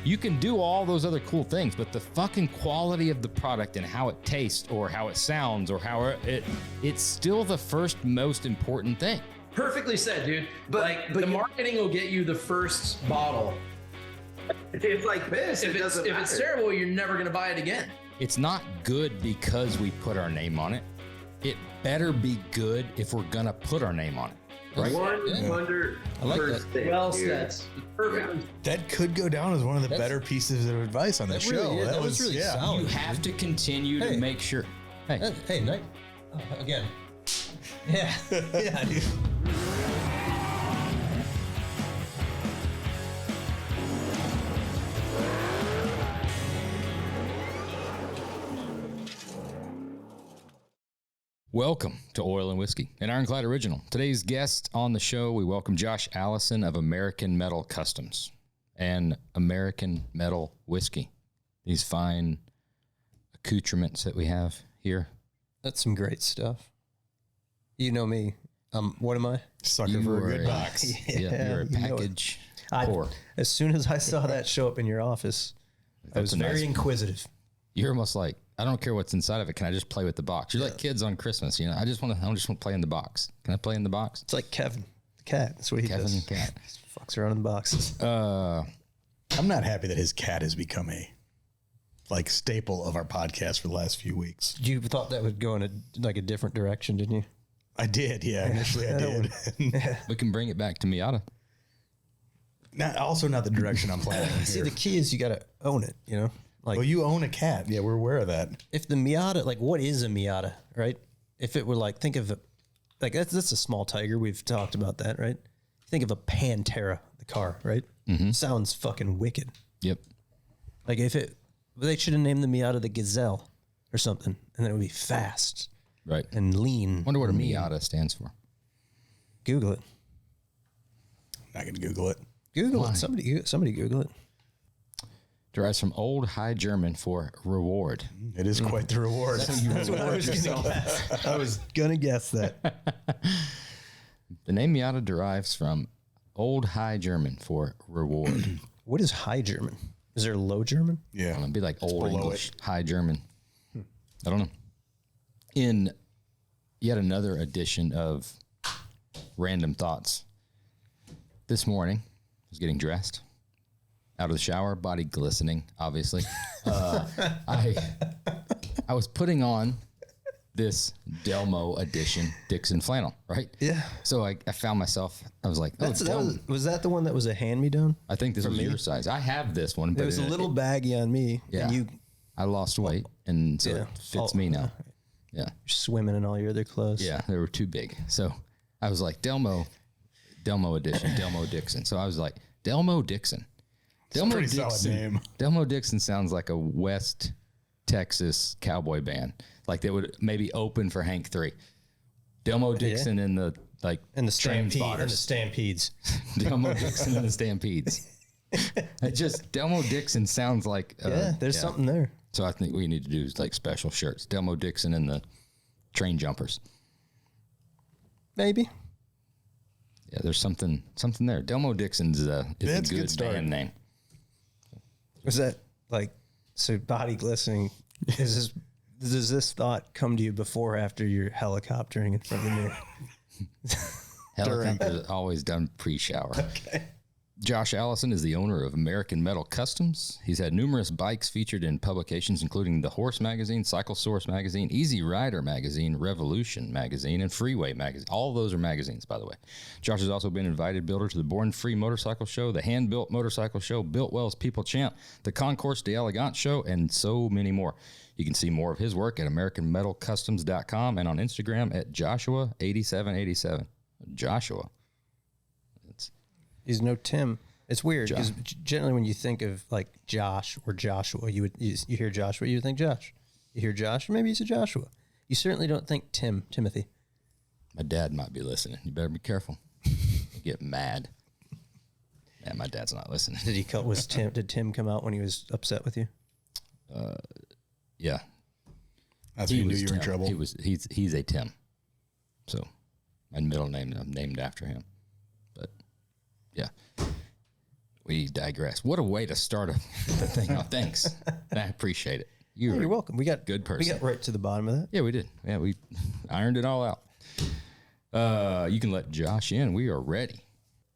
You can do all those other cool things, but the fucking quality of the product and how it tastes or how it sounds or how it's still the first most important thing. Perfectly said, dude. But the marketing will get you the first bottle. It's like this. If it's terrible, you're never going to buy it again. It's not good because we put our name on it. It better be good if we're going to put our name on it. Right? 100%. I like that. Well said. Perfect. That could go down as one of the better pieces of advice on the show. Really, that was really solid. You have to continue to make sure. Hey, Nick. Again. Yeah. Yeah, dude. Welcome to Oil and Whiskey, an Ironclad original. Today's guest on the show, we welcome Josh Allison of American Metal Customs and American Metal Whiskey. These fine accoutrements that we have here. That's some great stuff. You know me. What am I? Sucker for a good box. You're a package whore. As soon as I saw that show up in your office, I was very inquisitive. You're almost like, I don't care what's inside of it. Can I just play with the box? You're like kids on Christmas. You know, I just want to play in the box. Can I play in the box? It's like Kevin, the cat. That's what he does. Kevin the cat. Fucks around in the boxes. I'm not happy that his cat has become a staple of our podcast for the last few weeks. You thought that would go in a different direction, didn't you? I did, yeah. Initially, I did. We can bring it back to Miata. Also not the direction I'm planning. See, the key is you got to own it, you know? Well, you own a cat. Yeah, we're aware of that. If the Miata, what is a Miata, right? If it were think of it, that's a small tiger. We've talked about that, right? Think of a Pantera, the car, right? Mm-hmm. Sounds fucking wicked. Yep. They should have named the Miata the Gazelle or something, and then it would be fast. Right. And lean. Wonder what a Miata stands for. Google it. I'm not going to Google it. Google it. Somebody Google it. Derives from Old High German for reward. It is quite the reward. That's what I was going to guess. I was going to guess that. The name Miata derives from Old High German for reward. What is High German? Is there Low German? Yeah. It'd be like Old English, High German. I don't know. In yet another edition of Random Thoughts, this morning, I was getting dressed, out of the shower, body glistening, obviously. I was putting on this Delmo edition Dixon flannel, right? Yeah. So I found myself, I was like, was that the one that was a hand-me-down? I think this was your size. I have this one. But it was a little baggy on me. Yeah. And I lost weight, and so it fits me now. Yeah. You're swimming in all your other clothes. Yeah, they were too big. So I was like, Delmo edition, Delmo Dixon. So I was like, Delmo Dixon. Delmo pretty Dixon, solid name. Delmo Dixon sounds like a West Texas cowboy band. Like they would maybe open for Hank 3. Delmo Dixon and the Stampedes. Delmo Dixon and the Stampedes. Delmo Dixon sounds like there's something there. So I think we need to do special shirts. Delmo Dixon and the train jumpers. Maybe. Yeah, there's something there. Delmo Dixon's is a good band name. Was that so body glistening? Does this thought come to you before or after you're helicoptering in front of the mirror? Helicopter's always done pre-shower. Okay. Josh Allison is the owner of American Metal Customs. He's had numerous bikes featured in publications, including The Horse Magazine, Cycle Source Magazine, Easy Rider Magazine, Revolution Magazine, and Freeway Magazine. All those are magazines, by the way. Josh has also been invited builder to the Born Free Motorcycle Show, the Handbuilt Motorcycle Show, Biltwell's People Champ, the Concours d'Elegance Show, and so many more. You can see more of his work at AmericanMetalCustoms.com and on Instagram at Joshua8787. Joshua. He's no Tim. It's weird because generally when you think of Josh or Joshua, you hear Joshua, you would think Josh. You hear Josh, maybe he's a Joshua. You certainly don't think Timothy. My dad might be listening. You better be careful. You get mad. Yeah, my dad's not listening. Did Tim come out when he was upset with you? Yeah. That's when you knew you were in trouble. He's a Tim. So my middle name I'm named after him. But yeah. We digress. What a way to start the thing. Oh, thanks. I appreciate it. You're welcome. We got good person. We got right to the bottom of that. Yeah, we did. Yeah, we ironed it all out. You can let Josh in. We are ready.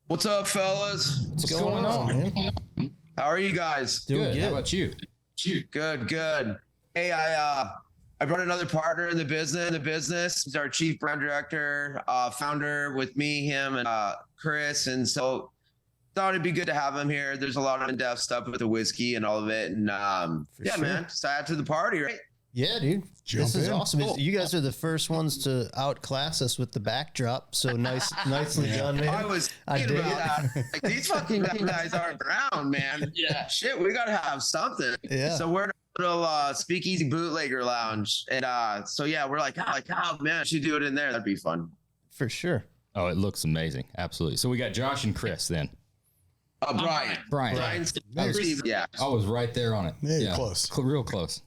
What's up, fellas? What's going on, man? How are you guys? Doing Good. How about you? Good. Hey, I brought another partner in the business. He's our chief brand director, founder with me, him, and Chris. And so thought it'd be good to have him here. There's a lot of in-depth stuff with the whiskey and all of it. And yeah, sure, man, just add to the party, right? Yeah, dude. This is awesome. Cool. You guys are the first ones to outclass us with the backdrop. So nicely done, man. I was thinking about that. Like, these fucking guys aren't around, man. Yeah. Shit, we got to have something. Yeah. So we're in a little speakeasy bootlegger lounge. And so, yeah, we're like, oh, man, I should do it in there. That'd be fun. For sure. Oh, it looks amazing. Absolutely. So we got Josh and Chris then. Brian. Yeah. I was right there on it. Yeah, close. Real close.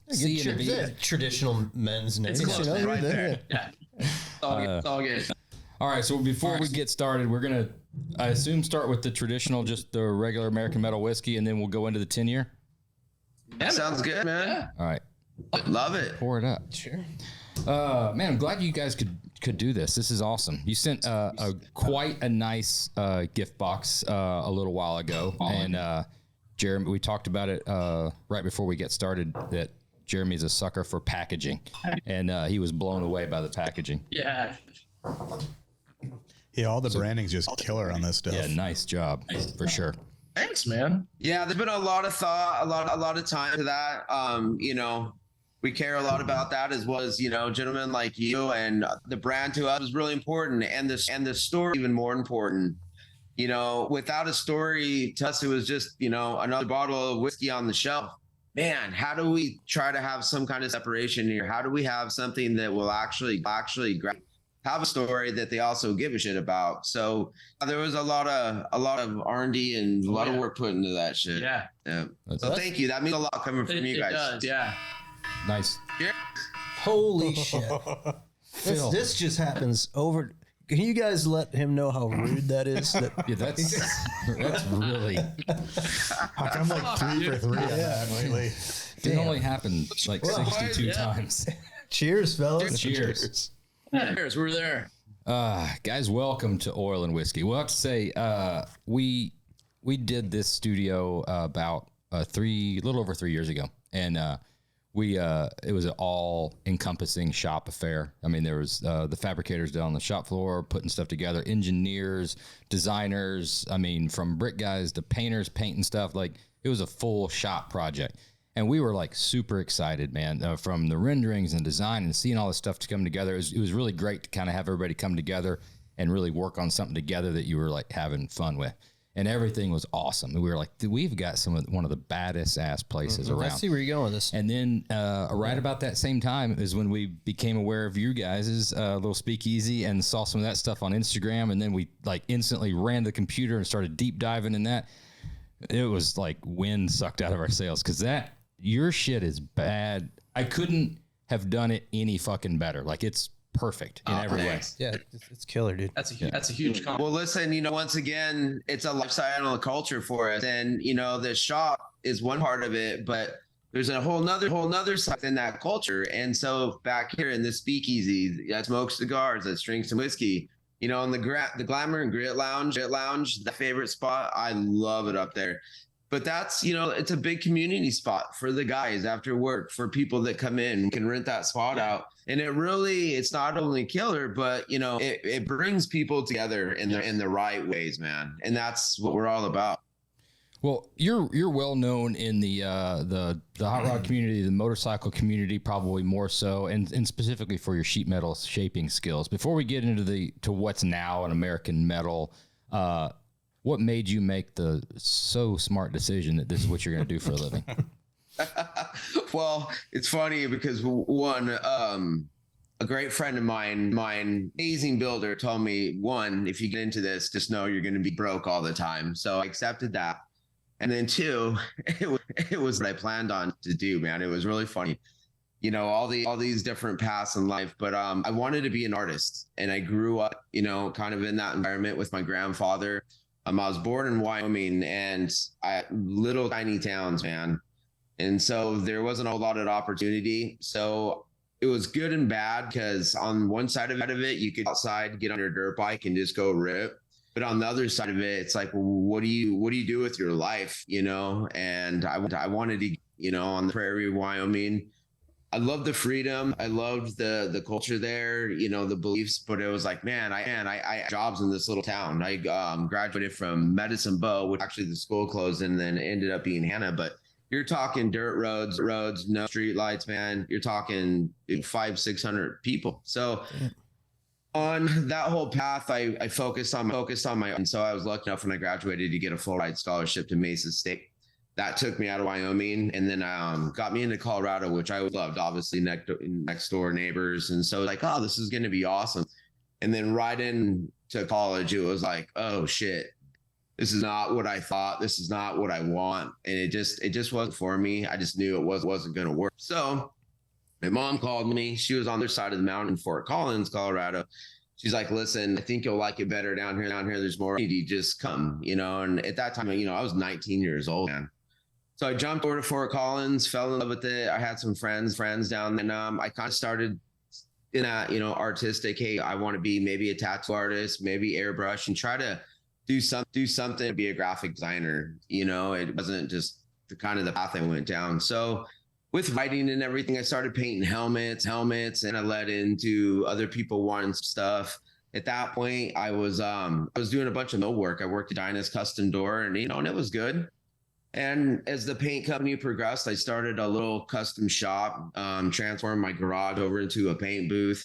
Traditional men's name. It's close, right there. Yeah. It's all good. All right. So before we get started, we're going to, I assume, start with the traditional, just the regular American metal whiskey, and then we'll go into the 10-year. Yeah, sounds good, man. Yeah. All right. Love it. Pour it up. Sure. Man, I'm glad you guys could do this. This is awesome. You sent quite a nice gift box a little while ago, and Jeremy, we talked about it right before we get started, that Jeremy's a sucker for packaging, and he was blown away by the packaging. Yeah. Yeah, all the branding's just killer on this stuff. Yeah, nice job for sure. Thanks, man. Yeah, there's been a lot of thought, a lot of time to that. We care a lot about that, as well as, gentlemen like you, and the brand to us is really important, and the story even more important. Without a story to us, it was just, another bottle of whiskey on the shelf. Man, how do we try to have some kind of separation here? How do we have something that will actually have a story that they also give a shit about? So there was a lot of R&D and a lot of work put into that shit. Yeah. So thank you. That means a lot coming from you guys. It does, yeah. Nice. Yeah. Holy shit. This just happens over. Can you guys let him know how rude that is? Yeah, that's really. How come like 3 for 3 on that lately? It only happened like 62 times. Cheers, fellas. Cheers. Cheers. We're there. Guys, welcome to Oil and Whiskey. We'll have to say we did this studio about a little over 3 years ago, and it was an all-encompassing shop affair. I mean, there was the fabricators down on the shop floor putting stuff together, engineers, designers. I mean, from brick guys to painters painting stuff. Like, it was a full shop project, and we were like super excited, man. From the renderings and design and seeing all this stuff to come together, it was really great to kind of have everybody come together and really work on something together that you were like having fun with. And everything was awesome. And we were like, we've got one of the baddest ass places around. I see where you're going with this. And then right about that same time is when we became aware of you guys' little speakeasy and saw some of that stuff on Instagram. And then we like instantly ran to the computer and started deep diving in that. It was like wind sucked out of our sails, because your shit is bad. I couldn't have done it any fucking better. Like, it's perfect in every way. Yeah, it's killer, dude. That's a huge compliment. Well, listen, once again, it's a lifestyle and a culture for us. And, the shop is one part of it, but there's a whole nother side in that culture. And so back here in the speakeasy, I smoke cigars, I drink some whiskey, in the Glamour and Grit Lounge, the favorite spot. I love it up there. But that's, it's a big community spot for the guys after work, for people that come in, can rent that spot out. And it's not only killer, but, it brings people together in the right ways, man. And that's what we're all about. Well, you're well known in the hot rod community, the motorcycle community, probably more so, and specifically for your sheet metal shaping skills. Before we get into to what's now an American metal, what made you make the so smart decision that this is what you're going to do for a living? Well, it's funny because one, a great friend of mine, amazing builder, told me, one, if you get into this, just know you're going to be broke all the time. So I accepted that. And then two, it was what I planned on to do, man. It was really funny. All these different paths in life, but I wanted to be an artist, and I grew up, kind of in that environment with my grandfather. I was born in Wyoming, and little tiny towns, man. And so there wasn't a lot of opportunity. So it was good and bad, because on one side of it, you could outside, get on your dirt bike and just go rip. But on the other side of it, it's like, well, what do you do with your life? And I wanted to, on the prairie of Wyoming. I loved the freedom. I loved the culture there, the beliefs, but it was like, man, I had jobs in this little town. I graduated from Medicine Bow, which actually the school closed and then ended up being Hannah. But you're talking dirt roads, no street lights, man. You're talking 500-600 people. So on that whole path, I focused on my, and so I was lucky enough when I graduated to get a full ride scholarship to Mesa State. That took me out of Wyoming, and then got me into Colorado, which I loved, obviously next door neighbors. And so like, oh, this is going to be awesome. And then right into college, it was like, oh shit, this is not what I thought. This is not what I want. And it just wasn't for me. I just knew it wasn't going to work. So my mom called me. She was on the other side of the mountain in Fort Collins, Colorado. She's like, listen, I think you'll like it better down here. There's more opportunity. Just come, And at that time, I was 19 years old, man. So I jumped over to Fort Collins, fell in love with it. I had some friends down there. And I kind of started in that, artistic, hey, I want to be maybe a tattoo artist, maybe airbrush, and try to do something to be a graphic designer. It wasn't just the kind of the path I went down. So with writing and everything, I started painting helmets, and I led into other people wanting stuff. At that point, I was doing a bunch of mill work. I worked at Dinah's Custom Door, and and it was good. And as the paint company progressed, I started a little custom shop, transformed my garage over into a paint booth.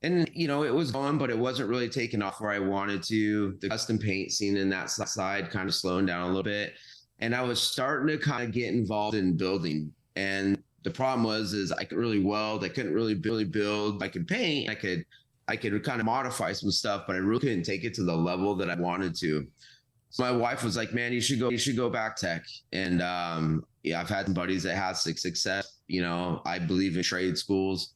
And, it was going, but it wasn't really taking off where I wanted to. The custom paint scene in that side kind of slowing down a little bit. And I was starting to kind of get involved in building. And the problem was I could really weld. I couldn't really build. I could paint. I could kind of modify some stuff, but I really couldn't take it to the level that I wanted to. So my wife was like, man, you should go back tech. And I've had some buddies that had success. I believe in trade schools.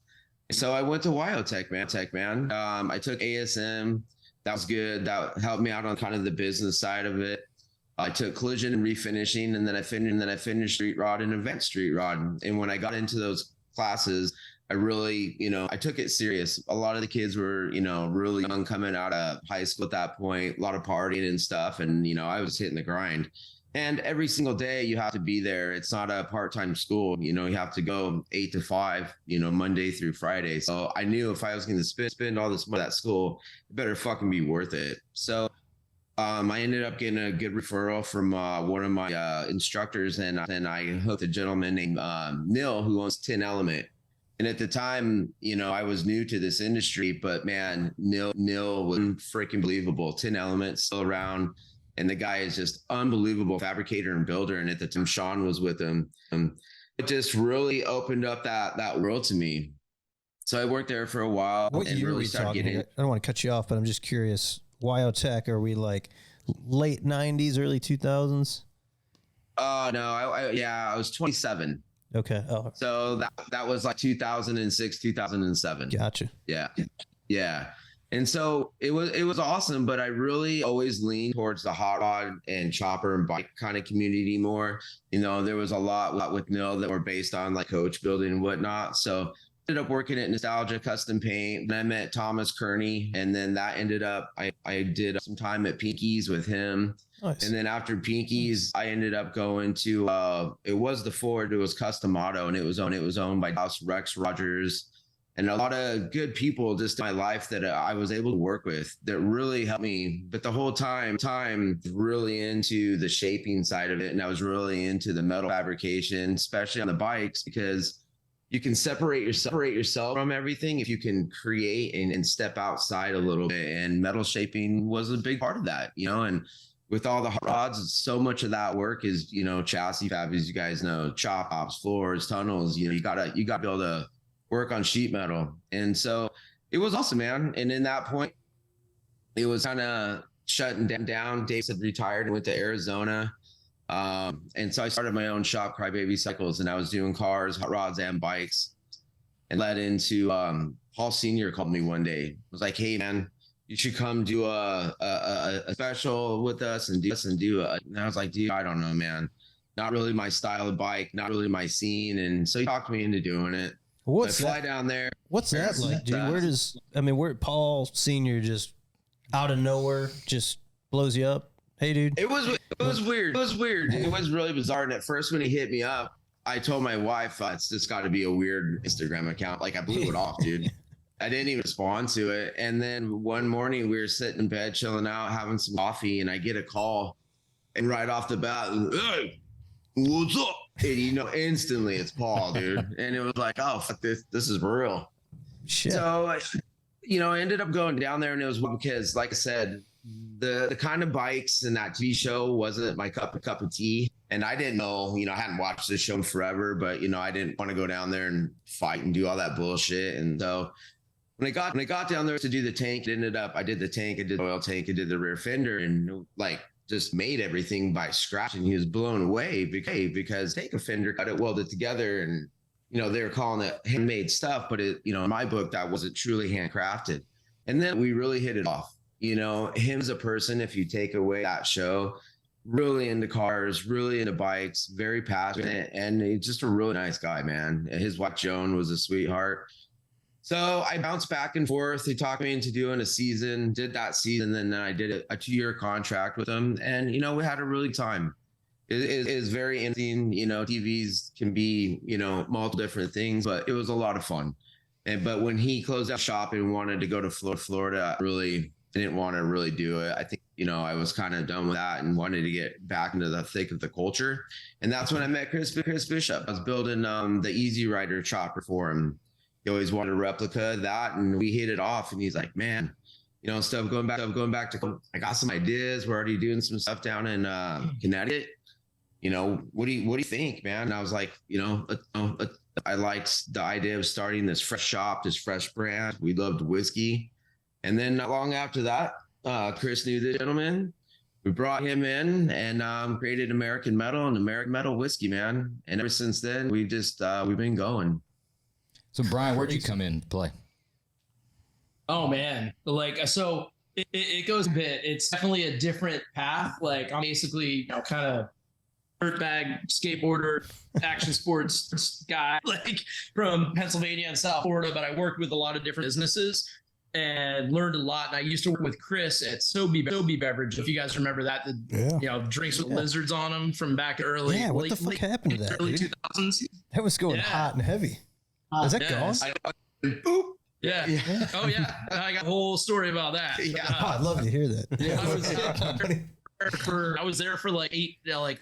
So I went to Wyotech, man. I took ASM. That was good. That helped me out on kind of the business side of it. I took collision and refinishing, and then I finished street rod and event street rod. And when I got into those classes, I really, I took it serious. A lot of the kids were, really young, coming out of high school at that point, a lot of partying and stuff. And, I was hitting the grind. And every single day you have to be there. It's not a part-time school. You have to go 8 to 5, Monday through Friday. So I knew if I was going to spend all this money at school, it better fucking be worth it. So I ended up getting a good referral from one of my instructors. And I hooked a gentleman named Neil, who owns 10 Element. And at the time, I was new to this industry, but man, Neil was freaking believable. 10 Elements still around. And the guy is just unbelievable fabricator and builder. And at the time, Sean was with him. It just really opened up that world to me. So I worked there for a while. What and year really are we started talking? getting. I don't want to cut you off, but I'm just curious. Wyotech, are we like late 90s, early 2000s? No, I was 27. Okay. Oh. So that was like 2006, 2007. Gotcha. Yeah. And so it was awesome, but I really always leaned towards the hot rod and chopper and bike kind of community more. There was a lot with Neil that were based on like coach building and whatnot. So ended up working at Nostalgia Custom Paint. Then I met Thomas Kearney, and then that ended up, I did some time at Pinky's with him. Nice. And then after Pinky's, I ended up going to, it was the Ford, it was Custom Auto, and it was owned by Rex Rogers. And a lot of good people just in my life that I was able to work with that really helped me. But the whole time really into the shaping side of it. And I was really into the metal fabrication, especially on the bikes, because you can separate yourself from everything if you can create and step outside a little bit. And metal shaping was a big part of that, and with all the hot rods, so much of that work is, chassis fab, as you guys know, chop ops, floors, tunnels, you gotta be able to work on sheet metal. And so it was awesome, man. And in that point, it was kind of shutting down. Dave had retired and went to Arizona. And so I started my own shop, Crybaby Cycles, and I was doing cars, hot rods, and bikes. And led into Paul Sr. called me one day. Was like, hey, man, you should come do a special with us and do. And I was like, dude, I don't know, man. Not really my style of bike, not really my scene. And so he talked me into doing it. What's I fly down there. What's that like, dude? Where Paul Senior just out of nowhere just blows you up? Hey, dude. It was weird. It was weird. It was really bizarre. And at first, when he hit me up, I told my wife, it's just got to be a weird Instagram account. Like, I blew it off, dude. I didn't even respond to it. And then one morning, we were sitting in bed, chilling out, having some coffee, and I get a call. And right off the bat, hey, what's up? And instantly it's Paul, dude. And it was like, oh, fuck this. This is real. Shit. So, I ended up going down there, and it was because, like I said, the kind of bikes in that TV show wasn't my cup of tea. And I didn't know, I hadn't watched this show in forever, but, I didn't want to go down there and fight and do all that bullshit. And so when I got down there to do the tank, I did the tank, I did the oil tank, I did the rear fender, and just made everything by scratch. And he was blown away because take a fender, cut it, weld it together. And, they were calling it handmade stuff, but in my book, that wasn't truly handcrafted. And then we really hit it off. Him as a person, if you take away that show, really into cars, really into bikes, very passionate, and he's just a really nice guy, man. His wife, Joan, was a sweetheart. So I bounced back and forth. He talked me into doing a season, did that season, and then I did a 2-year contract with him. And, we had a really time. It is very interesting. TVs can be, multiple different things, but it was a lot of fun. But when he closed out shop and wanted to go to Florida, I really didn't want to really do it. I think, I was kind of done with that and wanted to get back into the thick of the culture. And that's when I met Chris Bishop. I was building the Easy Rider chopper for him. He always wanted a replica of that, and we hit it off. And he's like, man, going back to, I got some ideas. We're already doing some stuff down in Connecticut. What do you think, man? And I was like, I liked the idea of starting this fresh shop, this fresh brand. We loved whiskey. And then not long after that, Chris knew this gentleman. We brought him in and created American Metal and American Metal whiskey, man. And ever since then, we've been going. So, Brian, where'd you come in to play? Oh, man. So it goes a bit. It's definitely a different path. I'm basically, kind of dirtbag skateboarder, action sports guy, from Pennsylvania and South Florida, but I worked with a lot of different businesses and learned a lot. And I used to work with Chris at Sobe Beverage. If you guys remember that, drinks with lizards on them from back early. Yeah, what the fuck happened to that? Early 2000s. That was going hot and heavy. Is that gone? Yeah. Oh, yeah. I got a whole story about that. Yeah. I'd love to hear that. Yeah. I was there for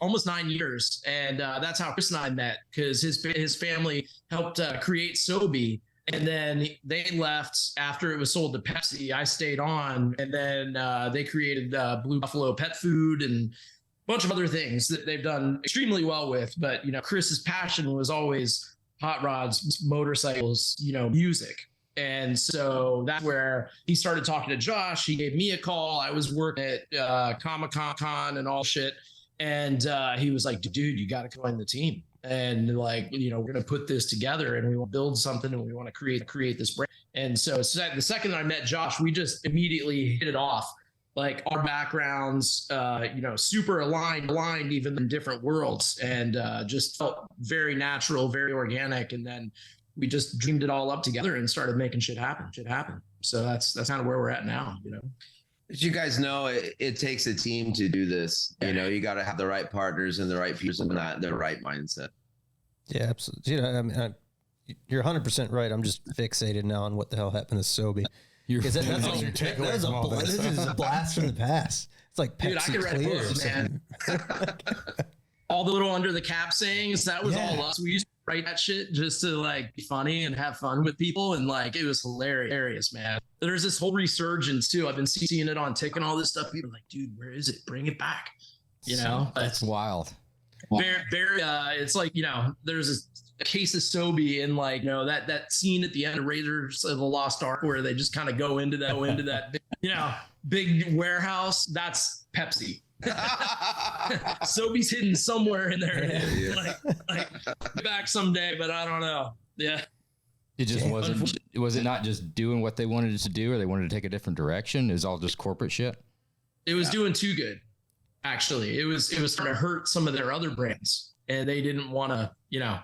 almost 9 years. And that's how Chris and I met, because his family helped create Sobe. And then they left after it was sold to Pepsi. I stayed on, and then they created Blue Buffalo Pet Food and a bunch of other things that they've done extremely well with. But, Chris's passion was always hot rods, motorcycles, music. And so that's where he started talking to Josh. He gave me a call. I was working at Comic-Con and all shit. And he was like, dude, you got to join the team. And we're going to put this together, and we want to build something, and we want to create this brand. And so the second that I met Josh, we just immediately hit it off. Our backgrounds, super aligned even in different worlds, and just felt very natural, very organic. And then we just dreamed it all up together and started making shit happen. So that's kind of where we're at now, As you guys know, it takes a team to do this. You got to have the right partners and the right people and the right mindset. Yeah, absolutely. You're 100% right. I'm just fixated now on what the hell happened to Sobe. This is a blast from the past. It's like Pepsi, dude, I could write books, man. All the little under the cap sayings, that was all us. We used to write that shit just to be funny and have fun with people, and it was hilarious, man. There's this whole resurgence too. I've been seeing it on Tik and all this stuff. People are like, dude, where is it? Bring it back. That's wild. Very, it's there's a case of Sobe in that scene at the end of Raiders of the Lost Ark where they just kind of go into that big warehouse. That's Pepsi. Sobe's hidden somewhere in there. Back someday, but I don't know. Yeah. It just was it not just doing what they wanted it to do, or they wanted to take a different direction? It was all just corporate shit. It was doing too good. Actually, it was starting to hurt some of their other brands, and they didn't want to,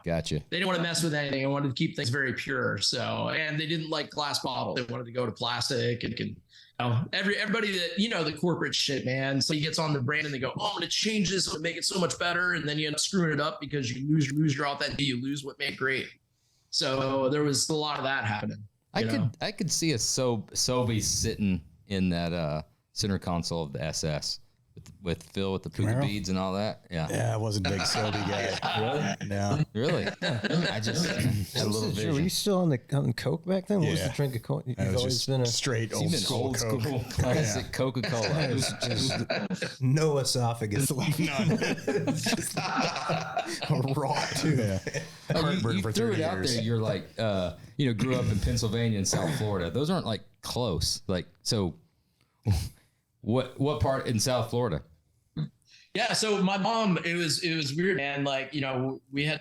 Gotcha. They didn't want to mess with anything. They wanted to keep things very pure. So, and they didn't like glass bottles. They wanted to go to plastic and everybody that, the corporate shit, man. So he gets on the brand and they go, oh, I'm going to change this to make it so much better. And then you end up screwing it up because you lose your authenticity. You lose what made great. So there was a lot of that happening. I could see a Sobe sitting in that center console of the SS with Phil with the puka beads and all that. Yeah, I wasn't a big Sobe guy. Really? No. Really? I just had a little vision. Were you still on Coke back then? What was the drink of Coke? You've always been a straight old school Coke. Classic Coca-Cola. Just no esophagus left. None. Raw too. Yeah. You threw it out there. You're like, grew up in Pennsylvania and South Florida. Those aren't like close. Like, so what part in South Florida? Yeah. So my mom, it was weird, man. Like, we had,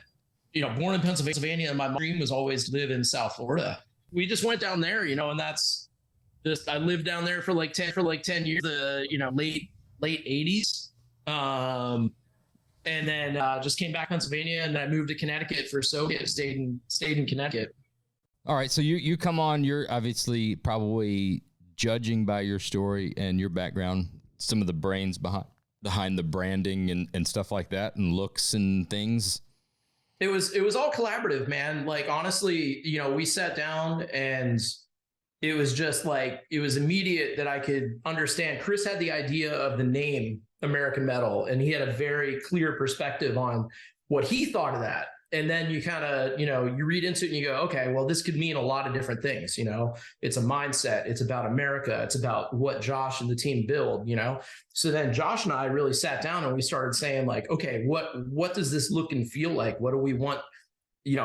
born in Pennsylvania, and my dream was always to live in South Florida. We just went down there, and that's just, I lived down there for like 10 years, late 80s. And then just came back to Pennsylvania, and I moved to Connecticut for Soviet, stayed in Connecticut. All right. So you come on, you're obviously probably, judging by your story and your background, some of the brains behind the branding and stuff like that, and looks and things. It was all collaborative, man. Like, honestly, we sat down, and it was just like, it was immediate that I could understand. Chris had the idea of the name American Metal, and he had a very clear perspective on what he thought of that. And then you kind of, you read into it and you go, okay, well, this could mean a lot of different things. It's a mindset. It's about America. It's about what Josh and the team build, So then Josh and I really sat down, and we started saying, like, okay, what does this look and feel like? What do we want?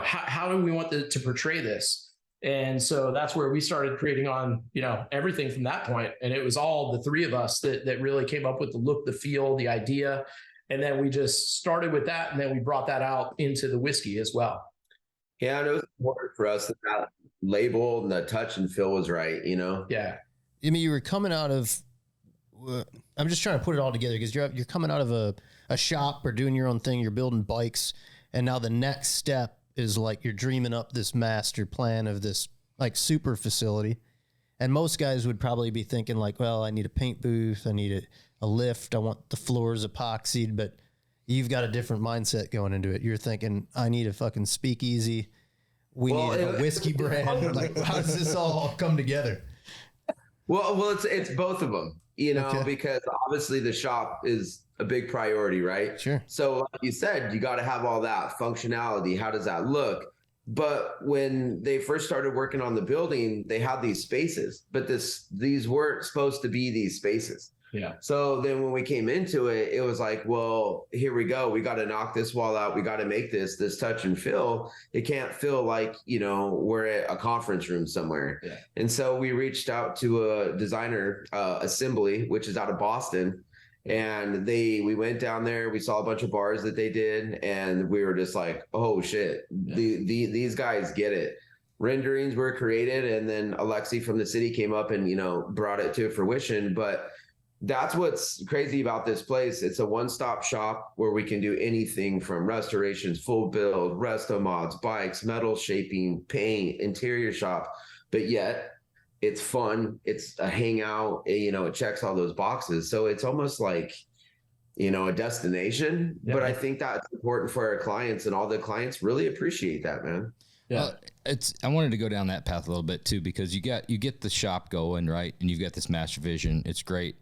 How do we want to portray this? And so that's where we started creating on, everything from that point. And it was all the three of us that really came up with the look, the feel, the idea. And then we just started with that, and then we brought that out into the whiskey as well. Yeah, and it was important for us that label and the touch and feel was right, Yeah. I mean, you were coming out of, I'm just trying to put it all together, because you're coming out of a shop or doing your own thing. You're building bikes. And now the next step is like, you're dreaming up this master plan of this like super facility. And most guys would probably be thinking like, well, I need a paint booth. I need a lift. I want the floors epoxied, but you've got a different mindset going into it. You're thinking, I need a fucking speakeasy. We need a whiskey brand. Like, how does this all come together? Well, it's both of them, because obviously the shop is a big priority, right? Sure. So like you said, you got to have all that functionality. How does that look? But when they first started working on the building, they had these spaces, but these weren't supposed to be these spaces. Yeah. So then when we came into it, it was like, well, here we go. We got to knock this wall out. We got to make this touch and feel. It can't feel like, we're at a conference room somewhere. Yeah. And so we reached out to a designer, Assembly, which is out of Boston. And we went down there, we saw a bunch of bars that they did, and we were just like, oh shit, yeah. These guys get it. Renderings were created, and then Alexi from the city came up and, brought it to fruition. But that's what's crazy about this place. It's a one-stop shop where we can do anything from restorations, full build, resto mods, bikes, metal shaping, paint, interior shop, but yet it's fun. It's a hangout. It checks all those boxes. So it's almost like, a destination. Yeah. But I think that's important for our clients, and all the clients really appreciate that, man. Yeah. I wanted to go down that path a little bit too, because you get the shop going, right? And you've got this master vision. It's great.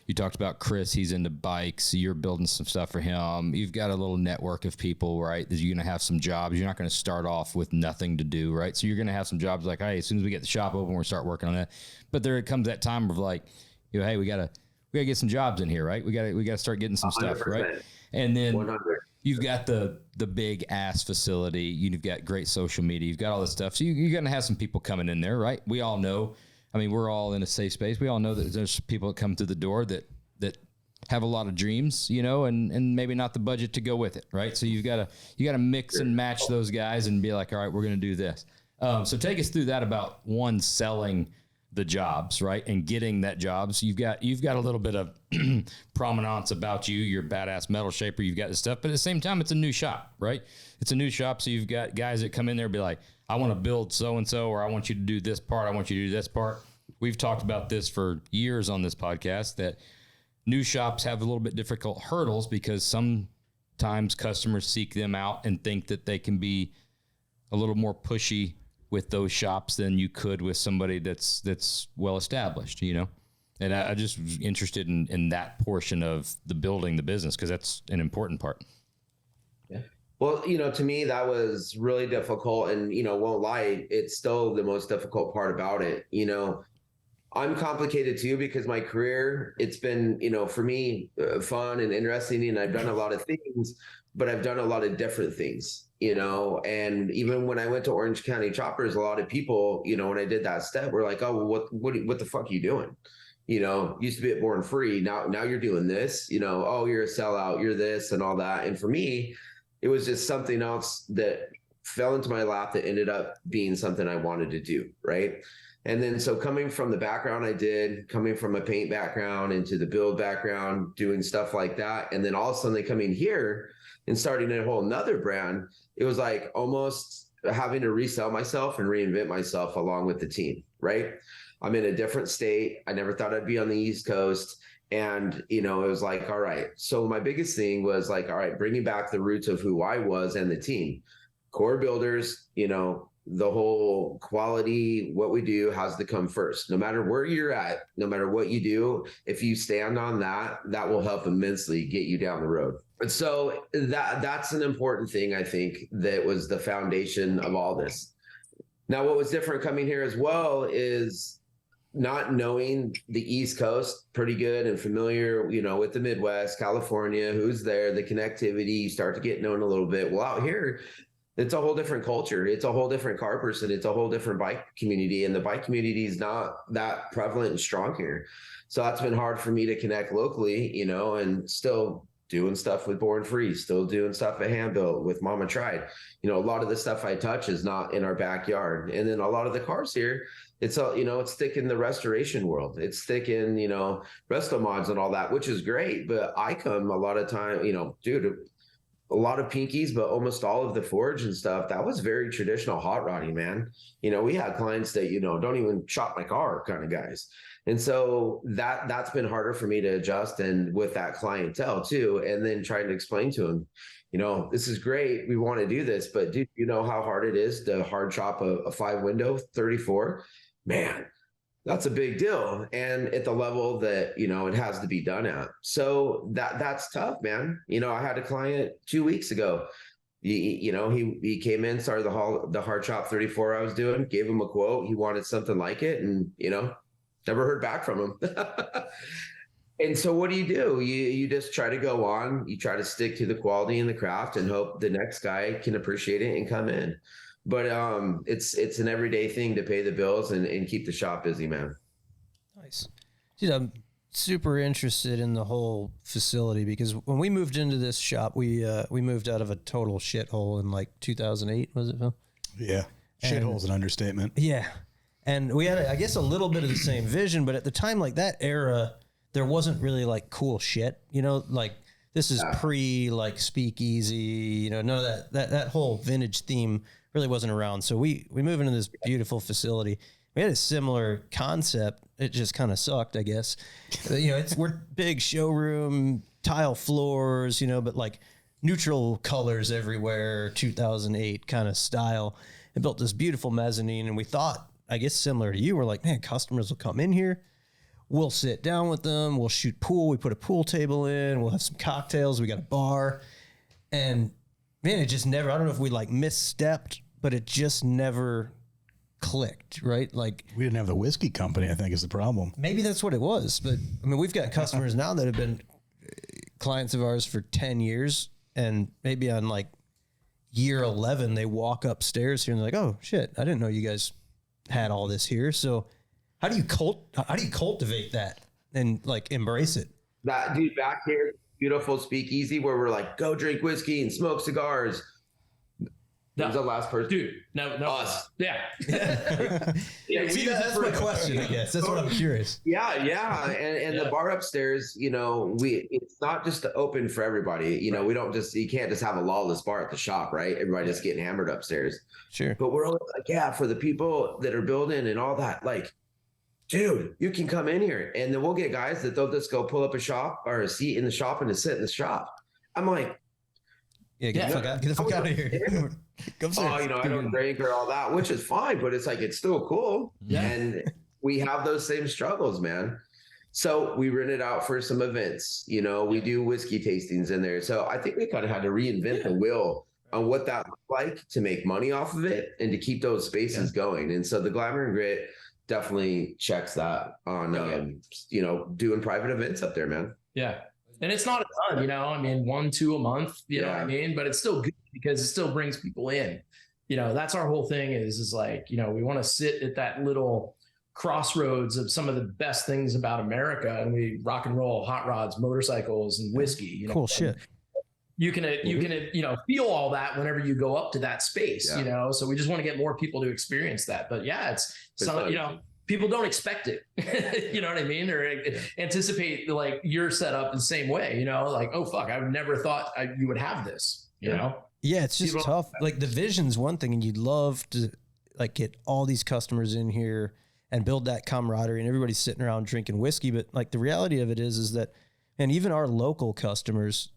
You talked about Chris. He's into bikes. You're building some stuff for him. You've got a little network of people, right? That you're going to have some jobs. You're not going to start off with nothing to do, right? So you're going to have some jobs like, hey, as soon as we get the shop open, we'll start working on that. But there comes that time of like, hey, we gotta get some jobs in here, right? We gotta start getting some 100%. Stuff, right? And then 100. You've got the big ass facility. You've got great social media. You've got all this stuff. So you're going to have some people coming in there, right? We all know. I mean, we're all in a safe space. We all know that there's people that come through the door that have a lot of dreams, and maybe not the budget to go with it, right? So you got to mix and match those guys and be like, all right, we're going to do this. So take us through that about one, selling the jobs, right? And getting that job. So you've got a little bit of prominence about you. You're a badass metal shaper. You've got this stuff, but at the same time, it's a new shop, right? It's a new shop. So you've got guys that come in there and be like, I want to build so-and-so, or I want you to do this part. I want you to do this part. We've talked about this for years on this podcast, that new shops have a little bit difficult hurdles because sometimes customers seek them out and think that they can be a little more pushy with those shops than you could with somebody that's well established, you know? And I just was interested in that portion of the building the business, because that's an important part. Yeah. Well, you know, to me, that was really difficult, and, you know, won't lie, it's still the most difficult part about it. You know, I'm complicated too, because my career, it's been, you know, for me, fun and interesting, and I've done a lot of things, but I've done a lot of different things, you know. And even when I went to Orange County Choppers, a lot of people, you know, when I did that step, were like, oh, well, what the fuck are you doing? You know, used to be at Born Free. Now you're doing this, you know, oh, you're a sellout, you're this and all that. And for me, it was just something else that fell into my lap that ended up being something I wanted to do. Right. And then, so coming from the background I did, coming from a paint background into the build background, doing stuff like that. And then all of a sudden coming here and starting a whole nother brand, it was like almost having to resell myself and reinvent myself along with the team. Right. I'm in a different state. I never thought I'd be on the East Coast. And, you know, it was like, all right. So my biggest thing was like, all right, bringing back the roots of who I was and the team. Core builders, you know, the whole quality, what we do has to come first. No matter where you're at, no matter what you do, if you stand on that, that will help immensely get you down the road. And so that's an important thing, I think, that was the foundation of all this. Now, what was different coming here as well is not knowing the East Coast pretty good and familiar, you know, with the Midwest, California, who's there, the connectivity, you start to get known a little bit. Well, out here, it's a whole different culture. It's a whole different car person. It's a whole different bike community. And the bike community is not that prevalent and strong here. So that's been hard for me to connect locally, you know, and still doing stuff with Born Free, still doing stuff at Handbuilt with Mama Tried. You know, a lot of the stuff I touch is not in our backyard. And then a lot of the cars here, it's all, you know, it's thick in the restoration world. It's thick in, you know, resto mods and all that, which is great. But I come a lot of time, you know, dude, a lot of pinkies, but almost all of the forge and stuff, that was very traditional hot rodding, man. You know, we had clients that, you know, don't even shop my car kind of guys. And so that's been harder for me to adjust, and with that clientele too. And then trying to explain to them, you know, this is great, we want to do this, but dude, you know how hard it is to hard chop a 5-window 34? Man, that's a big deal. And at the level that, you know, it has to be done at. So that's tough, man. You know, I had a client 2 weeks ago. You know, he came in, started the hard chop 34 I was doing, gave him a quote. He wanted something like it, and, you know, never heard back from him. And so what do? You just try to go on. You try to stick to the quality and the craft and hope the next guy can appreciate it and come in. But it's an everyday thing to pay the bills and keep the shop busy, man. Nice. Dude, I'm super interested in the whole facility, because when we moved into this shop, we moved out of a total shithole in like 2008, was it, Phil? Yeah. Shithole's an understatement. Yeah. And we had, I guess, a little bit of the same vision, but at the time, like that era, there wasn't really like cool shit, you know, like this is pre like speakeasy, you know, none of that whole vintage theme really wasn't around. So we move into this beautiful facility. We had a similar concept. It just kind of sucked, I guess. You know, we're big showroom, tile floors, you know, but like neutral colors everywhere, 2008 kind of style. And built this beautiful mezzanine. And we thought, I guess similar to you, we're like, man, customers will come in here. We'll sit down with them. We'll shoot pool. We put a pool table in. We'll have some cocktails. We got a bar. And man, it just never, I don't know if we like misstepped, but it just never clicked, right? Like we didn't have the whiskey company, I think is the problem. Maybe that's what it was. But I mean, we've got customers now that have been clients of ours for 10 years. And maybe on like year 11, they walk upstairs here and they're like, oh shit, I didn't know you guys had all this here. So how do you cultivate that and like embrace it? That dude back here, beautiful speakeasy where we're like, go drink whiskey and smoke cigars. Who was the last person? Dude, no. Us. Yeah. Yeah, see, that's my question, I guess. That's what I'm curious. Yeah. And the bar upstairs, it's not just open for everybody. You can't just have a lawless bar at the shop, right? Everybody just getting hammered upstairs. Sure. But we're always like, for the people that are building and all that, like, dude, you can come in here. And then we'll get guys that they'll just go pull up a shop or a seat in the shop and just sit in the shop. I'm like, get the fuck out of here. Come I don't drink or all that, which is fine, but it's like, it's still cool. Yeah. And we have those same struggles, man. So we rent it out for some events, we do whiskey tastings in there. So I think we kind of had to reinvent the wheel on what that looked like to make money off of it and to keep those spaces going. And so the Glamour and Grit definitely checks that on, doing private events up there, man. Yeah. And it's not a ton, 1-2 a month, you know what I mean? But it's still good because it still brings people in. That's our whole thing is like, we want to sit at that little crossroads of some of the best things about America. And we rock and roll, hot rods, motorcycles, and whiskey. Cool shit. You can feel all that whenever you go up to that space, so we just want to get more people to experience that. But it's some, people don't expect it, you know what I mean? Or anticipate like your setup the same way, like, oh fuck, I never thought you would have this, you know? Yeah. It's just tough. Like the vision's one thing and you'd love to like get all these customers in here and build that camaraderie and everybody's sitting around drinking whiskey. But like the reality of it is that, and even our local customers,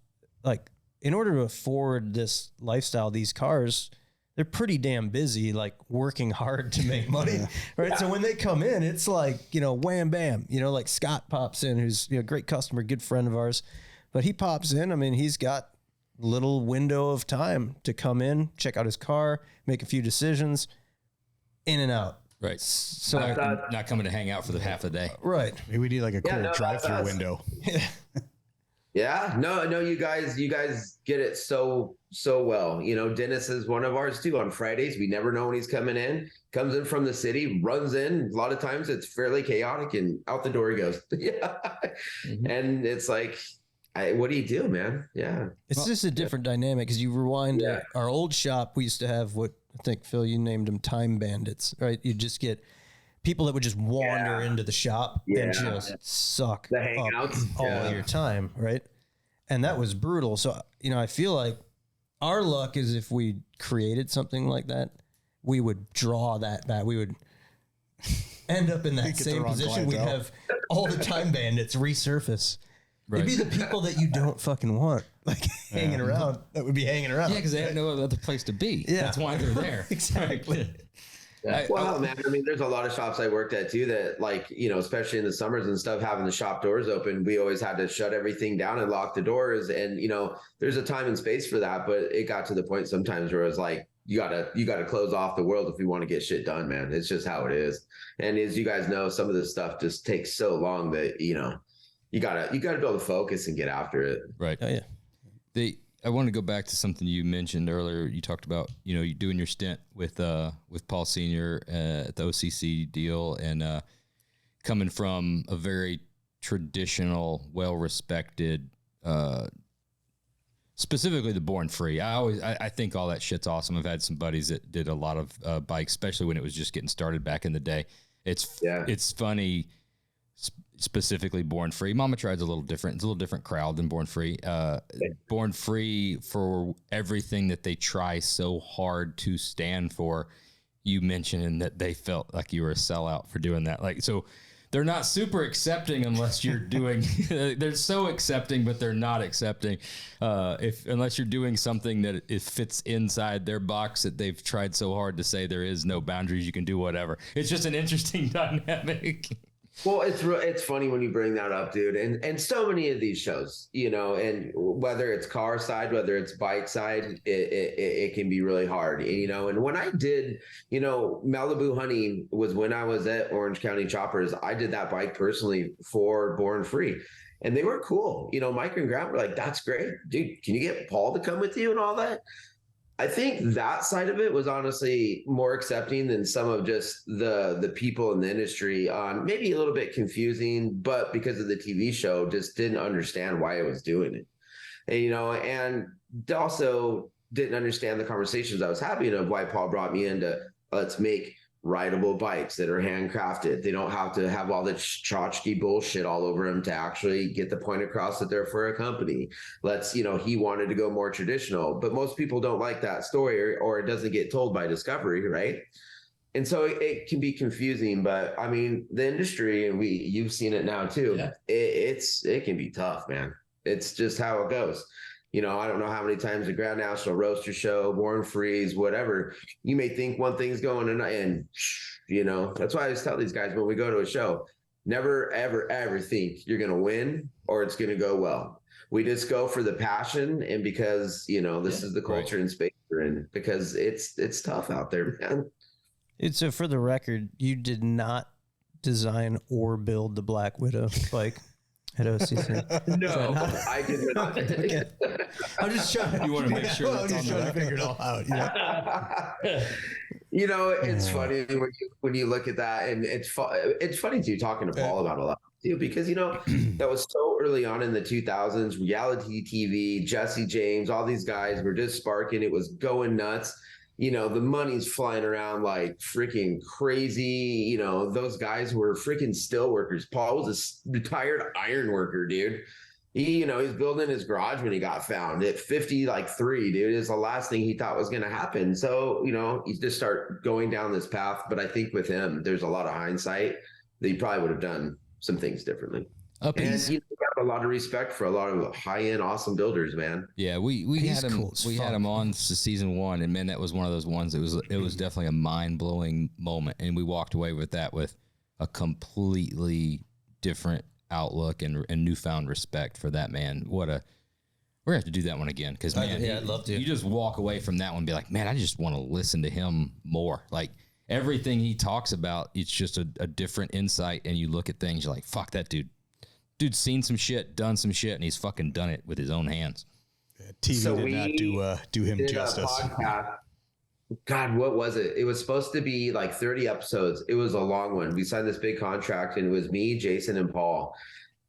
like in order to afford this lifestyle, these cars, they're pretty damn busy, like working hard to make money. Right. Yeah. So when they come in, it's like, wham, bam, like Scott pops in, who's a great customer, good friend of ours, but he pops in. I mean, he's got a little window of time to come in, check out his car, make a few decisions, in and out. Right. So not coming to hang out for the half a day. Right. Maybe we need like a cool drive-through window. Yeah, no, you guys get it so well. Dennis is one of ours too. On Fridays, we never know when he's coming in. Comes in from the city, runs in. A lot of times it's fairly chaotic, and out the door he goes. Yeah, and it's like, what do you do, man? Yeah, it's just a different dynamic because you rewind our old shop. We used to have what I think Phil, you named them time bandits, right? You just get people that would just wander into the shop and just suck the hangouts all your time, right? And that was brutal. So, I feel like our luck is if we created something like that, we would draw that back. We would end up in that same position. We'd have all the time bandits resurface. Right. It'd be the people that you don't fucking want, like hanging around. That would be hanging around. Yeah, because they have no other place to be. Yeah. That's why they're there. Exactly. Well, man, I mean, there's a lot of shops I worked at too that, like, especially in the summers and stuff, having the shop doors open, we always had to shut everything down and lock the doors. And, there's a time and space for that. But it got to the point sometimes where it was like, you gotta close off the world if we want to get shit done, man. It's just how it is. And as you guys know, some of this stuff just takes so long that, you gotta be able to focus and get after it. Right. Oh, yeah. I want to go back to something you mentioned earlier. You talked about, you doing your stint with Paul Sr. At the OCC deal and coming from a very traditional, well-respected, specifically the Born Free. I think all that shit's awesome. I've had some buddies that did a lot of bikes, especially when it was just getting started back in the day. It's funny. Specifically Born Free. Mama Tried's a little different. It's a little different crowd than Born Free. Born Free, for everything that they try so hard to stand for, you mentioned that they felt like you were a sellout for doing that. Like, so they're not super accepting unless you're doing, they're so accepting, but they're not accepting unless you're doing something that it fits inside their box that they've tried so hard to say there is no boundaries. You can do whatever. It's just an interesting dynamic. Well, it's funny when you bring that up, dude. And so many of these shows, and whether it's car side, whether it's bike side, it can be really hard, and when I did, Malibu Hunting was when I was at Orange County Choppers. I did that bike personally for Born Free, and they were cool. Mike and Grant were like, that's great, dude. Can you get Paul to come with you and all that? I think that side of it was honestly more accepting than some of just the people in the industry, on maybe a little bit confusing, but because of the TV show, just didn't understand why I was doing it. And, and also, didn't understand the conversations I was having of why Paul brought me into let's make rideable bikes that are handcrafted. They don't have to have all the tchotchke bullshit all over them to actually get the point across that they're for a company. Let's, he wanted to go more traditional, but most people don't like that story or it doesn't get told by Discovery, right? And so it can be confusing, but I mean, the industry, and you've seen it now too. Yeah. It can be tough, man. It's just how it goes. I don't know how many times the Grand National Roaster Show, Born Freeze, whatever, you may think one thing's going and that's why I always tell these guys when we go to a show, never, ever, ever think you're going to win or it's going to go well. We just go for the passion and because, this is the culture and space we're in because it's tough out there, man. So for the record, you did not design or build the Black Widow bike. At OCC. No, I did not. Okay. I'm just trying. You want to make sure I'm just trying to figure it all out. It's funny when you look at that, and it's funny too talking to Paul about a lot too, because that was so early on in the 2000s. Reality TV, Jesse James, all these guys were just sparking. It was going nuts. The money's flying around like freaking crazy. Those guys were freaking steel workers. Paul was a retired iron worker, dude. He's building his garage when he got found at 53, dude. Is the last thing he thought was going to happen. So, you just start going down this path. But I think with him, there's a lot of hindsight that he probably would have done some things differently. And you have a lot of respect for a lot of high-end, awesome builders, man. Yeah, we had him. Cool we had him on season 1, and man, that was one of those ones. It was definitely a mind-blowing moment, and we walked away with that with a completely different outlook and newfound respect for that man. We're gonna have to do that one again because man, I'd love to. You just walk away from that one and be like, man, I just want to listen to him more. Like everything he talks about, it's just a different insight, and you look at things, you're like, fuck that dude. Dude's seen some shit, done some shit, and he's fucking done it with his own hands. Yeah, TV did not do him justice. God, what was it? It was supposed to be like 30 episodes. It was a long one. We signed this big contract, and it was me, Jason, and Paul.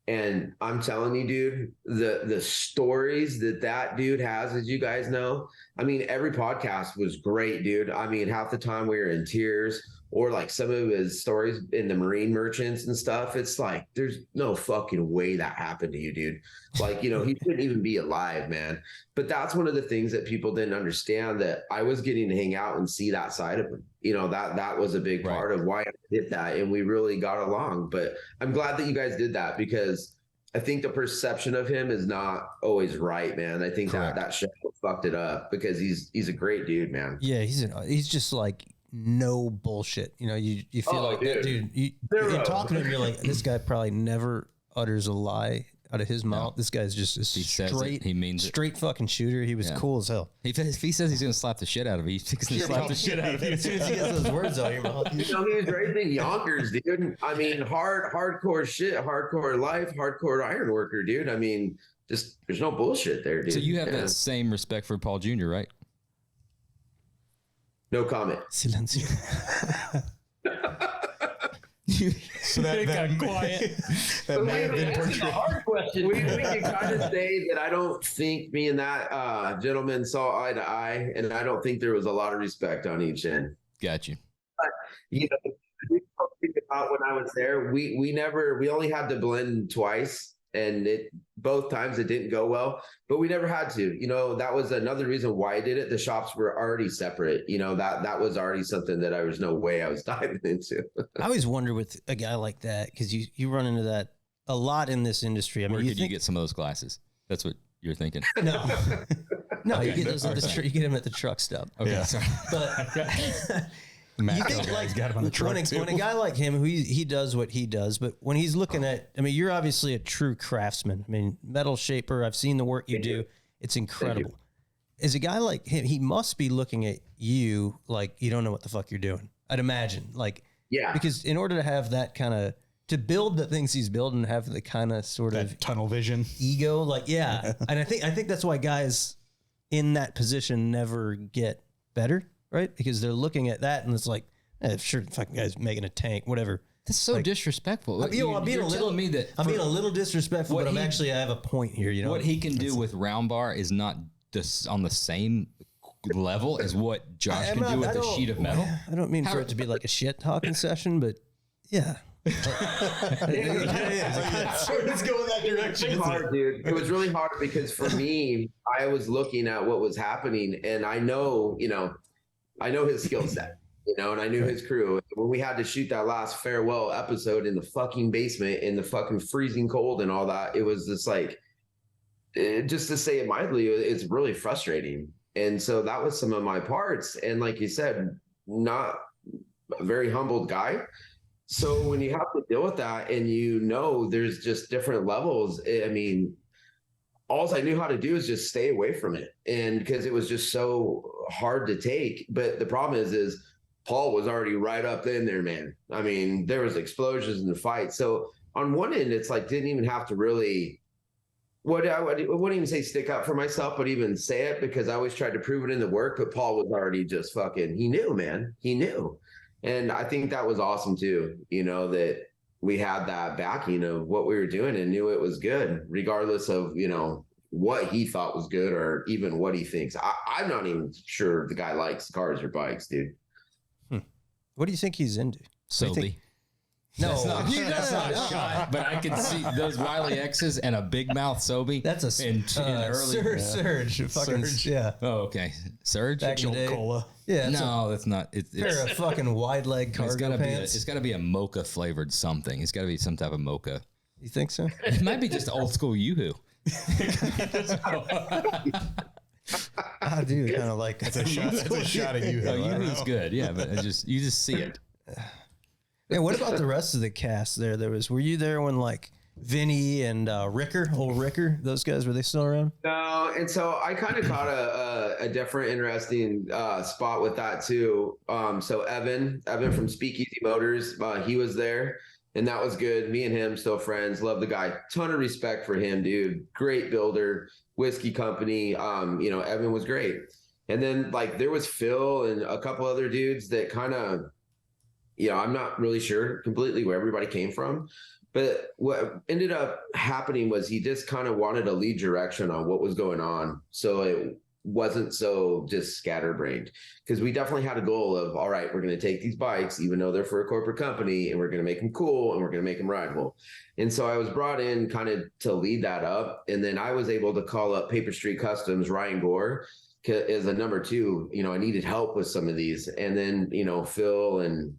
And I'm telling you, dude, the stories that dude has, as you guys know, I mean, every podcast was great, dude. I mean, half the time we were in tears. Or like some of his stories in the Marine Merchants and stuff. It's like, there's no fucking way that happened to you, dude. Like, he shouldn't even be alive, man. But that's one of the things that people didn't understand, that I was getting to hang out and see that side of him. That was a big part of why I did that. And we really got along. But I'm glad that you guys did that because I think the perception of him is not always right, man. I think that show fucked it up because he's a great dude, man. Yeah, he's just like, no bullshit. You feel like dude. That dude, you're talking to him, you're like, this guy probably never utters a lie out of his mouth. This guy's just a straight, he means straight fucking shooter. He was cool as hell. If he says he's going to slap the shit out of you, he's going to slap the shit out of you. As soon as he gets those words out of your mouth. He was raising Yonkers, dude. I mean, hardcore shit, hardcore life, hardcore iron worker, dude. I mean, just there's no bullshit there, dude. So you have that same respect for Paul Jr., right? No comment. Silencio. So that got quiet. That may have been a hard question. We can kind of say that I don't think me and that gentleman saw eye to eye, and I don't think there was a lot of respect on each end. Got you. But, about when I was there, we only had to blend twice. And both times it didn't go well, but we never had to. That was another reason why I did it. The shops were already separate. That was already something that I was no way I was diving into. I always wonder with a guy like that, because you run into that a lot in this industry. I mean, where could you get some of those glasses? That's what you're thinking. No, you get those at you get them at the truck stop. Okay, yeah. Sorry. But you think like got him on the truck when a guy like him, who he does what he does, but when he's looking at, I mean, you're obviously a true craftsman. I mean, metal shaper. I've seen the work you do. It's incredible. As a guy like him, he must be looking at you like you don't know what the fuck you're doing. I'd imagine, because in order to have that kind of to build the things he's building, have the kind of sort of tunnel vision ego, and I think that's why guys in that position never get better. Right? Because they're looking at that and it's like, sure, fucking guy's making a tank, whatever. That's so disrespectful. I'm being a little disrespectful, but I have a point here. What he can do with round bar is not this on the same level as what Josh can do with a sheet of metal? I don't mean for it to be like a shit talking session, but yeah. Let's go in that direction. It was hard, dude. It was really hard because for me, I was looking at what was happening, and I know his skill set, and I knew his crew. When we had to shoot that last farewell episode in the fucking basement in the fucking freezing cold and all that, it was just like, just to say it mildly, it's really frustrating. And so that was some of my parts. And like you said, not a very humbled guy. So when you have to deal with that and there's just different levels, I mean, all I knew how to do is just stay away from it. And because it was just so hard to take. But the problem is Paul was already right up in there, man. I mean, there was explosions in the fight. So on one end, it's like, didn't even have to really, I wouldn't even say stick up for myself, but even say it, because I always tried to prove it in the work. But Paul was already just fucking, he knew, man. He knew. And I think that was awesome too, that we had that backing of what we were doing and knew it was good, regardless of, what he thought was good or even what he thinks. I'm not even sure the guy likes cars or bikes, dude. What do you think he's into? Sobe. No, that's not a shot, but I can see those Wiley X's and a big mouth Sobe. That's a Surge. Surge. Yeah. Oh, okay. Surge? Back in the day. Cola. Yeah. No, that's not. It's pair of fucking wide leg cargo pants. It's got to be a mocha flavored something. It's got to be some type of mocha. You think so? It might be just old school Yoo-hoo. I do kind of like That's a shot of Yoo-hoo. Yoo-hoo's good, yeah, but you just see it. Yeah, what about the rest of the cast there? Were you there when like Vinny and old Ricker, those guys, were they still around? No, and so I kind of caught a different interesting spot with that too. So Evan from Speakeasy Motors, he was there, and that was good. Me and him still friends. Love the guy. Ton of respect for him, dude. Great builder, whiskey company. Evan was great. And then like there was Phil and a couple other dudes that kind of, I'm not really sure completely where everybody came from, but what ended up happening was he just kind of wanted a lead direction on what was going on. So it wasn't so just scatterbrained, because we definitely had a goal of, all right, we're going to take these bikes, even though they're for a corporate company, and we're going to make them cool and we're going to make them rideable. And so I was brought in kind of to lead that up. And then I was able to call up Paper Street Customs, Ryan Gore, as a number two. I needed help with some of these. And then, Phil and,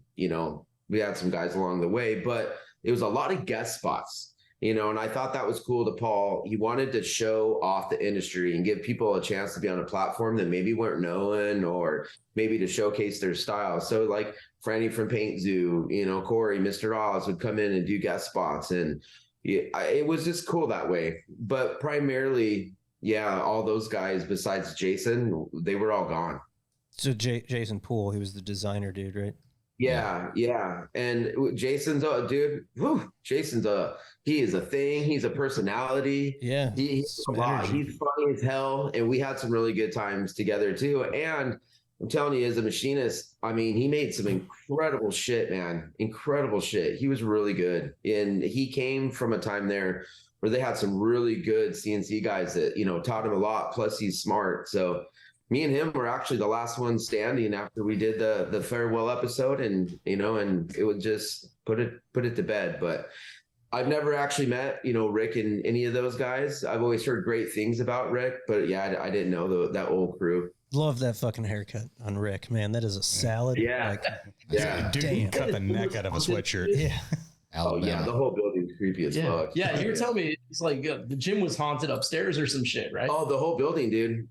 we had some guys along the way, but it was a lot of guest spots, and I thought that was cool to Paul. He wanted to show off the industry and give people a chance to be on a platform that maybe weren't known, or maybe to showcase their style. So like Franny from Paint Zoo, Corey, Mr. Oz would come in and do guest spots. And it was just cool that way. But primarily, yeah, all those guys besides Jason, they were all gone. So Jason Poole, he was the designer dude, right? Yeah. And Jason's a dude. Jason's he is a thing. He's a personality. Yeah. He's a lot. He's funny as hell. And we had some really good times together too. And I'm telling you, as a machinist, I mean, he made some incredible shit, man. Incredible shit. He was really good. And he came from a time there where they had some really good CNC guys that, taught him a lot. Plus he's smart. So me and him were actually the last ones standing after we did the farewell episode, and and it would just put it to bed. But I've never actually met Rick and any of those guys. I've always heard great things about Rick, but yeah, I didn't know that old crew. Love that fucking haircut on Rick, man. That is a salad. Yeah, dude can cut the neck out of a sweatshirt. Yeah. Alabama. Oh yeah, the whole building's creepy as fuck. Yeah, you were telling me it's like the gym was haunted upstairs or some shit, right? Oh, the whole building, dude.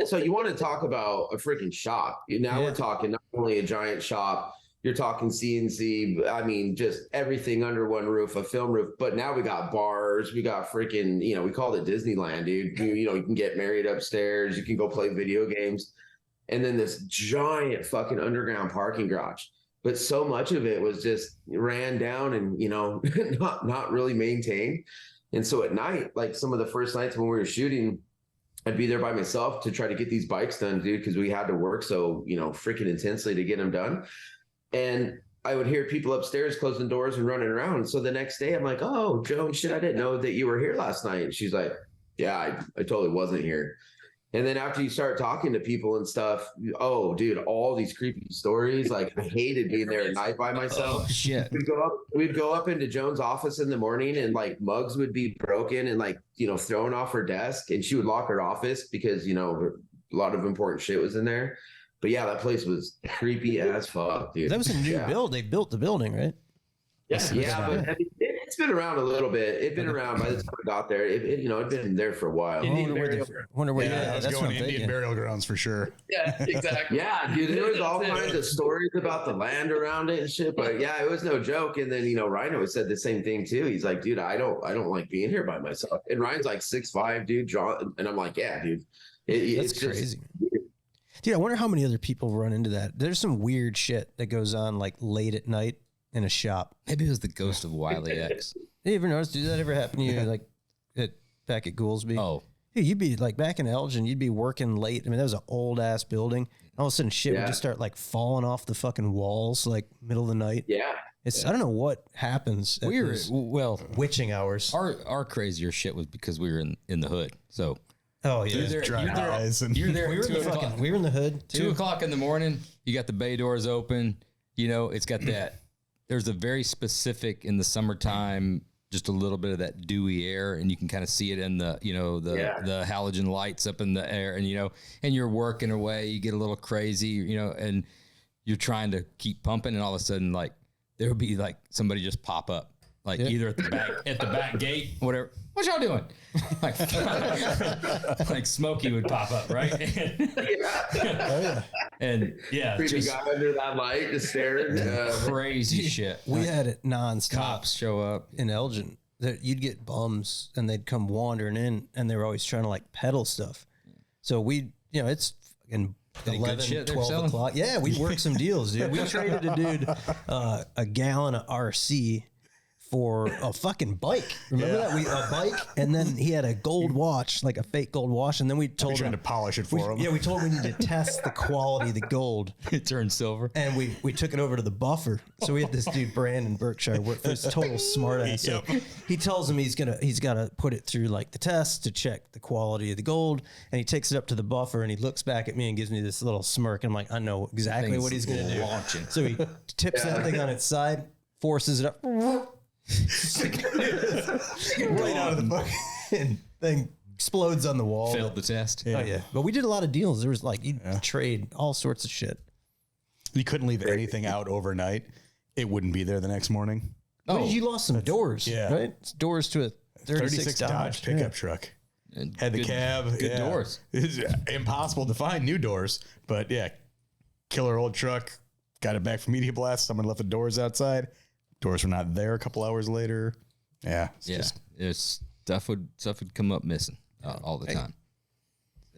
So you want to talk about a freaking shop? We're talking not only a giant shop. You're talking CNC. I mean, just everything under one roof, a film roof. But now we got bars. We got freaking, we call it Disneyland, dude. You can get married upstairs. You can go play video games, and then this giant fucking underground parking garage. But so much of it was just ran down and, not really maintained. And so at night, like some of the first nights when we were shooting, I'd be there by myself to try to get these bikes done, dude, because we had to work so, freaking intensely to get them done. And I would hear people upstairs closing doors and running around. So the next day I'm like, oh, Joan, shit, I didn't know that you were here last night. And she's like, yeah, I totally wasn't here. And then after you start talking to people and stuff, oh, dude, all these creepy stories. Like, I hated being there at night by myself. Oh, shit. We'd go up into Joan's office in the morning, and like mugs would be broken and like, thrown off her desk, and she would lock her office because, a lot of important shit was in there. But yeah, that place was creepy as fuck, dude. That was a new build. They built the building, right? Yeah, but I mean, it's been around a little bit. It'd been around by the time I got there. It'd been there for a while. Wonder where that's going Indian burial grounds for sure. Yeah, exactly. Yeah, dude, there was all kinds of stories about the land around it and shit. But yeah, it was no joke. And then Rhino said the same thing too. He's like, dude, I don't like being here by myself. And Ryan's like 6'5", dude. And I'm like, yeah, dude, it's crazy. Dude, I wonder how many other people run into that. There's some weird shit that goes on like late at night in a shop. Maybe it was the ghost of Wiley X. You ever notice? Did that ever happen to you? Like back at Goolsby? Oh, hey, you'd be like back in Elgin. You'd be working late. I mean, that was an old ass building. All of a sudden, shit would just start like falling off the fucking walls, like middle of the night. Yeah, I don't know what happens. We were witching hours. Our crazier shit was because we were in the hood. So oh yeah, you're there we were in the hood. 2 o'clock in the morning. You got the bay doors open. It's got that. There's a very specific in the summertime, just a little bit of that dewy air, and you can kind of see it in the the halogen lights up in the air, and and you're working away. You get a little crazy, and you're trying to keep pumping, and all of a sudden, like there would be like somebody just pop up, like either at the back gate, whatever. What y'all doing? Like Smokey would pop up, right? And creepy just guy under that light, just staring. Crazy shit. We had it nonstop. Cops show up in Elgin. You'd get bums, and they'd come wandering in, and they were always trying to like peddle stuff. So it's fucking 11, 12 o'clock. Yeah, we'd work some deals, dude. We traded a dude a gallon of RC for a fucking bike. Remember that? A bike, and then he had a gold watch, like a fake gold watch, and then we told him trying to polish it for him. Yeah, we told him we need to test the quality of the gold. It turned silver. And we took it over to the buffer. So we had this dude Brandon Berkshire work for this total smart ass. So he tells him he's got to put it through like the test to check the quality of the gold, and he takes it up to the buffer, and he looks back at me and gives me this little smirk, and I'm like, I know exactly what he's gonna do. Launching. So he tips that thing on its side, forces it up. Right out of the fucking thing, explodes on the wall. Failed the test. Oh yeah, but we did a lot of deals. There was like you'd trade all sorts of shit. You couldn't leave anything out overnight; it wouldn't be there the next morning. Oh, you lost some doors. Yeah, right. It's doors to a 36 Dodge pickup truck. And had the cab. Good doors. It's impossible to find new doors, but killer old truck. Got it back from Media Blast. Someone left the doors outside. Doors were not there a couple hours later. Yeah. Stuff would come up missing all the time.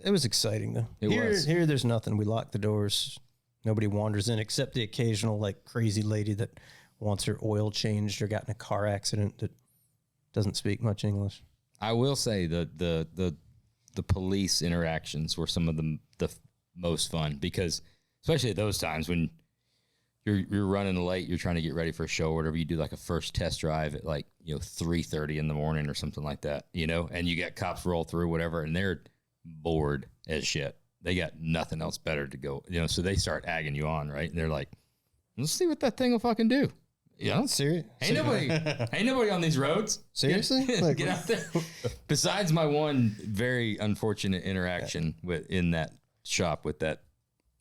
It was exciting though. Here there's nothing. We lock the doors. Nobody wanders in except the occasional like crazy lady that wants her oil changed or got in a car accident that doesn't speak much English. I will say the police interactions were some of the most fun because especially at those times when you're running late, you're trying to get ready for a show or whatever. You do like a first test drive at like 3:30 in the morning or something like that, and you got cops roll through whatever, and they're bored as shit. They got nothing else better to go, so they start agging you on, right? And they're like, let's see what that thing will fucking do. Serious? Ain't nobody on these roads. Seriously? Get out there. Besides my one very unfortunate interaction in that shop with that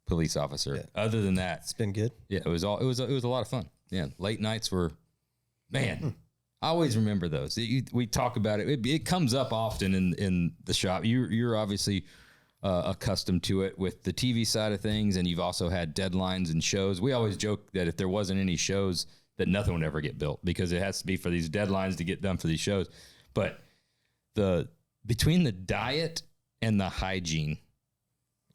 police officer. Yeah. Other than that, it's been good. Yeah, it was a lot of fun. Yeah, late nights were, man. I always remember those. We talk about it. It comes up often in the shop. You're obviously accustomed to it with the TV side of things, and you've also had deadlines and shows. We always joke that if there wasn't any shows, that nothing would ever get built because it has to be for these deadlines to get done for these shows. But between the diet and the hygiene.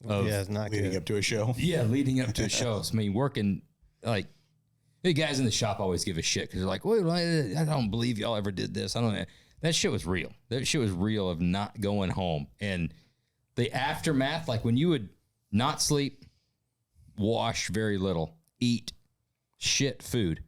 It's not leading up to a show. Yeah, leading up to a show. So, I mean, working like the guys in the shop always give a shit because they're like, "Wait, I don't believe y'all ever did this." I don't know. That shit was real. That shit was real of not going home and the aftermath. Like when you would not sleep, wash very little, eat shit food,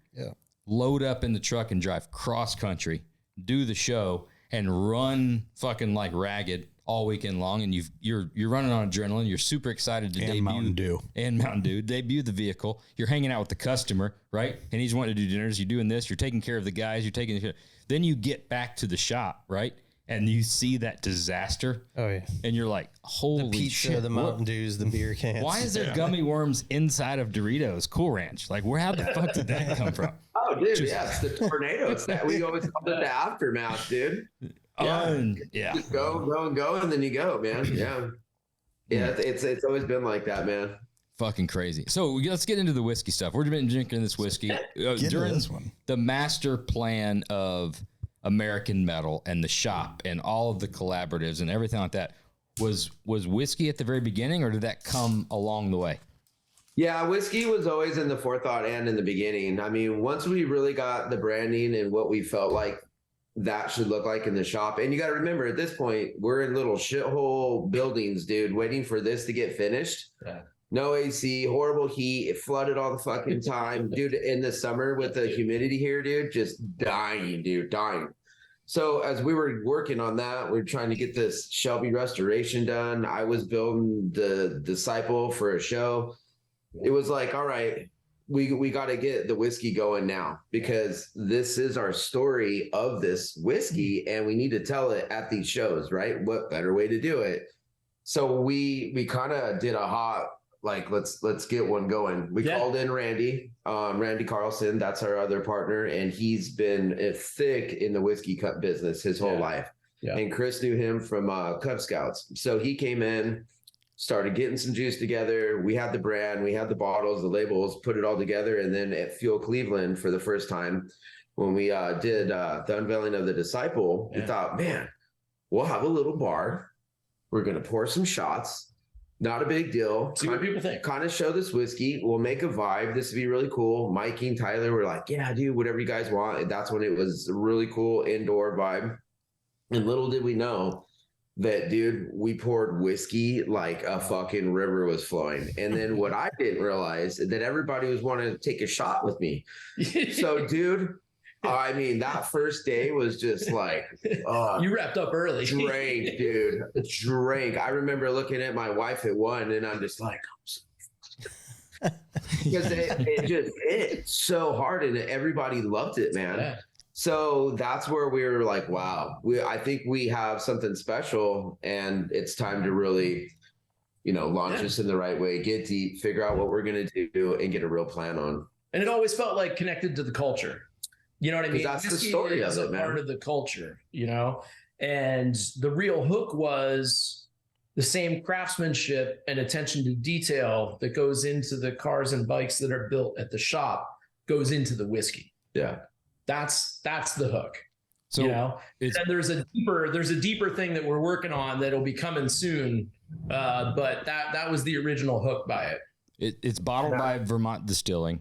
load up in the truck and drive cross country, do the show, and run fucking like ragged all weekend long, and you're running on adrenaline. You're super excited to debut Mountain Dew, debut the vehicle. You're hanging out with the customer, right? And he's wanting to do dinners. You're doing this. You're taking care of the guys. Then you get back to the shop, right? And you see that disaster. Oh yeah. And you're like, holy the pizza, shit! the Mountain Dews, the beer cans. Why is there gummy worms inside of Doritos Cool Ranch? Like, how the fuck did that come from? Oh, dude, it's the tornado. It's that we always call it the aftermath, dude. Yeah. Just go, and then you go, man. Yeah. It's always been like that, man. Fucking crazy. So let's get into the whiskey stuff. We've been drinking this whiskey during this one. The master plan of American Metal and the shop and all of the collaboratives and everything like that. Was whiskey at the very beginning, or did that come along the way? Yeah, whiskey was always in the forethought and in the beginning. I mean, once we really got the branding and what we felt like that should look like in the shop. And you got to remember, at this point, we're in little shithole buildings, dude, waiting for this to get finished. Yeah. No AC, horrible heat. It flooded all the fucking time. Dude, in the summer with the humidity here, dude, just dying, dude, dying. So as we were working on that, we were trying to get this Shelby restoration done. I was building the Disciple for a show. It was like, all right, we got to get the whiskey going now, because this is our story of this whiskey and we need to tell it at these shows, right? What better way to do it? So we kind of did a hot, like, let's get one going. We called in Randy Carlson. That's our other partner. And he's been thick in the whiskey cup business his whole life. Yeah. And Chris knew him from Cub Scouts. So he came in, started getting some juice together. We had the brand, we had the bottles, the labels, put it all together. And then at Fuel Cleveland for the first time, when we did the unveiling of the Disciple, we thought, man, we'll have a little bar. We're going to pour some shots. Not a big deal. See what people think. Kind of show this whiskey. We'll make a vibe. This would be really cool. Mikey and Tyler were like, yeah, dude, whatever you guys want. And that's when it was a really cool indoor vibe. And little did we know that, dude, we poured whiskey like a fucking river was flowing. And then what I didn't realize, that everybody was wanting to take a shot with me. So, dude, I mean, that first day was just like, you wrapped up early. Drank, dude. Drank. I remember looking at my wife at one, and I'm just like, because it just hit so hard, and everybody loved it, man. Yeah. So that's where we were like, wow, I think we have something special, and it's time to really, launch this in the right way, get deep, figure out what we're going to do, and get a real plan on. And it always felt like connected to the culture. You know what I mean? That's the story of it, man. Part of the culture, and the real hook was the same craftsmanship and attention to detail that goes into the cars and bikes that are built at the shop goes into the whiskey. Yeah. That's the hook. So, and there's a deeper thing that we're working on that'll be coming soon. But that was the original hook by it. It's bottled by Vermont Distilling.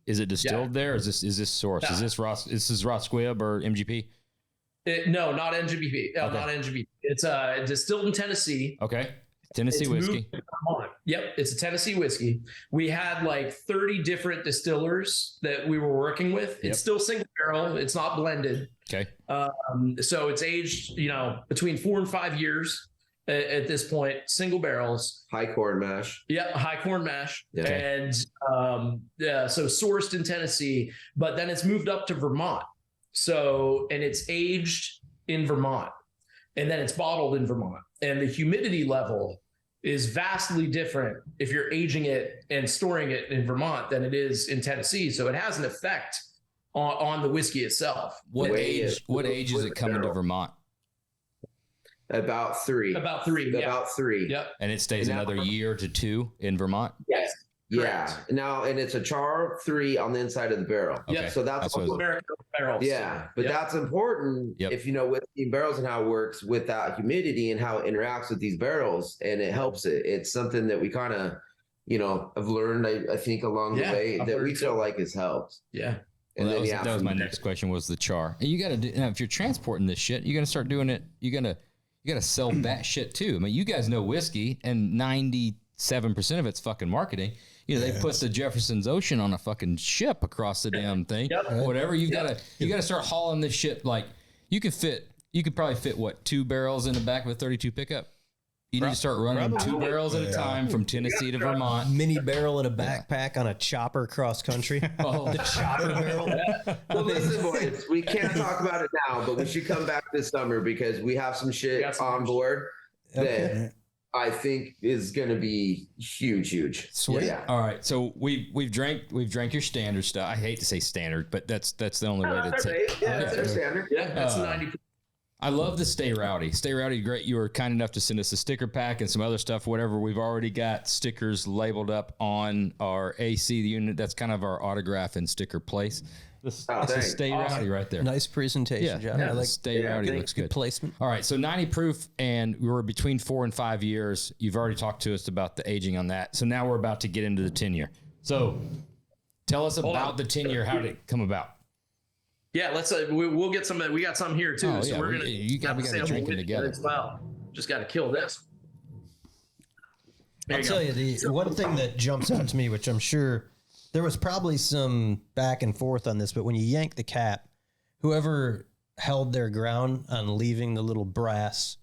Is it distilled there? Or is this source? Is this Ross? This is Ross Squibb or MGP? No, not NGBP. No, not NGBP. It's distilled in Tennessee. Okay, Tennessee whiskey. Yep, it's a Tennessee whiskey. We had like 30 different distillers that we were working with. It's still single barrel. It's not blended. Okay. So it's aged, between 4 and 5 years. At this point, single barrels, high corn mash. Yeah, high corn mash, okay. And so sourced in Tennessee, but then it's moved up to Vermont. So, and it's aged in Vermont, and then it's bottled in Vermont. And the humidity level is vastly different if you're aging it and storing it in Vermont than it is in Tennessee. So it has an effect on the whiskey itself. What age is it coming to Vermont? About 3. About 3. About 3. Yep. And it stays another year to 2 in Vermont? Yes. Yeah. Now, and it's a char 3 on the inside of the barrel. Okay. So that's American barrels. Yeah. But that's important if you know whiskey and barrels and how it works with that humidity and how it interacts with these barrels, and it helps it. It's something that we kind of, have learned, I think, along the way that we feel like has helped. Yeah. And well, that was my next question was the char. And you got to do, if you're transporting this shit, you're going to start doing it. You got to sell that shit too. I mean, you guys know whiskey, and 97% of it's fucking marketing. They put the Jefferson's Ocean on a fucking ship across the damn thing. Whatever. You got to start hauling this shit. Like, you could fit You could probably fit, what, 2 barrels in the back of a 32 pickup? You need to start running 2 barrels at a time from Tennessee to Vermont. Mini barrel in a backpack on a chopper cross country. The chopper barrel. Well, listen, boys, we can't talk about it now, but we should come back this summer because we have some shit on board that I think is going to be huge. Sweet. Yeah. All right, so we've drank your standard stuff. I hate to say standard, but that's the only way to say it. Yeah, that's their standard. Yeah, that's 90%. I love the Stay Rowdy. Stay Rowdy, great. You were kind enough to send us a sticker pack and some other stuff, whatever. We've already got stickers labeled up on our AC unit. That's kind of our autograph and sticker place. This is Stay Rowdy right there. Nice presentation, John. I like Stay Rowdy. Looks good. Placement. All right, so 90 proof, and we were between 4 and 5 years. You've already talked to us about the aging on that. So now we're about to get into the 10 year. So tell us about the 10 year. How did it come about? Yeah, let's. We'll get some. We got some here too. Oh, so yeah, we're gonna. we got to drink it together as well. Just got to kill this. I'll tell you, the one thing that jumps out to me, which I'm sure there was probably some back and forth on this, but when you yank the cap, whoever held their ground on leaving the little brass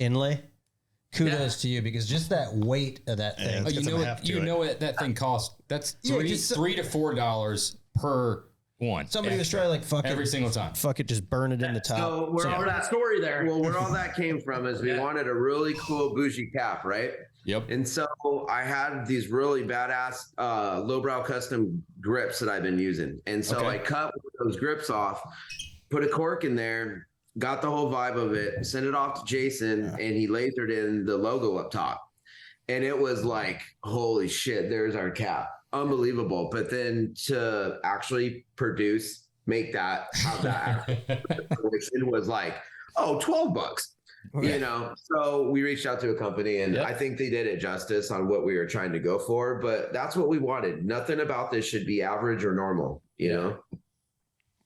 inlay, kudos to you, because just that weight of that thing. You know what that thing costs? That's $3 to $4 per one. Somebody was trying like fuck every it, single time. Fuck it, just burn it in the top. So where all that story there. Well, where all that came from is we wanted a really cool bougie cap, right? Yep. And so I had these really badass lowbrow custom grips that I've been using, and so I cut those grips off, put a cork in there, got the whole vibe of it, sent it off to Jason, and he lasered in the logo up top, and it was like, holy shit, there's our cap. Unbelievable. But then to actually make that, have that it was like, $12, you know? So we reached out to a company, and I think they did it justice on what we were trying to go for, but that's what we wanted. Nothing about this should be average or normal, you know?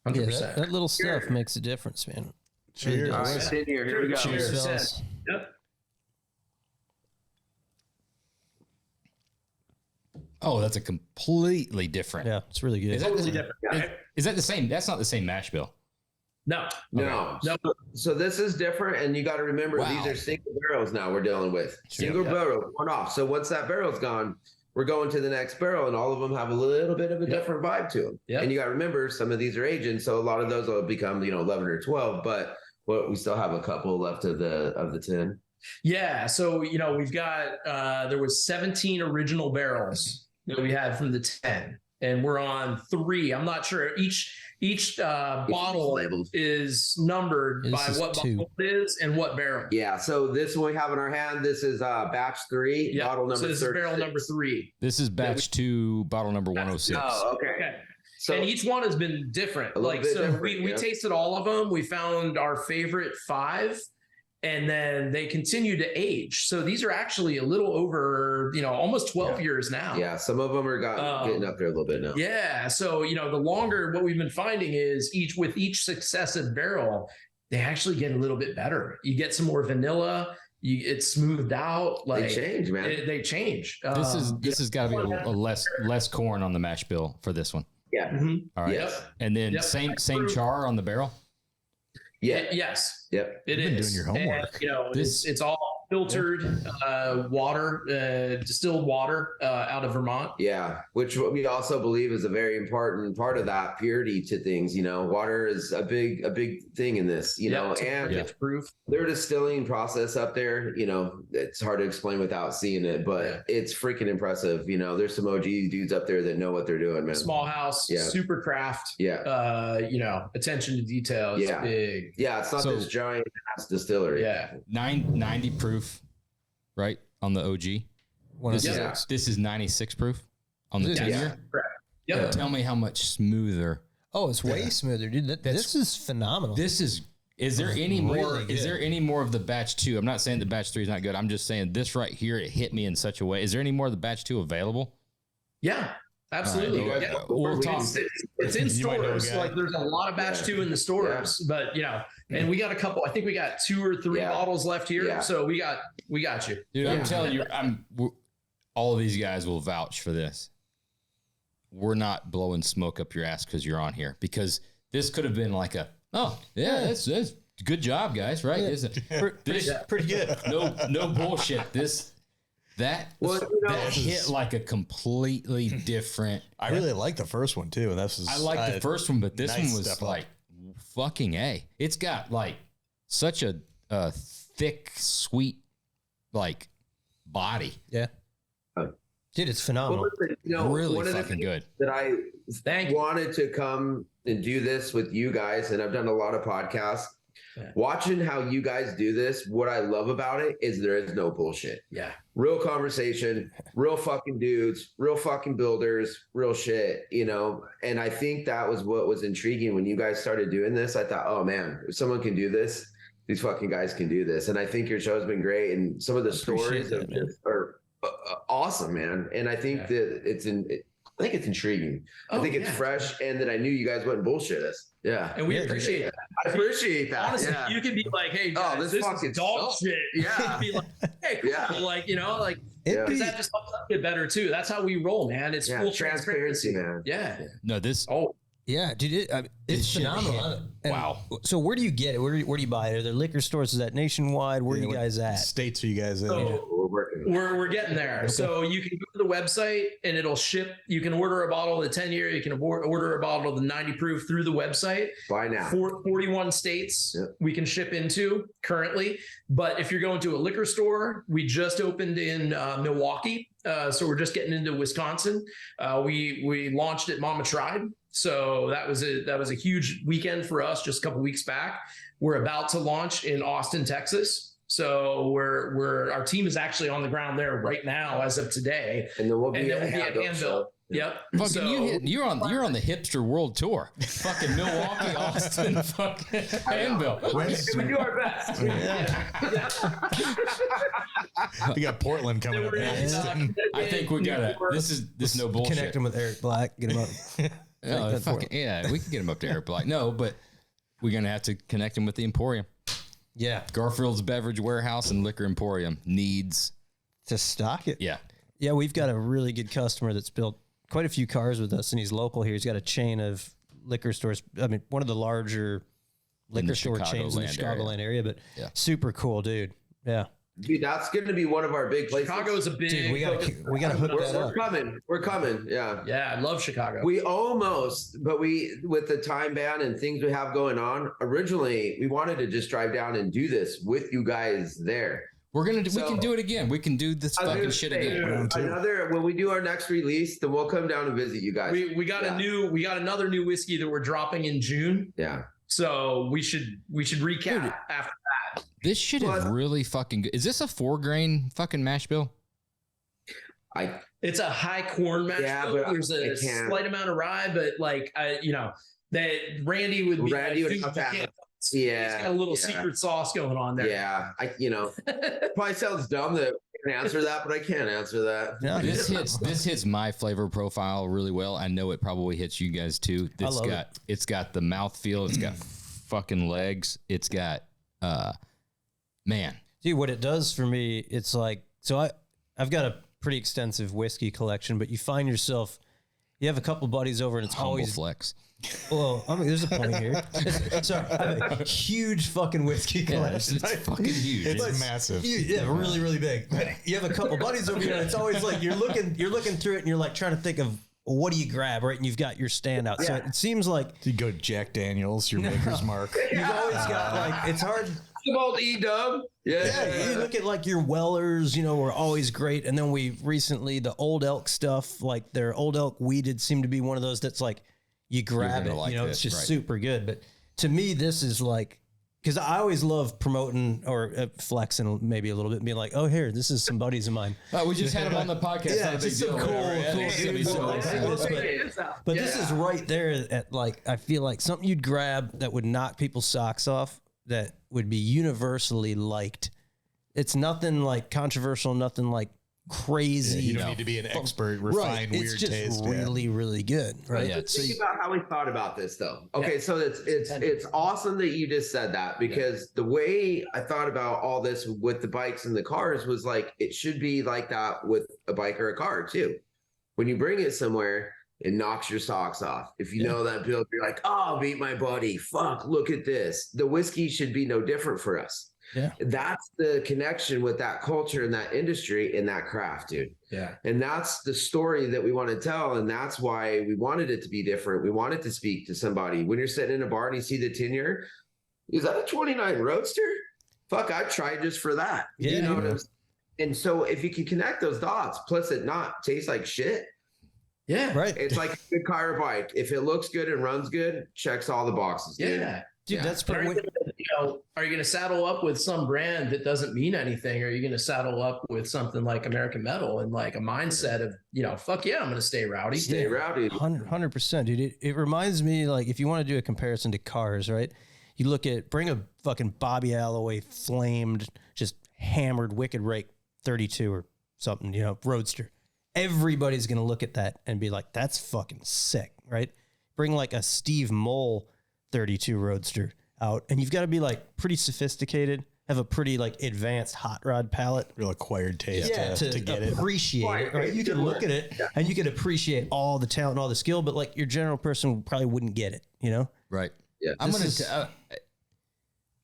100%. That little stuff makes a difference, man. Cheers. All right, sit here. Here we go. Cheers. Yep. Oh, that's a completely different. Yeah, it's really good. Totally different. Is that the same? That's not the same mash bill. No. So this is different, and you got to remember these are single barrels now we're dealing with. Single barrel, one off. So once that barrel's gone, we're going to the next barrel, and all of them have a little bit of a different vibe to them. And you got to remember, some of these are aging, so a lot of those will become 11 or 12, but we still have a couple left of the 10. Yeah. So we've got there was 17 original barrels that we had from the 10, and we're on 3. I'm not sure each bottle is numbered by what bottle it is and what barrel. Yeah. So this one we have in our hand, this is batch 3, bottle number 36. So this is barrel number 3. This is batch 2, bottle number 106. Oh, okay. So, and each one has been different. We tasted all of them. We found our favorite 5. And then they continue to age. So these are actually a little over, almost 12 years now. Yeah, some of them are getting up there a little bit now. Yeah. So, the longer, what we've been finding is with each successive barrel, they actually get a little bit better. You get some more vanilla. It's smoothed out. They change, man. They change. This has got to be a less corn on the mash bill for this one. Yeah. Mm-hmm. All right. Yep. And then same char on the barrel. Yeah. Yes. Yep. It is. Been doing your homework. And, it's all filtered water, distilled water out of Vermont. Yeah, which we also believe is a very important part of that purity to things. Water is a big thing in this. And it's proof. Their distilling process up there. It's hard to explain without seeing it, but it's freaking impressive. There's some OG dudes up there that know what they're doing, man. Small house, super craft. Yeah. Attention to detail is big. Yeah, it's not this giant ass distillery. Yeah. 90 proof, right, on the OG. This is 96 proof on the 10 year. Correct. Yep. Tell me how much smoother. Oh, it's way smoother, dude. This is phenomenal. Is there any more? Is there any more of the batch 2? I'm not saying the batch 3 is not good. I'm just saying this right here, it hit me in such a way. Is there any more of the batch 2 available? Yeah. Absolutely. Right, we'll talk. It's in stores. Like there's a lot of batch 2 in the stores, but and we got a couple. I think we got 2 or 3 bottles left here. Yeah. So we got you, dude. I'm telling you, all of these guys will vouch for this. We're not blowing smoke up your ass because you're on here, because this could have been like this good job, guys. Right? Yeah. Isn't Pretty good. no bullshit. That hit like a completely different. I really like the first one too. I like the first one, but this one was like fucking A. It's got like such a thick, sweet like body. Yeah. Dude, it's phenomenal. Well, really fucking good. That I wanted to come and do this with you guys, and I've done a lot of podcasts. Yeah. Watching how you guys do this, what I love about it is there is no bullshit. Yeah. Real conversation, real fucking dudes, real fucking builders, real shit, And I think that was what was intriguing when you guys started doing this. I thought, oh man, if someone can do this, these fucking guys can do this. And I think your show's been great. And some of the stories are awesome, man. And I think that I think it's intriguing. I think it's fresh, and that I knew you guys wouldn't bullshit us. Yeah. And we appreciate that. I appreciate that. Honestly, you can be like, hey, guys, this fucking is dog shit. Yeah. Be like, hey, cool. Yeah. Like, because that just helps us get better too. That's how we roll, man. It's full transparency, man. Yeah. No, this. Oh. Yeah, dude, it's phenomenal. Wow. So where do you get it? Where do you buy it? Are there liquor stores? Is that nationwide? Where are you guys at? States are you guys in? So we're getting there. Okay. So you can go to the website and it'll ship. You can order a bottle of the 10-year. You can order a bottle of the 90 proof through the website. Buy now. 41 states we can ship into currently. But if you're going to a liquor store, we just opened in Milwaukee. So we're just getting into Wisconsin. We launched at Mama Tried. So that was a huge weekend for us just a couple weeks back. We're about to launch in Austin, Texas. So our team is actually on the ground there right now as of today. And then we'll be at Handbuilt. Yep. Fucking you're on the hipster world tour. Fucking Milwaukee, Austin, fucking Handbuilt. We do our best. We got Portland coming up. I think we gotta. This is no bullshit. Connect him with Eric Black. Get him up. We can get him up to Eric Black. No, but we're gonna have to connect him with the Emporium. Yeah. Garfield's Beverage Warehouse and Liquor Emporium needs to stock it. Yeah. Yeah, we've got a really good customer that's built quite a few cars with us, and he's local here. He's got a chain of liquor stores. I mean, one of the larger liquor store chains in the Chicagoland area, but super cool, dude. Yeah. Dude, that's going to be one of our big places. Chicago's a big. Dude, we got to hook that up. We're coming. Yeah. Yeah, I love Chicago. We almost, but with the time ban and things we have going on, originally we wanted to just drive down and do this with you guys there. We can do it again. We can do this fucking shit again. When we do our next release, then we'll come down and visit you guys. We got another new whiskey that we're dropping in June. Yeah. So we should recap after that. This shit is really fucking good. Is this a 4-grain fucking mash bill? It's a high corn mash bill. But there's a slight amount of rye, but that Randy would have to. Yeah, he's got a little secret sauce going on there. Yeah, probably sounds dumb that I can answer that, but I can't answer that. Yeah. This hits my flavor profile really well. I know it probably hits you guys too. It's got the mouthfeel. It's got fucking legs. It's got man. Dude, what it does for me, it's like I've got a pretty extensive whiskey collection, but you find yourself. You have a couple buddies over, and it's humble always flex. Well, I mean, there's a point here. Sorry, I have a huge fucking whiskey collection. It's fucking huge. It's massive. Yeah, really, really big. But you have a couple buddies over here, and it's always like you're looking through it, and you're like trying to think of what do you grab, right? And you've got your standout. So it seems like you go Jack Daniels, your maker's mark. You've always got it's hard. Some old E-dub. Yeah. You look at like your Wellers, were always great. And then we recently, the Old Elk stuff, like their Old Elk weeded seemed to be one of those that's like, you grab it, it's just super good. But to me, this is like, because I always love promoting or flexing maybe a little bit and being like, oh, here, this is some buddies of mine. We just had them on the podcast. Yeah, just some cool dudes. But this is right there at I feel like something you'd grab that would knock people's socks off that would be universally liked. It's nothing like controversial, nothing like crazy. You don't need to be an expert, refined, weird taste. It's just really, really good, right? Yeah. Think about how we thought about this, though. Okay, so it's awesome that you just said that, because the way I thought about all this with the bikes and the cars was like, it should be like that with a bike or a car too. When you bring it somewhere, it knocks your socks off. If you know that build, you're like, oh, beat my buddy. Fuck, look at this. The whiskey should be no different for us. Yeah. That's the connection with that culture and that industry and that craft, dude. Yeah. And that's the story that we want to tell. And that's why we wanted it to be different. We wanted to speak to somebody. When you're sitting in a bar and you see the 10-year, is that a 29 Roadster? Fuck, I'd try just for that. Yeah. You know what I'm saying? And so if you can connect those dots, plus it not taste like shit. Yeah. Right. It's like a good car or bike. If it looks good and runs good, checks all the boxes. Dude. Yeah. Dude, that's pretty. Are you going to saddle up with some brand that doesn't mean anything? Or are you going to saddle up with something like American Metal and like a mindset of, fuck yeah, I'm going to stay rowdy. Stay rowdy. 100%, dude. It reminds me, like, if you want to do a comparison to cars, right? You look at, bring a fucking Bobby Alloway flamed, just hammered Wicked Rake 32 or something, Roadster. Everybody's going to look at that and be like, that's fucking sick, right? Bring like a Steve Mole 32 Roadster out, and you've got to be like pretty sophisticated, have a pretty like advanced hot rod palate, Real acquired taste to get it. Appreciate it, right? You can look at it and you can appreciate all the talent and all the skill, but like your general person probably wouldn't get it, Right. Yeah.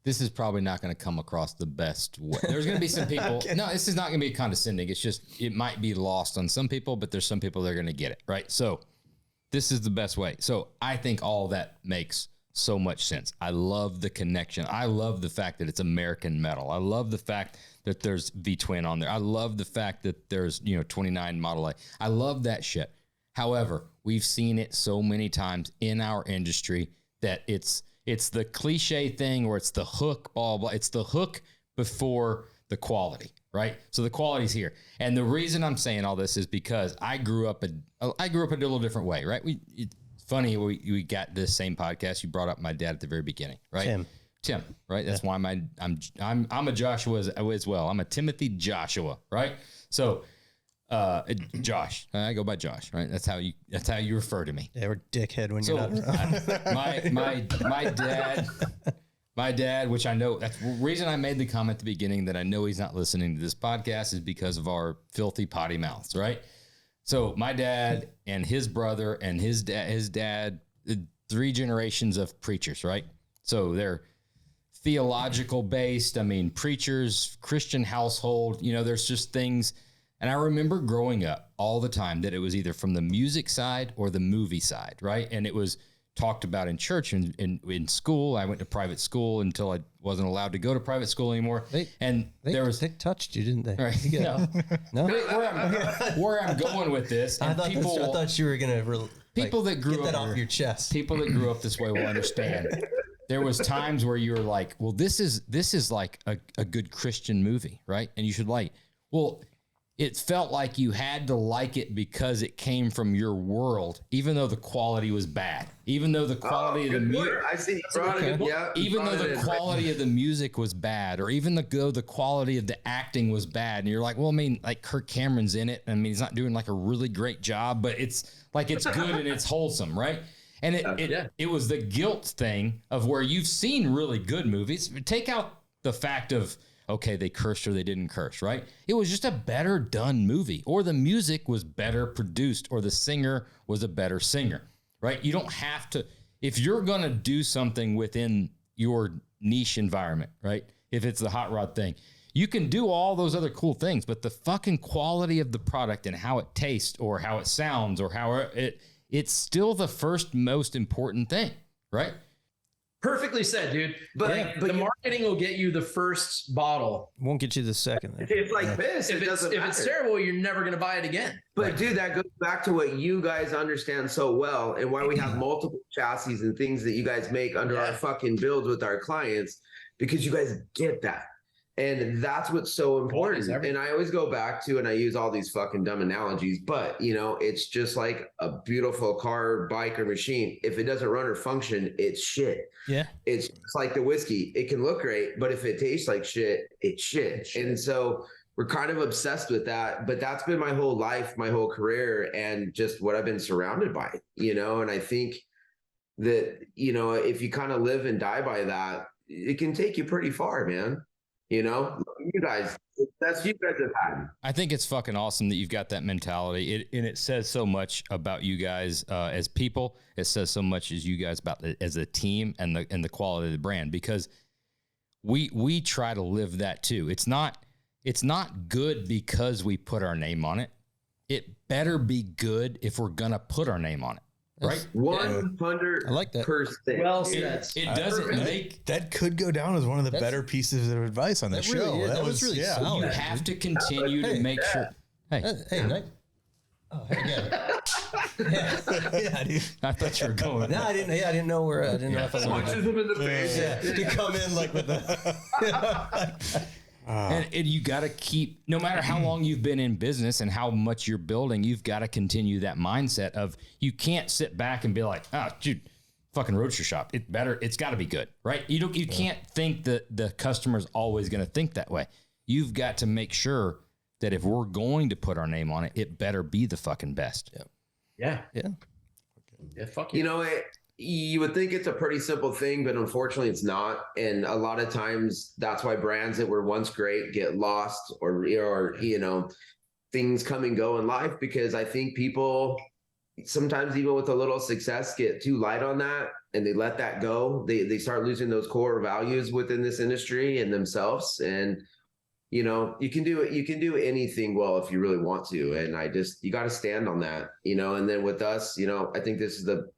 This is probably not going to come across the best way. There's going to be some people. No, this is not going to be condescending. It's just, it might be lost on some people, but there's some people that are going to get it, right? So this is the best way. So I think all that makes so much sense. I love the connection. I love the fact that it's American Metal. I love the fact that there's V-twin on there. I love the fact that there's, 29 Model A. I love that shit. However, we've seen it so many times in our industry that it's the cliche thing or it's the hook, blah, blah. It's the hook before the quality, right? So the quality's here. And the reason I'm saying all this is because I grew up a little different way, right? Funny, we got this same podcast. You brought up my dad at the very beginning, right? Tim, right? That's why I'm a Joshua as well. I'm a Timothy Joshua, right? So, Josh, I go by Josh, right? That's how you refer to me. Yeah, we're dickhead when you're not. My dad, which I know, that's the reason I made the comment at the beginning that I know he's not listening to this podcast is because of our filthy potty mouths, right? So my dad and his brother and his dad, 3 generations of preachers, right? So they're theological based. I mean, preachers, Christian household, there's just things. And I remember growing up all the time that it was either from the music side or the movie side, right? And it was talked about in church and in school. I went to private school until I wasn't allowed to go to private school anymore. They touched you, didn't they? Right. No. Where I'm going with this, I thought you were gonna people that grew get that up off your chest. People that grew up this way will understand. There was times where you were like, well, this is like a good Christian movie, right? And you should like, well, it felt like you had to like it because it came from your world, even though the quality was bad. Even though the quality of the music, I see. Yeah. Even though the quality of the music was bad, or even though the quality of the acting was bad, and you're like, well, I mean, like Kirk Cameron's in it. I mean, he's not doing like a really great job, but it's like it's good and it's wholesome, right? And it was the guilt thing of where you've seen really good movies. Take out the fact of, okay, they cursed or they didn't curse, right? It was just a better done movie, or the music was better produced, or the singer was a better singer, right? You don't have to, if you're going to do something within your niche environment, right? If it's the hot rod thing, you can do all those other cool things, but the fucking quality of the product and how it tastes or how it sounds or how it's still the first most important thing, right? Perfectly said, dude. But the marketing will get you the first bottle. Won't get you the second. It's like this. If it's terrible, you're never going to buy it again. But dude, that goes back to what you guys understand so well and why we have multiple chassis and things that you guys make under our fucking builds with our clients, because you guys get that. And that's what's so important. And I always go back to, and I use all these fucking dumb analogies, but it's just like a beautiful car, bike, or machine. If it doesn't run or function, it's shit. Yeah. It's like the whiskey. It can look great, but if it tastes like shit, it's shit. And so we're kind of obsessed with that, but that's been my whole life, my whole career, and just what I've been surrounded by, and I think that, if you kind of live and die by that, it can take you pretty far, man. You know, you guys, that's you guys have had. I think it's fucking awesome that you've got that mentality. It says so much about you guys as people. It says so much as you guys about as a team and the quality of the brand, because we try to live that too. It's not good because we put our name on it. It better be good if we're gonna put our name on it. Right, 100%. I like that. Well said. It doesn't make that could go down as one of the better pieces of advice on the show. Really, that was really solid. You have to continue to make sure. Hey, Nick. Oh, hey, yeah, dude. I thought you were going. No, I didn't. Yeah, I didn't know where. I didn't know if I wanted Punches him in the face. to come in like with the. And you got to keep, no matter how long you've been in business and how much you're building, you've got to continue that mindset of, you can't sit back and be like, oh, dude, fucking roadster shop. It's got to be good, right? You can't think that the customer's always going to think that way. You've got to make sure that if we're going to put our name on it, it better be the fucking best. Yeah. Fuck you. You know, you would think it's a pretty simple thing, but unfortunately it's not. And a lot of times that's why brands that were once great get lost, or you know, things come and go in life, because I think people sometimes, even with a little success, get too light on that and they let that go. They start losing those core values within this industry and themselves. And you know, you can do anything well if you really want to. And you got to stand on that, you know. And then with us, you know, I think this is the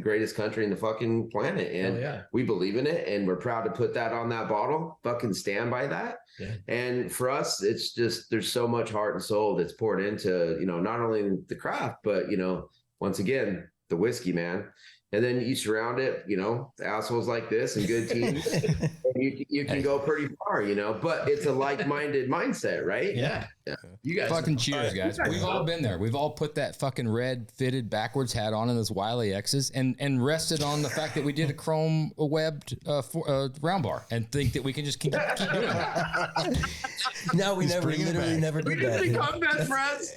greatest country in the fucking planet. And we believe in it, and we're proud to put that on that bottle, fucking stand by that. Yeah. And for us, it's just, there's so much heart and soul that's poured into, you know, not only the craft, but, you know, once again, the whiskey, man. And then you surround it, you know, assholes like this and good teams, and you can go pretty far, you know. But it's a like-minded mindset, right? Yeah. You guys fucking cheers, guys. We've all been there. We've all put that fucking red fitted backwards hat on in those Wiley X's and rested on the fact that we did a chrome webbed round bar and think that we can just keep doing it. No, we never did that. We become best friends.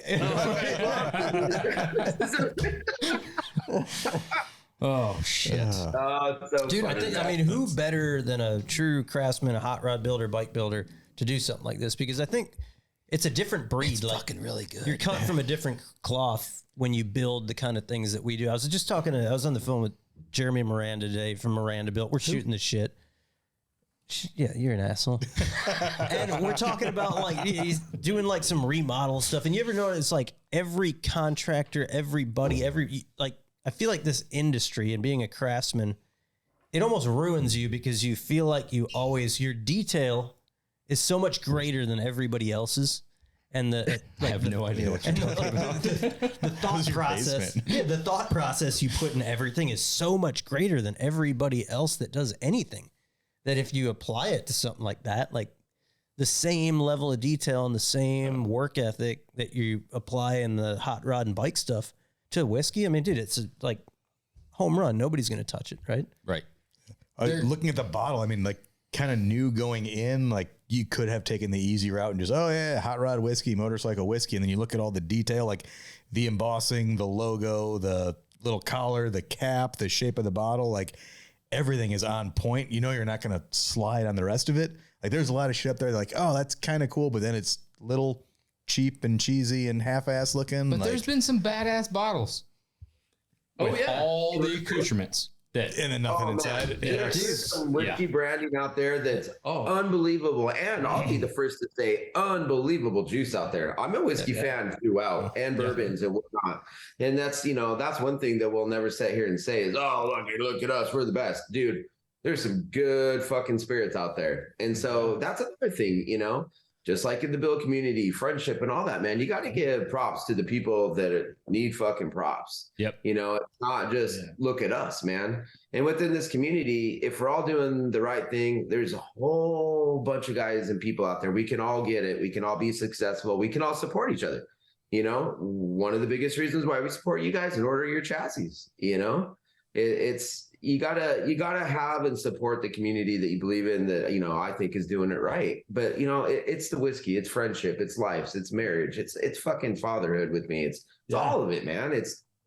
Oh shit. So dude, I mean, who better than a true craftsman, a hot rod builder, bike builder to do something like this? Because I think it's a different breed. It's fucking really good. You're cut from a different cloth when you build the kind of things that we do. I was just talking I was on the phone with Jeremy Miranda today from Miranda Built. We're shooting the shit. Yeah, you're an asshole. And we're talking about, like, he's doing like some remodel stuff. And you ever notice, like, every contractor, everybody, I feel like this industry and being a craftsman, it almost ruins you, because you feel like your detail is so much greater than everybody else's. And I have no idea what you're talking about. The thought process, the thought process you put in everything is so much greater than everybody else that does anything, that if you apply it to something like that, like the same level of detail and the same work ethic that you apply in the hot rod and bike stuff to whiskey, I mean, dude, it's like home run. Nobody's going to touch it, right? Right. Looking at the bottle, I mean, like, kind of new going in, like, you could have taken the easy route and just, oh yeah, hot rod whiskey, motorcycle whiskey. And then you look at all the detail, like the embossing, the logo, the little collar, the cap, the shape of the bottle, like everything is on point. You know, you're not going to slide on the rest of it. Like, there's a lot of shit up there like, oh, that's kind of cool, but then it's little cheap and cheesy and half-ass looking. But there's been some badass bottles. With all the accoutrements. And then nothing inside. There's some whiskey branding out there that's unbelievable. And I'll be the first to say, unbelievable juice out there. I'm a whiskey fan throughout, and bourbons and whatnot. And that's, you know, that's one thing that we'll never sit here and say is, oh, look at us, we're the best. Dude, there's some good fucking spirits out there. And so that's another thing, you know, just like in the build community, friendship and all that, man, you got to give props to the people that need fucking props. Yep. You know, it's not just look at us, man. And within this community, if we're all doing the right thing, there's a whole bunch of guys and people out there. We can all get it. We can all be successful. We can all support each other. You know, one of the biggest reasons why we support you guys and order your chassis, you know, it's, you gotta have and support the community that you believe in, that, you know, I think is doing it right. But, you know, it's the whiskey, it's friendship, it's life, it's marriage, it's fucking fatherhood with me. It's all of it, man.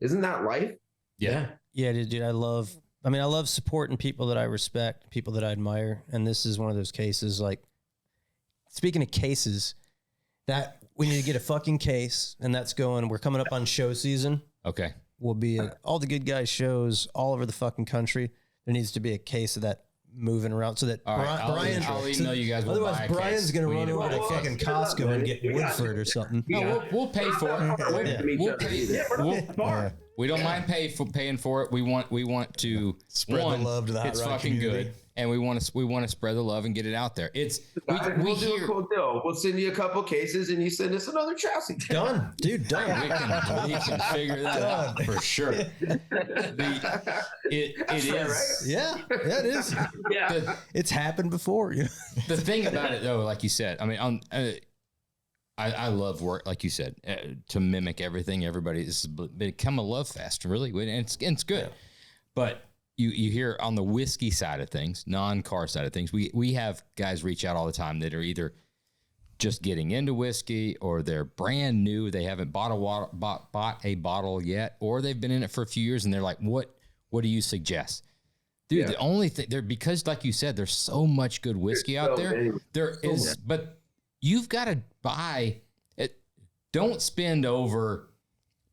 Isn't that life? Yeah, dude. I love supporting people that I respect, people that I admire. And this is one of those cases, like, speaking of cases, that we need to get a fucking case, and that's going. We're coming up on show season. Okay. We'll be at all the Good Guys shows all over the fucking country. There needs to be a case of that moving around so that Brian. I'll email you guys. Otherwise, Brian's going to run over to fucking Costco and get Woodford or something. No, we'll pay for it. We'll pay. We don't mind paying for it. We want to spread the love to the hot it's rod fucking community. Good, and we want to spread the love and get it out there. We'll do a cool deal. We'll send you a couple cases, and you send us another chassis. Done, dude. Done. We can figure that out for sure. It is. Right? Yeah, it is. Yeah. It's happened before. You know? The thing about it, though, like you said, I mean, I love work, like you said, to mimic everything. Everybody, it's become a love fest, really, and it's good. Yeah. But you hear on the whiskey side of things, non-car side of things, we have guys reach out all the time that are either just getting into whiskey or they're brand new, they haven't bought a bottle yet, or they've been in it for a few years and they're like, what do you suggest? Dude, the only thing there, because like you said, there's so much good whiskey out there. There is, but you've got to buy it. Don't spend over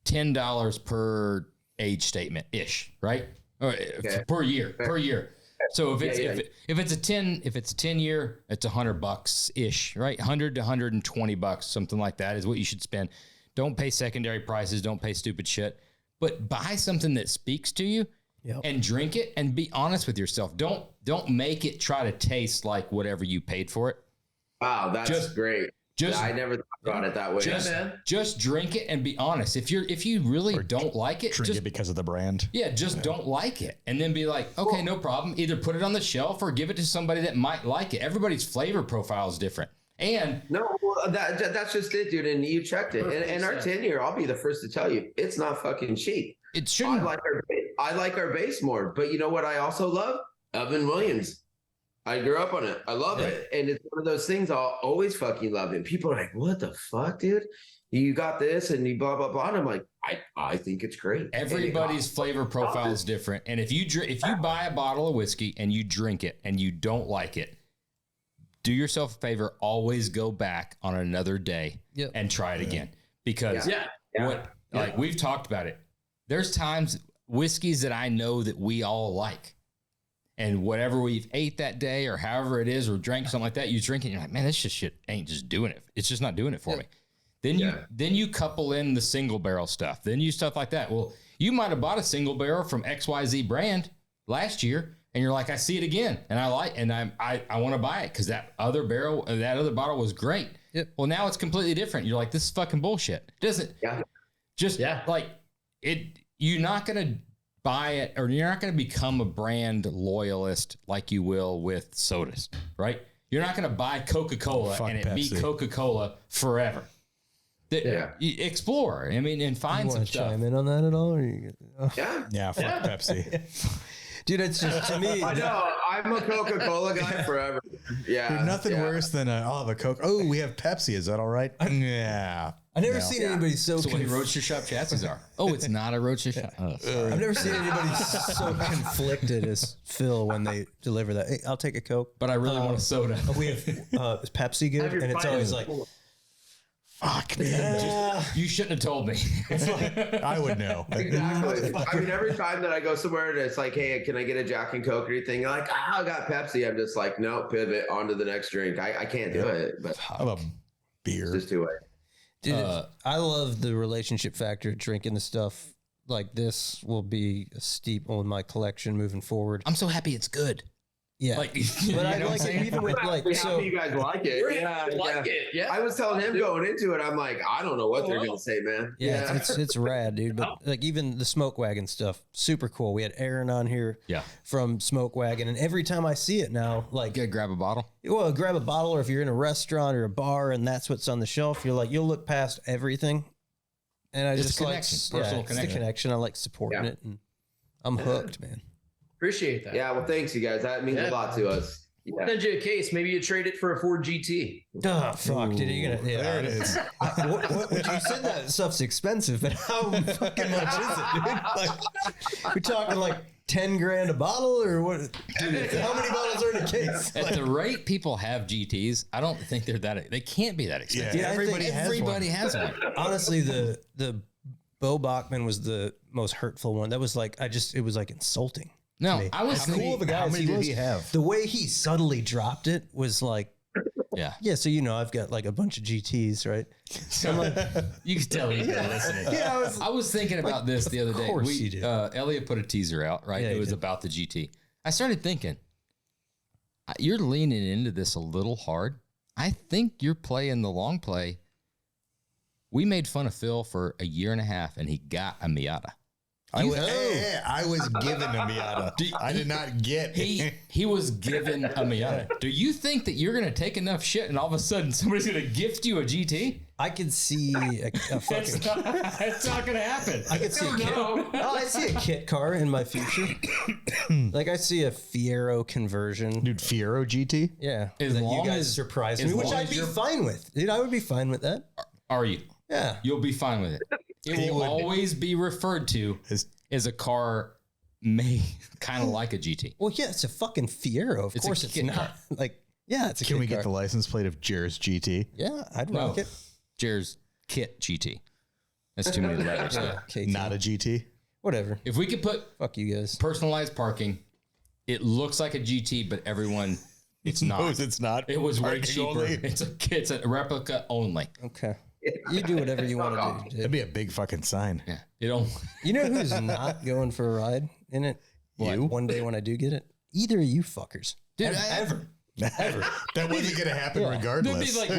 $10 per age statement ish, right? Or per year. So if it's a 10 year, it's $100 ish, right? 100 to $120, something like that is what you should spend. Don't pay secondary prices. Don't pay stupid shit, but buy something that speaks to you. Yep. And drink it and be honest with yourself. Don't make it try to taste like whatever you paid for it. Wow, that's great. I never thought about it that way. Just drink it and be honest. If you really don't like it, drink it because of the brand. Yeah, don't like it, and then be like, okay, no problem. Either put it on the shelf or give it to somebody that might like it. Everybody's flavor profile is different. And that's just it, dude. And you checked it. And our 10 year, I'll be the first to tell you, it's not fucking cheap. It shouldn't. I like our base more, but you know what I also love? Evan Williams. I grew up on it. I love it. And it's one of those things I'll always fucking love it. People are like, what the fuck, dude? You got this and you blah, blah, blah. And I'm like, I think it's great. Everybody's flavor profile is different. And if you buy a bottle of whiskey and you drink it and you don't like it, do yourself a favor, always go back on another day and try it again. Because like we've talked about it. There's times whiskeys that I know that we all like. And whatever we've ate that day or however it is or drank something like that, you drink it and you're like, man, this shit ain't just doing it. It's just not doing it for me. Then you couple in the single barrel stuff. Then you stuff like that. Well, you might have bought a single barrel from XYZ brand last year and you're like, I see it again and I want to buy it because that other bottle was great. Yep. Well, now it's completely different. You're like, this is fucking bullshit. It doesn't like it. You're not going to buy it, or you're not going to become a brand loyalist like you will with sodas, right? You're not going to buy Coca-Cola and it be Coca-Cola forever. Explore, I mean, and find some stuff. Chime in on that at all? Or fuck Pepsi. Dude, it's just to me. I know. I'm a Coca-Cola guy forever. Yeah. There's nothing worse than I'll have a Coke. Oh, we have Pepsi. Is that all right? Yeah. I've never seen anybody so what Roadster Shop chassis are. Oh, it's not a Roadster Shop. Oh, I've never seen anybody so conflicted as Phil when they deliver that. Hey, I'll take a Coke. But I really want a soda. We have is Pepsi good? And it's always like, fuck, man. You shouldn't have told me. I would know. Exactly. I mean, every time that I go somewhere and it's like, hey, can I get a Jack and Coke or anything? You're like, I got Pepsi. I'm just like, no, pivot on to the next drink. I can't do it. But I love beer. It's just too late. Dude, I love the relationship factor. Drinking the stuff like this will be a steep on my collection moving forward. I'm so happy it's good. Yeah, like, but I like it even with like. So you guys like it? Yeah. I was telling him going into it, I'm like, I don't know what they're gonna say, man. Yeah, it's rad, dude. But like even the Smoke Wagon stuff, super cool. We had Aaron on here, from Smoke Wagon, and every time I see it now, like, grab a bottle. Well, grab a bottle, or if you're in a restaurant or a bar and that's what's on the shelf, you'll look past everything, and I just like personal connection. The connection. I like supporting it, and I'm hooked, man. Appreciate that. Yeah, well, thanks, you guys. That means a lot to us. Yeah. Send you a case. Maybe you trade it for a Ford GT. Oh, fuck, dude. There it is. You said that stuff's expensive, but how fucking much is it, dude? Like, we're talking like 10 grand a bottle or what? Dude, how many bottles are in a case? At the rate people have GTs, I don't think they can't be that expensive. Yeah, everybody has one. Honestly, the Bo Bachman was the most hurtful one. That was like, it was like insulting. No, I was how cool of a guy how many did he have? The way he subtly dropped it was like, yeah. So I've got like a bunch of GTs, right? So I'm like, you can tell he's been listening. Yeah, I was thinking about this the other day. Of course you did. Elliot put a teaser out, right? Yeah, it was about the GT. I started thinking, you're leaning into this a little hard. I think you're playing the long play. We made fun of Phil for a year and a half, and he got a Miata. I was given a Miata. I did not get. He was given a Miata. Do you think that you're going to take enough shit and all of a sudden somebody's going to gift you a GT? I could see a fucking. It's not going to happen. I could see a kit. I see a kit car in my future. Like I see a Fiero conversion. Dude, Fiero GT? Yeah. As long you guys as surprise me, which I'd be fine with. Dude, I would be fine with that. Are you? Yeah. You'll be fine with it. It will always be referred to as a car made kind of like a GT. Well, yeah, it's a fucking Fiero. Of course it's not. Car. Like, yeah, it's a Can we car. get the license plate of Jer's GT? Yeah, I'd rock it. Jer's Kit GT. That's too many letters. Not a GT? Whatever. If we could put fuck you guys personalized parking, it looks like a GT, but everyone, it's not. No, it's not. It was way cheaper. Only. It's a replica only. Okay. You do whatever you want to do. Dude. That'd be a big fucking sign. Yeah. You know who's not going for a ride in it? You? One day when I do get it? Either of you fuckers. Dude, ever. That wasn't going to happen regardless. They'd be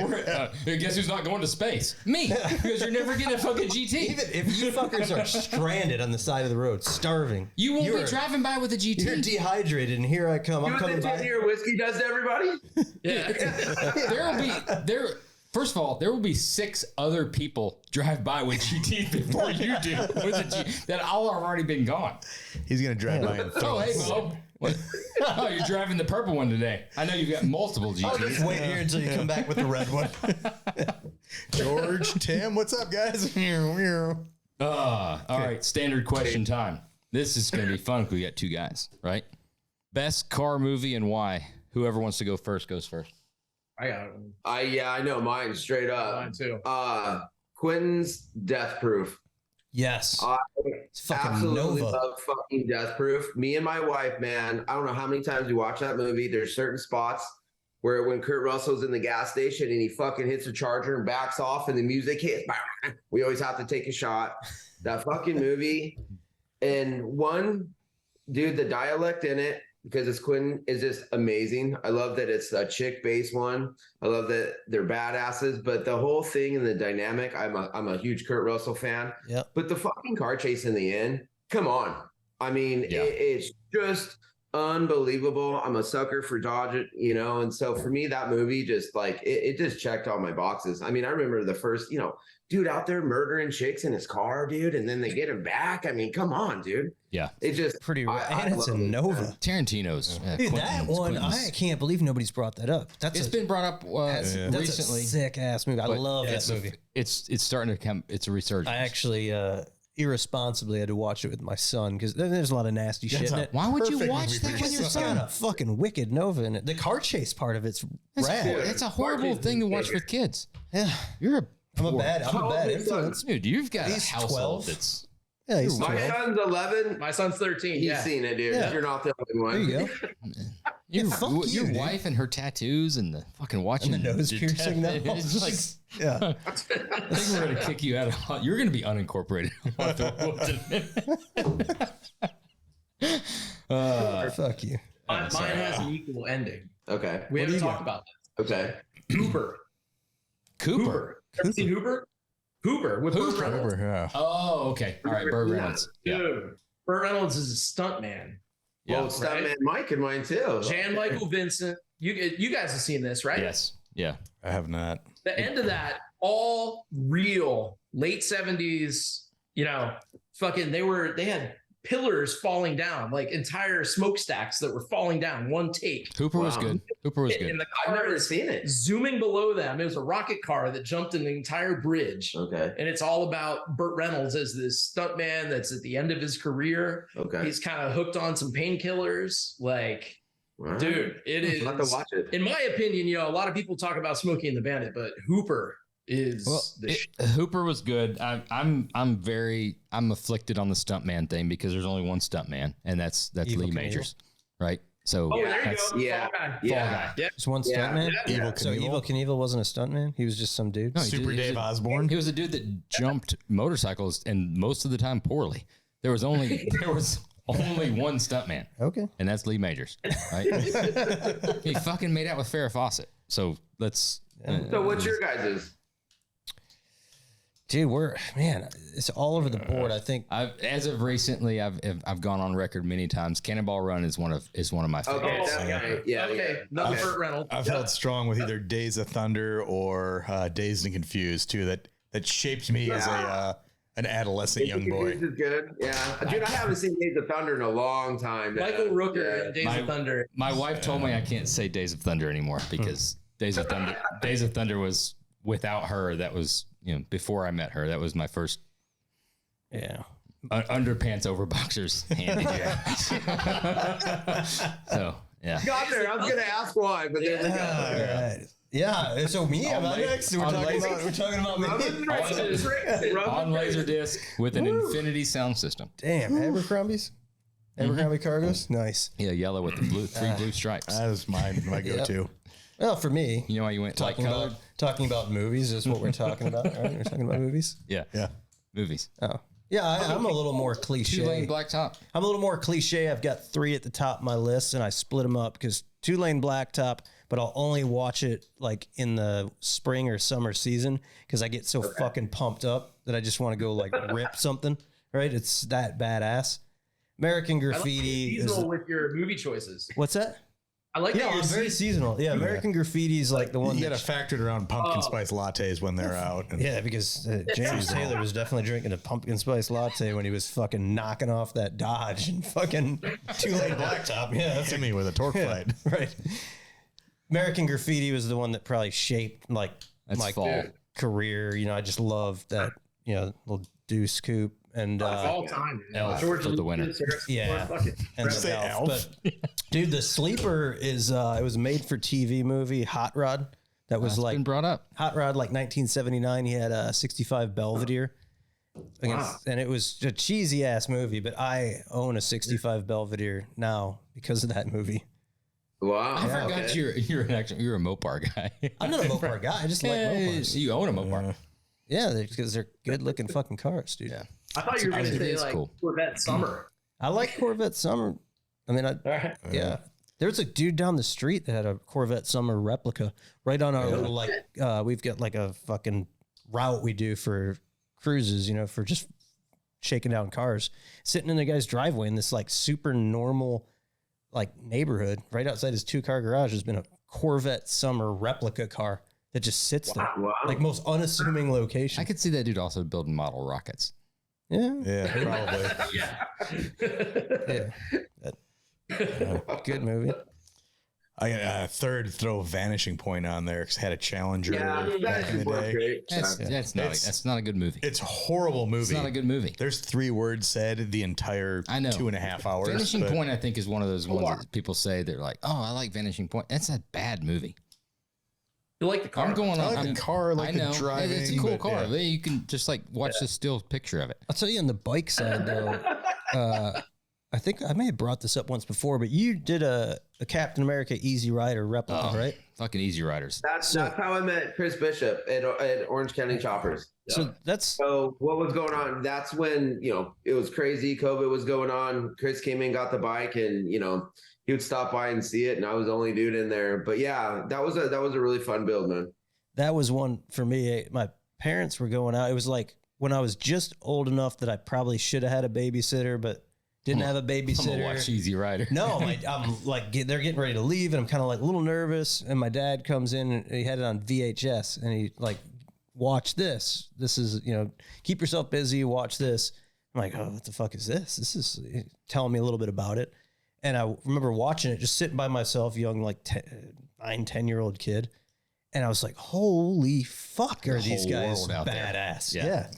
like, guess who's not going to space? Me. Because you're never getting a fucking GT. Even if you fuckers are stranded on the side of the road, starving. You won't be driving by with a GT. You're dehydrated, and here I come. I'm coming by. What the 10-year whiskey does to everybody? Yeah. First of all, there will be 6 other people drive by with GTs before you do with a G that all have already been gone. He's going to drive by and throw hey, Mo. Oh, you're driving the purple one today. I know you've got multiple GTs. I'll just wait here until you come back with the red one. George, Tim, what's up, guys? All right, standard question time. This is going to be fun if we got 2 guys, right? Best car movie and why? Whoever wants to go first goes first. I got it. I know mine straight up. Mine too. Quentin's Death Proof. Yes. It's fucking absolutely Nova. Love fucking Death Proof. Me and my wife, man, I don't know how many times we watch that movie. There's certain spots where when Kurt Russell's in the gas station and he fucking hits a charger and backs off and the music hits, we always have to take a shot. That fucking movie. And the dialect in it, because it's Quentin, is just amazing. I love that it's a chick-based one. I love that they're badasses, but the whole thing and the dynamic, I'm a huge Kurt Russell fan. Yep. But the fucking car chase in the end, come on. I mean, it's just unbelievable. I'm a sucker for Dodge, and so for me, that movie just like, it just checked all my boxes. I mean, I remember the first, dude out there murdering chicks in his car, dude, and then they get him back. I mean, come on, dude. Yeah. It's just pretty and it's a Nova. Tarantino's. Dude, that one, I can't believe nobody's brought that up. It's been brought up recently. That's a sick ass movie. I love that movie. It's starting to come. It's a resurgence. I actually irresponsibly had to watch it with my son because there's a lot of nasty shit in it. Why would you watch that with your son? It's got a fucking wicked Nova in it. The car chase part of it's rad. It's a horrible thing to watch with kids. Yeah, I'm a bad influence, dude. You've got he's a household 12. that's. Yeah, he's my 12. son's 11. My son's 13. He's seen it, dude. Yeah. You're not the only one. There you go. Your wife and her tattoos and the fucking watching and the nose piercing. It's like, yeah. I think we're gonna kick you out of. You're gonna be unincorporated. Fuck you. Mine has an equal ending. Okay. We haven't talked about that. Okay. Cooper. Ever seen Hooper? Hooper with Burt Reynolds. Yeah. Oh, okay. All right, Burt Reynolds. Dude, Burt Reynolds is a stunt man. Yeah, well, Stuntman Mike and mine too. Jan Michael Vincent. You guys have seen this, right? Yes. Yeah. I have not. The end of that, all real late 70s, fucking they had pillars falling down, like entire smokestacks that were falling down one take. Hooper was good. Hooper was good. And the I've car never is seen it. zooming below them. It was a rocket car that jumped in the entire bridge. Okay. And it's all about Burt Reynolds as this stuntman that's at the end of his career. Okay. He's kind of hooked on some painkillers. Like, Right. dude, it is. I'll have to watch it. In my opinion, a lot of people talk about Smokey and the Bandit, but Hooper is Hooper was good. I'm afflicted on the stuntman thing because there's only one stuntman, and that's Evil Lee Knievel. Majors, right? So Oh, there you go. Yeah. Fall guy. Yeah. Yeah. Just one Yeah. stuntman. Yeah. So Evil Knievel wasn't a stuntman. He was just some dude. No, Super Dave Osborne. He was a dude that jumped motorcycles, and most of the time poorly. There was only one stuntman, Okay. and that's Lee Majors, right? He fucking made out with Farrah Fawcett. So let's. So what's your guys's? Dude, it's all over the board. I think As of recently, I've gone on record many times. Cannonball Run is one of my favorites. Okay. Yeah. Okay. Another Burt Reynolds. I've held strong with either Days of Thunder or Dazed and Confused too. That shaped me as an adolescent young boy. This is good. Yeah. Dude, I haven't seen Days of Thunder in a long time. Michael Rooker in Days of Thunder. My wife told me I can't say Days of Thunder anymore because Days of Thunder was without her. That was before I met her. That was my first underpants over boxers handy jack. So yeah. Got there. I was gonna ask why, but there we go. all right. Yeah. So me, am I next? We're talking about me. On Laserdisc with an Infinity sound system. Damn, Abercrombie's. Abercrombie Cargos. Nice. Yeah, yellow with the three blue stripes. That was my go-to. Well, for me, You know why you went light colored? talking about movies is what we're talking about. Right? We're talking about movies. Yeah, Yeah. movies. Oh, yeah. I'm a little more cliche. 2-lane blacktop. I'm a little more cliche. I've got 3 at the top of my list, and I split them up because 2-lane blacktop, but I'll only watch it like in the spring or summer season because I get so fucking pumped up that I just want to go like rip something. Right? It's that badass. American Graffiti is seasonal with your movie choices. what's that? I like Yeah, that you're I'm very seasonal. Yeah, American Graffiti is like the one You that got to factor it around pumpkin spice lattes when they're out. And yeah, because James Taylor was definitely drinking a pumpkin spice latte when he was fucking knocking off that Dodge and fucking 2-lane blacktop. Yeah, that's hit me with a torque fight. right. American Graffiti was the one that probably shaped like That's my fall. career. I just loved that, little Deuce coupe and all time. Elf George for the winner. Lucas, Harrison Yeah. Ford, fuck it. and Say the Elf. But dude, the Sleeper is it was made for TV movie Hot Rod. That was That's like been brought up. Hot Rod, like 1979. He had a 65 Belvedere. And it was a cheesy ass movie, but I own a 65 Belvedere now because of that movie. Wow. I forgot you're a Mopar guy. I'm not a Mopar guy. I just like Mopars. You own a Mopar. Yeah, because they're good looking fucking cars, dude. Yeah. I thought you were going to say It's like cool. Corvette Summer. I like Corvette Summer. I mean, yeah. There's a dude down the street that had a Corvette Summer replica right on our little like. We've got like a fucking route we do for cruises, for just shaking down cars. Sitting in the guy's driveway in this like super normal like neighborhood, right outside his 2-car garage, has been a Corvette Summer replica car that just sits there, like most unassuming location. I could see that dude also building model rockets. Yeah, Yeah, probably. Good movie. I got a third throw Vanishing Point on there because I had a Challenger back in the day. That's not a good movie. It's a horrible movie. It's not a good movie. There's 3 words said the entire 2.5 hours. Vanishing Point, I think, is one of those ones that people say they're like, "Oh, I like Vanishing Point." That's a bad movie. You like the car? I'm going on. I like the car, I like the driving. It's a cool but, car. yeah. You can just like watch the still picture of it. I'll tell you on the bike side though, I think I may have brought this up once before, but you did a Captain America Easy Rider replica, right? Fucking Easy Riders. That's how I met Chris Bishop at Orange County Choppers. So what was going on? That's when, it was crazy. COVID was going on. Chris came in, got the bike, and, he would stop by and see it. And I was the only dude in there. But yeah, that was a really fun build, man. that was one for me. My parents were going out. It was like when I was just old enough that I probably should have had a babysitter, but didn't have a babysitter. I'm gonna watch Easy Rider. No, I'm like, they're getting ready to leave, and I'm kind of like a little nervous. And my dad comes in, and he had it on VHS, and he like, watch this. This is, keep yourself busy, watch this. I'm like, oh, what the fuck is this? This is telling me a little bit about it. And I remember watching it, just sitting by myself, young, like 10-year-old kid. And I was like, holy fuck, are these guys badass. Yeah.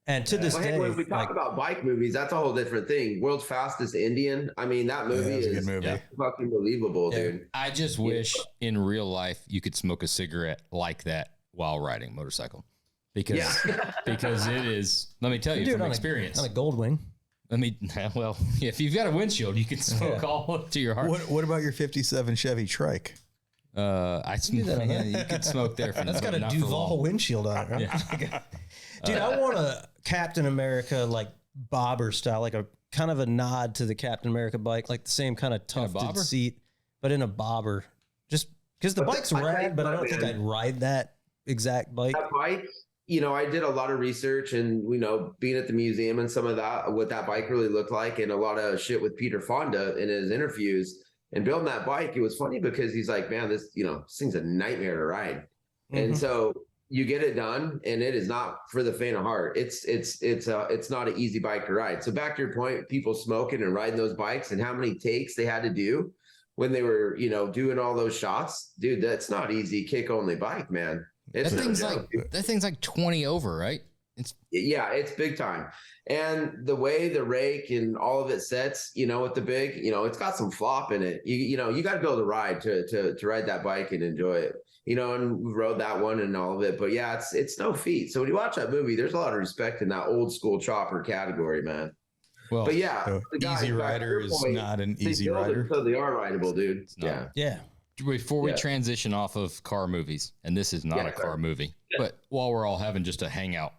And to this day, when we talk about bike movies, that's a whole different thing. World's Fastest Indian. I mean, that movie is a good movie. Fucking believable, dude. I just wish in real life you could smoke a cigarette like that while riding a motorcycle. Because it is, let me tell you from experience. On a Goldwing. If you've got a windshield, you can smoke all to your heart. What about your 57 Chevy Trike? You could smoke there. That's got a Duval windshield on it, right? Dude, I want a Captain America like bobber style, like a kind of a nod to the Captain America bike, like the same kind of tufted seat, but in a bobber. Just because the bike's rad, but I don't think I'd ride that exact bike. That bike, I did a lot of research and, being at the museum and some of that, what that bike really looked like, and a lot of shit with Peter Fonda in his interviews and building that bike. It was funny because he's like, man, this thing's a nightmare to ride. Mm-hmm. And so you get it done, and it is not for the faint of heart. It's not an easy bike to ride. So back to your point, people smoking and riding those bikes and how many takes they had to do when they were, doing all those shots, dude, that's not easy kick only bike, man. That thing's like 20 over, right? It's big time. And the way the rake and all of it sets, with the big, it's got some flop in it. You got to be able to ride to ride that bike and enjoy it, and we rode that one and all of it. But yeah, it's no feat. So when you watch that movie, there's a lot of respect in that old school chopper category, man. Well, but yeah, so Easy Rider is not an easy rider. So they are rideable, dude. Yeah. Before we transition off of car movies, and this is not a car movie, but while we're all having just a hangout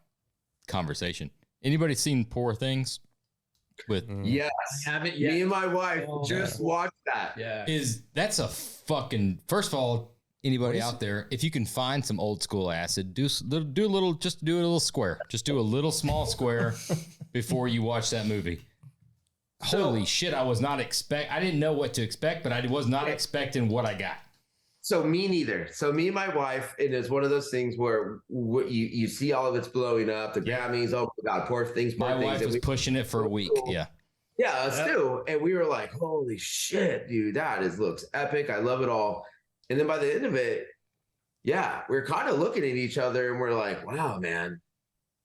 conversation, anybody seen Poor Things? Yes, I haven't yet. Me and my wife just watched that. Yeah, that's a fucking. First of all, anybody out there, if you can find some old school acid, do a little square. Just do a little small square before you watch that movie. Holy shit, I didn't know what to expect, but I was not expecting what I got. So me neither. So me and my wife, and it's one of those things where you see all of it's blowing up, the Grammys, oh my God, Poor Things. My wife was pushing it for a week, Yeah, us too. And we were like, holy shit, dude, looks epic. I love it all. And then by the end of it, we're kind of looking at each other and we're like, wow, man,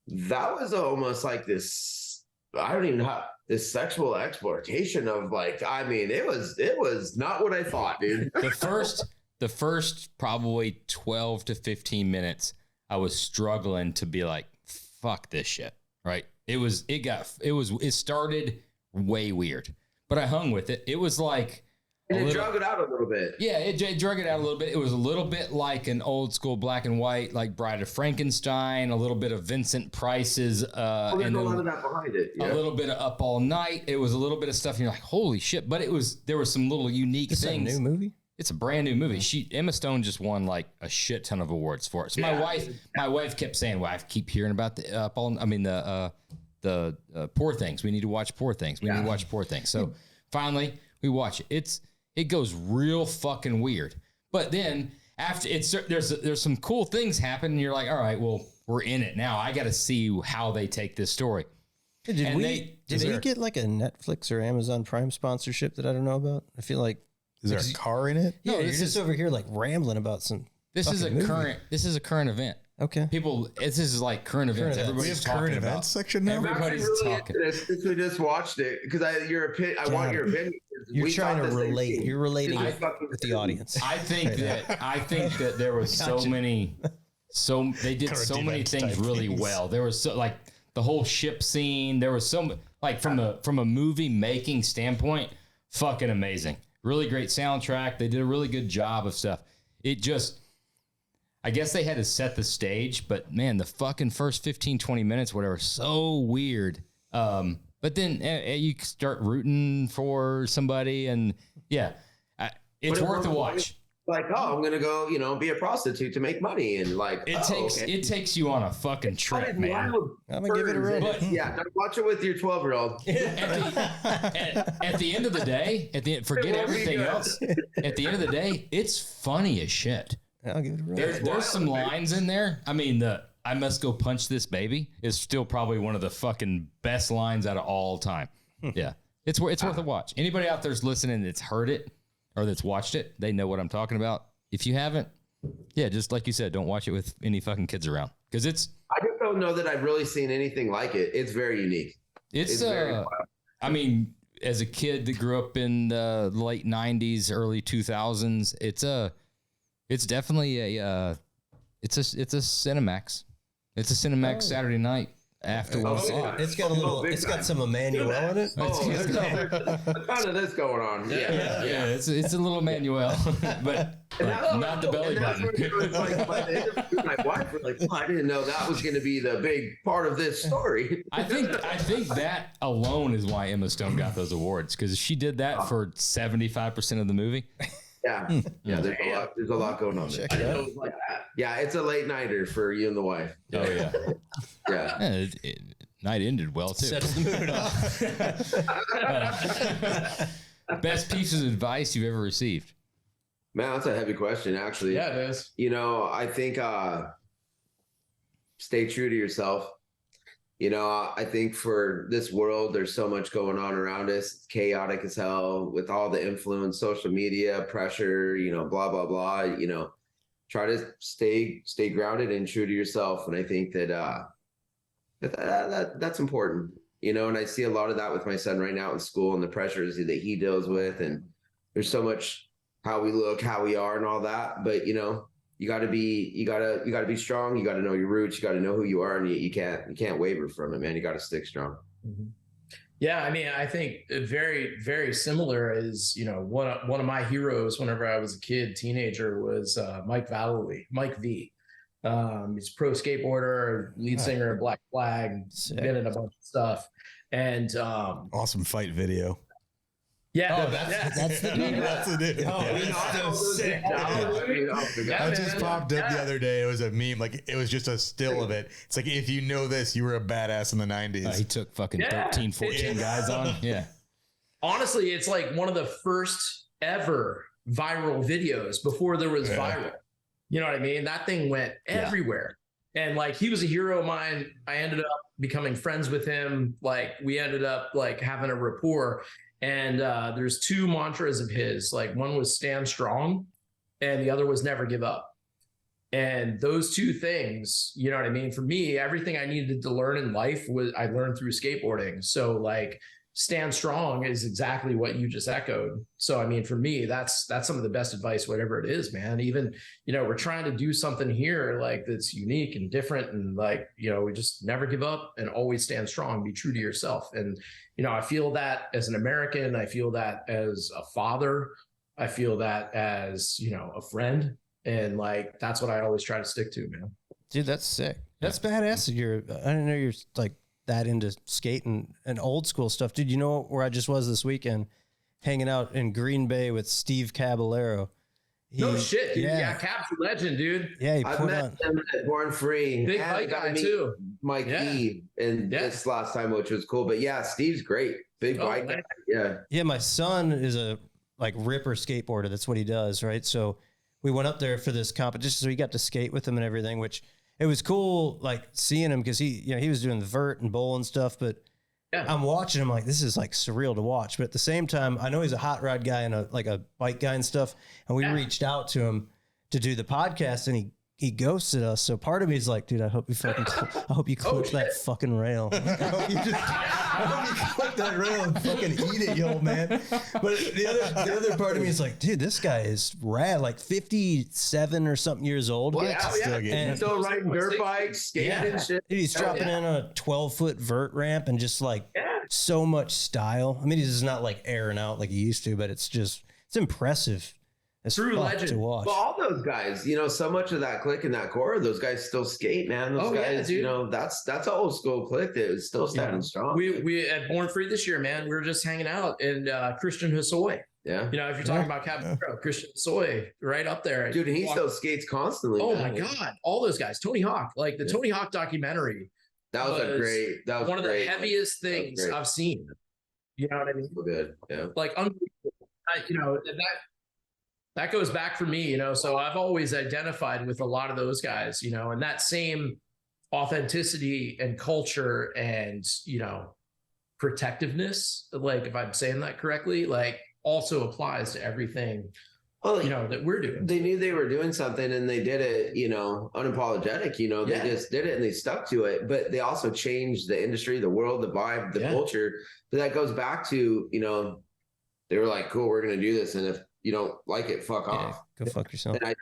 that was almost like this, I don't even know how, this sexual exploitation of it was not what I thought, dude. The first probably 12 to 15 minutes, I was struggling to be like, fuck this shit. Right. It started way weird, but I hung with it. It was like, and it drug it out a little bit. Yeah, it drug it out a little bit. It was a little bit like an old school black and white, like Bride of Frankenstein, a little bit of Vincent Price's, and a lot of that behind it. Yeah. A little bit of Up All Night. It was a little bit of stuff, and you're like, holy shit! But there were some little unique things. It's a new movie. It's a brand new movie. Emma Stone just won like a shit ton of awards for it. So my wife kept saying, "Well, I keep hearing about the Poor Things. We need to watch Poor Things. We need to watch Poor Things." So finally, we watch it. It goes real fucking weird. But then after there's some cool things happen and you're like, all right, well, we're in it now. I got to see how they take this story. Did we get like a Netflix or Amazon Prime sponsorship that I don't know about? I feel like is there a car in it? No, you're just over here like rambling about some. This is a current event. Okay. This is like current events. Everybody's talking current about events section now. Everybody's talking. Since we just watched it, because I want your opinion. You're trying to relate. You're relating with the audience. I think that there was they did so many things really well. There was the whole ship scene. There was from a movie making standpoint, fucking amazing. Really great soundtrack. They did a really good job of stuff. I guess they had to set the stage, but man, the fucking first 15, 20 minutes, whatever, so weird. But then you start rooting for somebody and it's worth a watch. Like, oh, I'm going to go, be a prostitute to make money. And it takes you on a fucking trip, man. I'm going to give it a run. Don't watch it with your 12-year-old. At the end of the day, forget everything else. At the end of the day, it's funny as shit. I'll give it a run. There's some lines in there. I mean, I must go punch this baby is still probably one of the fucking best lines out of all time. Yeah. It's worth a watch. Anybody out there's listening that's heard it or that's watched it, they know what I'm talking about. If you haven't, yeah, just like you said, don't watch it with any fucking kids around because it's. I just don't know that I've really seen anything like it. It's very unique. It's very I mean, as a kid that grew up in the late 90s, early 2000s, it's definitely it's a Cinemax. It's a Cinemax Saturday night afterwards. It's got some Emmanuel in it. There's kind of this going on. Yeah. It's a little Emmanuel, but not the belly button. My wife was like, I didn't know that was going to be the big part of this story. I think that alone is why Emma Stone got those awards because she did that for 75% of the movie. Yeah. There's a lot going on there. I know it was like that. Yeah, it's a late nighter for you and the wife. Oh yeah. Yeah. Night ended well too. Sets the mood off. Best piece of advice you've ever received? Man, that's a heavy question, actually. Yeah, it is. I think stay true to yourself. I think for this world, there's so much going on around us. It's chaotic as hell with all the influence, social media, pressure, blah, blah, blah. Try to stay grounded and true to yourself. And I think that that's important, and I see a lot of that with my son right now in school and the pressures that he deals with. And there's so much how we look, how we are and all that. But, you gotta be strong. You gotta know your roots. You gotta know who you are, and you can't waver from it, man. You gotta stick strong. Mm-hmm. Yeah, I mean, I think very, very similar is, one of my heroes whenever I was a kid, teenager, was Mike V. He's a pro skateboarder, lead singer of Black Flag, been in a bunch of stuff, and awesome fight video. Yeah, that's the dude. That's the dude. Oh, so sick. That just popped up the other day. It was a meme. Like, it was just a still of it. It's like, if you know this, you were a badass in the 90s. He took fucking 13, 14 guys on. Yeah. Honestly, it's like one of the first ever viral videos before there was viral. You know what I mean? That thing went everywhere. And like, he was a hero of mine. I ended up becoming friends with him. Like, we ended up like having a rapport. And there's two mantras of his, like one was stand strong and the other was never give up. And those two things, you know what I mean? For me, everything I needed to learn in life I learned through skateboarding. So like stand strong is exactly what you just echoed. So, I mean, for me, that's some of the best advice, whatever it is, man. Even, we're trying to do something here like that's unique and different. And like, we just never give up and always stand strong, be true to yourself. And, I feel that as an American, I feel that as a father, I feel that as, a friend. And like, that's what I always try to stick to, man. Dude, that's sick. That's badass. I didn't know you're like that into skating and old school stuff. Dude, you know where I just was this weekend? Hanging out in Green Bay with Steve Caballero. No shit, dude. Yeah, Cap's a legend, dude. Yeah, I've met him at Born Free. Big bike guy too. Mike E. And this last time, which was cool. But yeah, Steve's great. Big bike guy. Yeah. Yeah, my son is a like ripper skateboarder. That's what he does, right? So we went up there for this competition. So he got to skate with him and everything, which it was cool, like seeing him because he was doing the vert and bowl and stuff. But I'm watching him like, this is like surreal to watch. But at the same time, I know he's a hot rod guy and a bike guy and stuff. And we reached out to him to do the podcast, and he ghosted us. So part of me is like, dude, I hope you clip that fucking rail. I hope you clip that rail and fucking eat it, you old man. But the other part of me is like, dude, this guy is rad, like 57 or something years old. Still riding dirt bikes, skating and shit. Dude, he's dropping in a 12-foot vert ramp and just like so much style. I mean, he's not like airing out like he used to, but it's impressive. It's true legend to watch. Well, all those guys, so much of that clique and that core, those guys still skate, man. Those guys, that's an old school clique that is still standing strong. We at Born Free this year, man, we were just hanging out in Christian Hosoi. Yeah. If you're talking about Christian Hosoi, right up there. Dude, he still skates constantly. Oh my God. All those guys. Tony Hawk, like the Tony Hawk documentary. That was one of the heaviest things I've seen. You know what I mean? Good. Yeah. Like unbelievable. That goes back for me, so I've always identified with a lot of those guys, and that same authenticity and culture and, protectiveness, like if I'm saying that correctly, like also applies to everything, that we're doing. They knew they were doing something and they did it, unapologetic, they just did it and they stuck to it, but they also changed the industry, the world, the vibe, the culture. But that goes back to, they were like, cool, we're going to do this. And if you don't like it, fuck off. Go fuck yourself. And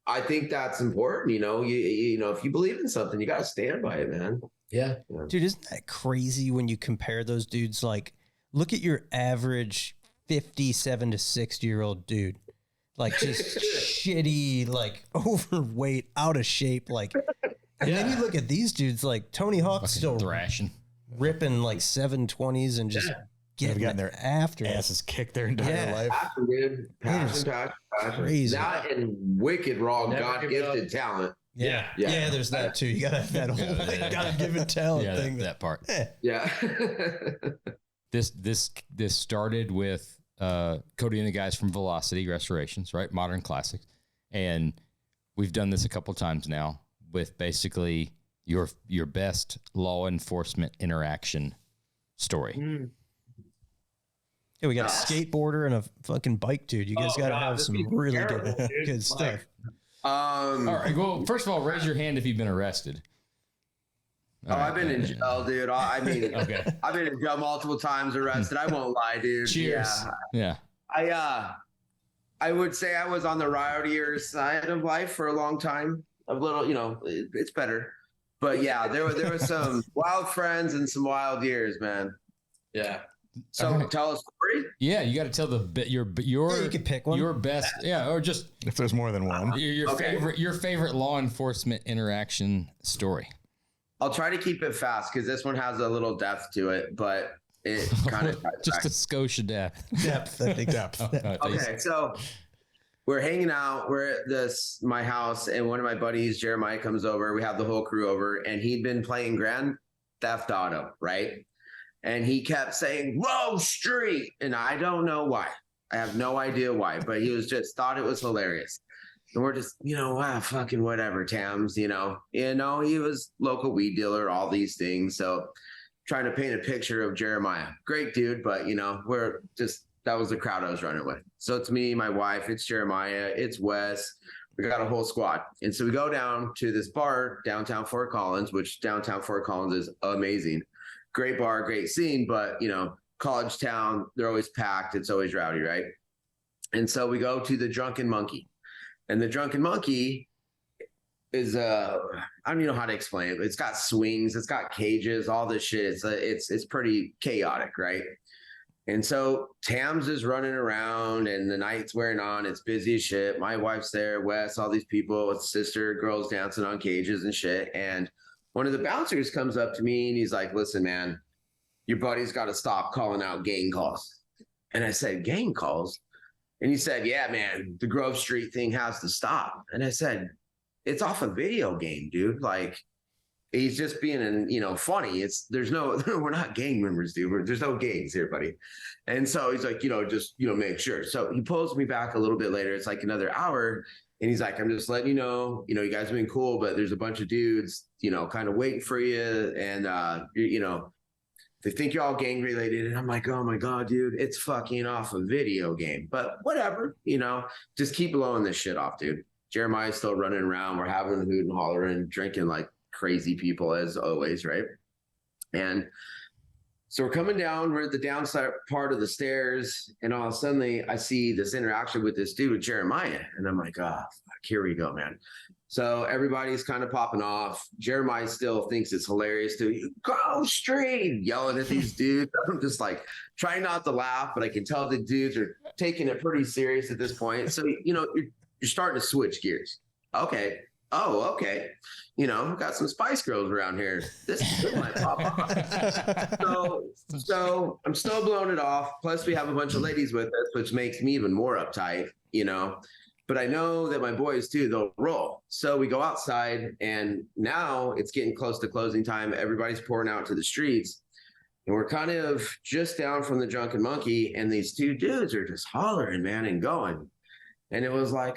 I think that's important. If you believe in something, you got to stand by it, man. Yeah. Dude, isn't that crazy when you compare those dudes? Like, look at your average 57 to 60-year-old dude. Like, just shitty, like, overweight, out of shape. Like, and then you look at these dudes, like, Tony Hawk's still thrashing, ripping like 720s and just getting their asses kicked their entire life. Passion. Crazy. That and wicked raw, God-gifted talent. Yeah, there's that too. You gotta have that whole God-given talent thing. That part. Yeah. This started with Cody and the guys from Velocity Restorations, right? Modern Classics. And we've done this a couple times now with basically your best law enforcement interaction story. Yeah, we got a skateboarder and a fucking bike dude. You guys got to have some really good stuff. All right. Well, first of all, raise your hand if you've been arrested. I've been in jail, dude. I've been in jail multiple times, arrested. I won't lie, dude. Cheers. Yeah. I would say I was on the rowdier side of life for a long time. A little, it's better. But yeah, there was some wild friends and some wild years, man. Yeah. So tell a story. Yeah, you got to tell your you can pick one. Your best, or just if there's more than one. Your favorite law enforcement interaction story. I'll try to keep it fast because this one has a little depth to it, but it kind of just a skosh of depth. I think depth. Okay, so we're hanging out. We're at my house, and one of my buddies, Jeremiah, comes over. We have the whole crew over, and he'd been playing Grand Theft Auto, right? And he kept saying, "Whoa, street." And I don't know why. I have no idea why, but he thought it was hilarious. And we're just, fucking whatever, Tams, he was local weed dealer, all these things. So trying to paint a picture of Jeremiah. Great dude, but that was the crowd I was running with. So it's me, my wife, it's Jeremiah, it's Wes. We got a whole squad. And so we go down to this bar, downtown Fort Collins, which downtown Fort Collins is amazing. Great bar, great scene, but college town, they're always packed. It's always rowdy, right? And so we go to the Drunken Monkey, and the Drunken Monkey is I don't even know how to explain it. It's got swings, it's got cages, all this shit. It's pretty chaotic, right? And so Tams is running around, and the night's wearing on. It's busy as shit. My wife's there, Wes, all these people with sister, girls dancing on cages and shit. And one of the bouncers comes up to me and he's like, "Listen, man, your buddy's got to stop calling out gang calls." And I said, "Gang calls?" And he said, "Yeah, man, the Grove Street thing has to stop." And I said, "It's off a video game, dude. Like, he's just being, funny. We're not gang members, dude. There's no gangs here, buddy." And so he's like, make sure. So he pulls me back a little bit later. It's like another hour. And he's like, "I'm just letting you know, you guys have been cool, but there's a bunch of dudes, kind of waiting for you. And, they think you're all gang related." And I'm like, "Oh my God, dude, it's fucking off a video game, but whatever, just keep blowing this shit off, dude." Jeremiah's still running around. We're having the hoot and hollering, drinking like crazy people as always. Right. And so we're coming down, we're at the downside part of the stairs, and all of a sudden I see this interaction with this dude, with Jeremiah. And I'm like, fuck, here we go, man. So everybody's kind of popping off. Jeremiah still thinks it's hilarious to go straight, yelling at these dudes. I'm just like trying not to laugh, but I can tell the dudes are taking it pretty serious at this point. So, you're starting to switch gears. Okay. Oh, okay. Got some Spice Girls around here. This might pop off. So I'm still blowing it off. Plus we have a bunch of ladies with us, which makes me even more uptight, but I know that my boys too, they'll roll. So we go outside, and now it's getting close to closing time. Everybody's pouring out to the streets, and we're kind of just down from the Drunken Monkey, and these two dudes are just hollering, man, and going. And it was like,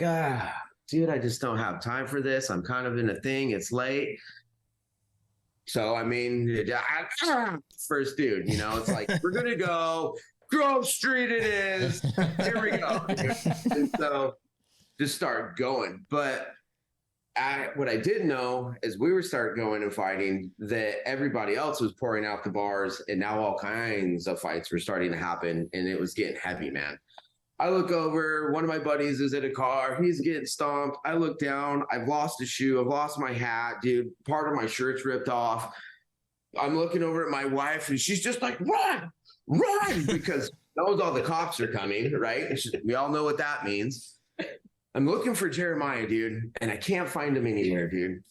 dude, I just don't have time for this. I'm kind of in a thing. It's late. So, I mean, first dude, you know, it's like, we're going to go Grove Street it is. Here we go. And so just start going. But what I did know is we were start going and fighting that everybody else was pouring out the bars, and now all kinds of fights were starting to happen, and it was getting heavy, man. I look over, one of my buddies is in a car. He's getting stomped. I look down. I've lost a shoe. I've lost my hat, dude. Part of my shirt's ripped off. I'm looking over at my wife, and she's just like, run, because knows all the cops are coming, right? We all know what that means. I'm looking for Jeremiah, dude, and I can't find him anywhere, dude.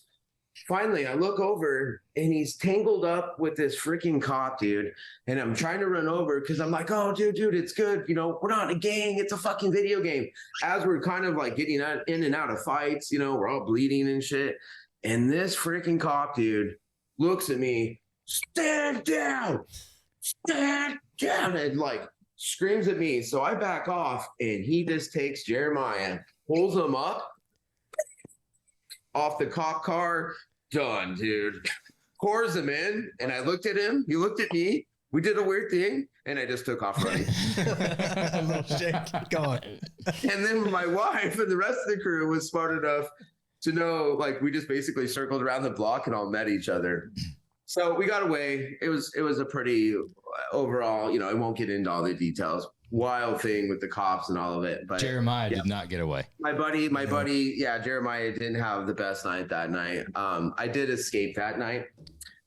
Finally, I look over, and he's tangled up with this freaking cop, dude. And I'm trying to run over because I'm like, oh, dude, it's good. You know, we're not in a gang. It's a fucking video game. As we're kind of like getting in and out of fights, you know, we're all bleeding and shit. And this freaking cop, dude, looks at me, stand down, and like screams at me. So I back off, and he just takes Jeremiah, pulls him up off the cop car. Done, dude. Pours him in, and I looked at him. He looked at me. We did a weird thing, and I just took off running. A little shake. Go on. And then my wife and the rest of the crew was smart enough to know, like, we just basically circled around the block and all met each other. So we got away. It was a pretty overall, you know, I won't get into all the details, wild thing with the cops and all of it. But Jeremiah did not get away. My buddy, Jeremiah didn't have the best night that night. I did escape that night,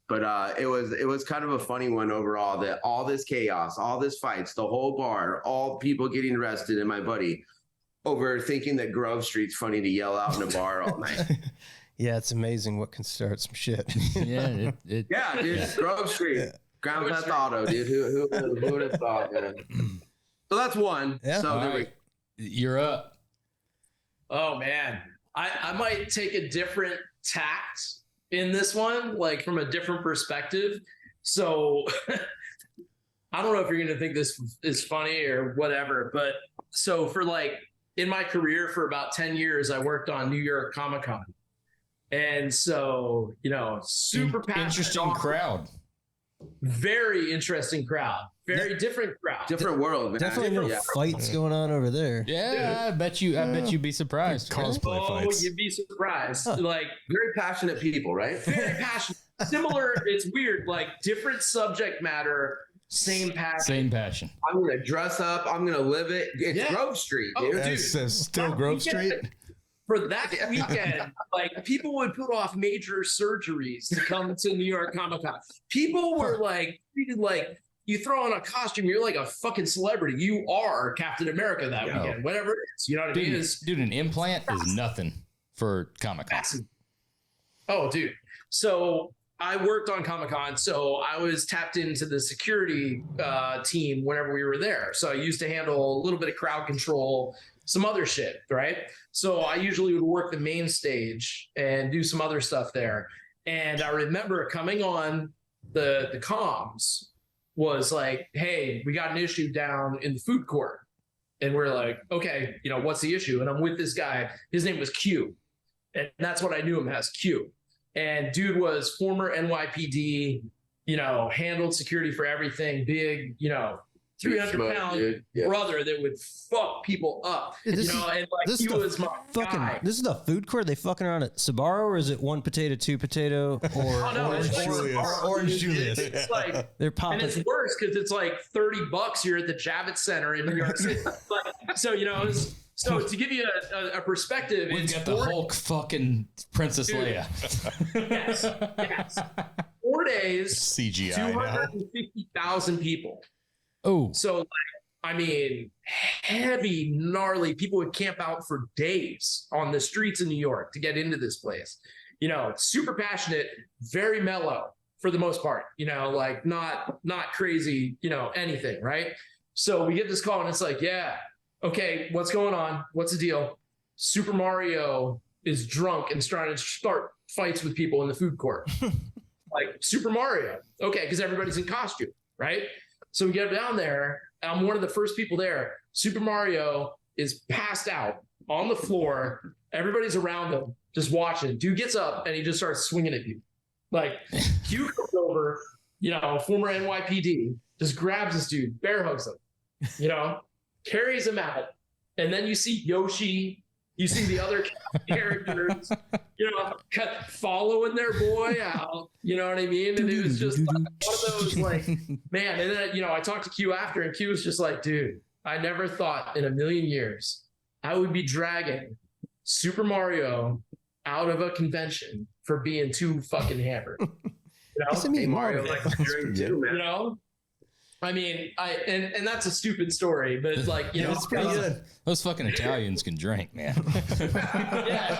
but it was kind of a funny one overall, that all this chaos, all this fights, the whole bar, all people getting arrested, and my buddy over thinking that Grove Street's funny to yell out in a bar all night. Yeah, it's amazing what can start some shit. Yeah, dude, Grove Street. Yeah. Grand Theft Auto, dude. Who would have thought, man? So that's one. Yeah. So right. You're up. Oh man, I might take a different tact in this one, like from a different perspective. So I don't know if you're gonna think this is funny or whatever, but so for like in my career for about 10 years, I worked on New York Comic-Con, and so you know, super interesting crowd. Very interesting crowd. Very different crowd. Different world, man. Definitely no fights going on over there. Yeah, dude. I bet you'd be surprised. Cosplay fights. You'd be surprised. Huh. Like Very passionate people, right? very passionate. Similar, it's weird, like different subject matter, same passion. Same passion. I'm gonna dress up. I'm gonna live it. It's Grove Street, dude. Oh, dude. It's still Grove Street. For that weekend, like people would put off major surgeries to come to New York Comic-Con. People were like treated like, you throw on a costume, you're like a fucking celebrity. You are Captain America that weekend, whatever it is. You know what I mean? Dude, an implant is nothing for Comic-Con. Oh, dude. So I worked on Comic-Con, so I was tapped into the security team whenever we were there. So I used to handle a little bit of crowd control, some other shit, right? So I usually would work the main stage and do some other stuff there. And I remember coming on the comms was like, hey, we got an issue down in the food court. And we're like, okay, you know, what's the issue? And I'm with this guy. His name was Q. And that's what I knew him as, Q. And dude was former NYPD, you know, handled security for everything, big, you know, 300-pound brother that would fuck people up. Dude, you know, and like he was my guy. This is the food court. Are they fucking around at Sbarro, or is it one potato, two potato, or Orange Julius? It's like, they're popping. and it's worse because it's like $30 here at the Javits Center in New York City. So you know, so to give you a perspective, We've got the Hulk fucking Princess Leia. Yes. 4 days, CGI 250,000 people. Oh, So, like, I mean, heavy, gnarly people would camp out for days on the streets of New York to get into this place. You know, super passionate, very mellow for the most part. You know, like not crazy. You know, anything, right? So we get this call, and it's like, yeah, okay, what's going on? What's the deal? Super Mario is drunk and trying to start fights with people in the food court. Like Super Mario, okay, because everybody's in costume, right? So we get down there, and I'm one of the first people there. Super Mario is passed out on the floor. Everybody's around him, just watching. Dude gets up, and he just starts swinging at you. Like Q comes over, former NYPD, just grabs this dude, bear hugs him, carries him out. And then you see Yoshi, you see the other characters, following their boy out. You know what I mean? And it was just like one of those, like, man. And then, I talked to Q after, and Q was just like, dude, I never thought in a million years I would be dragging Super Mario out of a convention for being too fucking hammered. Hey, Mario like drink too, man. I mean, and that's a stupid story, but like, it's pretty good. Those fucking Italians can drink, man. yeah.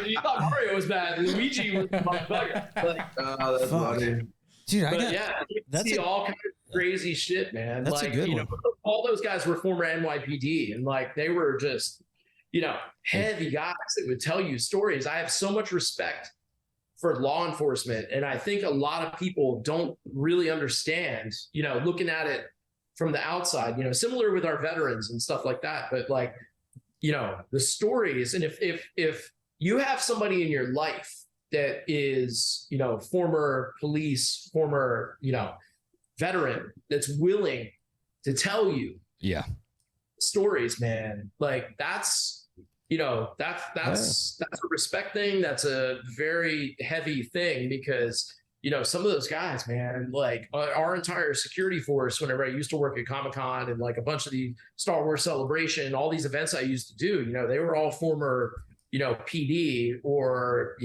You thought Mario was bad. Luigi was the motherfucker. Like, that's funny. Dude, see all kinds of crazy shit, man. That's like, a good one. All those guys were former NYPD, and like they were just, heavy guys that would tell you stories. I have so much respect for law enforcement, and I think a lot of people don't really understand, looking at it from the outside, similar with our veterans and stuff like that. But like, the stories, and if you have somebody in your life that is, former police, former, veteran that's willing to tell you stories, man, like that's a respect thing. That's a very heavy thing because, some of those guys, man, like our entire security force, whenever I used to work at Comic-Con and like a bunch of the Star Wars Celebration, all these events I used to do, they were all former, PD or,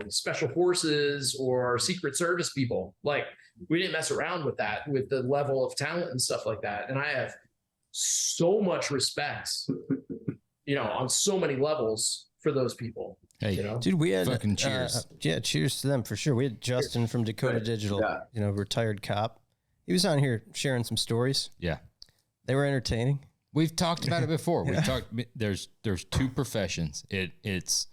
special forces or Secret Service people. Like we didn't mess around with that, with the level of talent and stuff like that. And I have so much respect, on so many levels for those people. Hey, dude, we had fucking cheers. Cheers to them for sure. We had Justin from Dakota Digital, retired cop. He was on here sharing some stories. Yeah. They were entertaining. We've talked about it before. We've talked, there's two professions. It's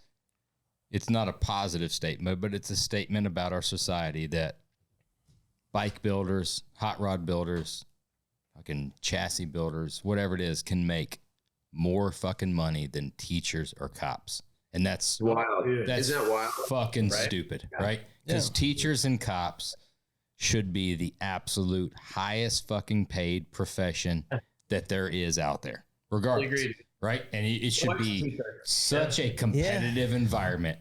not a positive statement, but it's a statement about our society that bike builders, hot rod builders, fucking chassis builders, whatever it is, can make more fucking money than teachers or cops. And that's wild. That's Isn't that wild? Fucking stupid, right? Because teachers and cops should be the absolute highest fucking paid profession that there is out there, regardless, right? And it should be such a competitive environment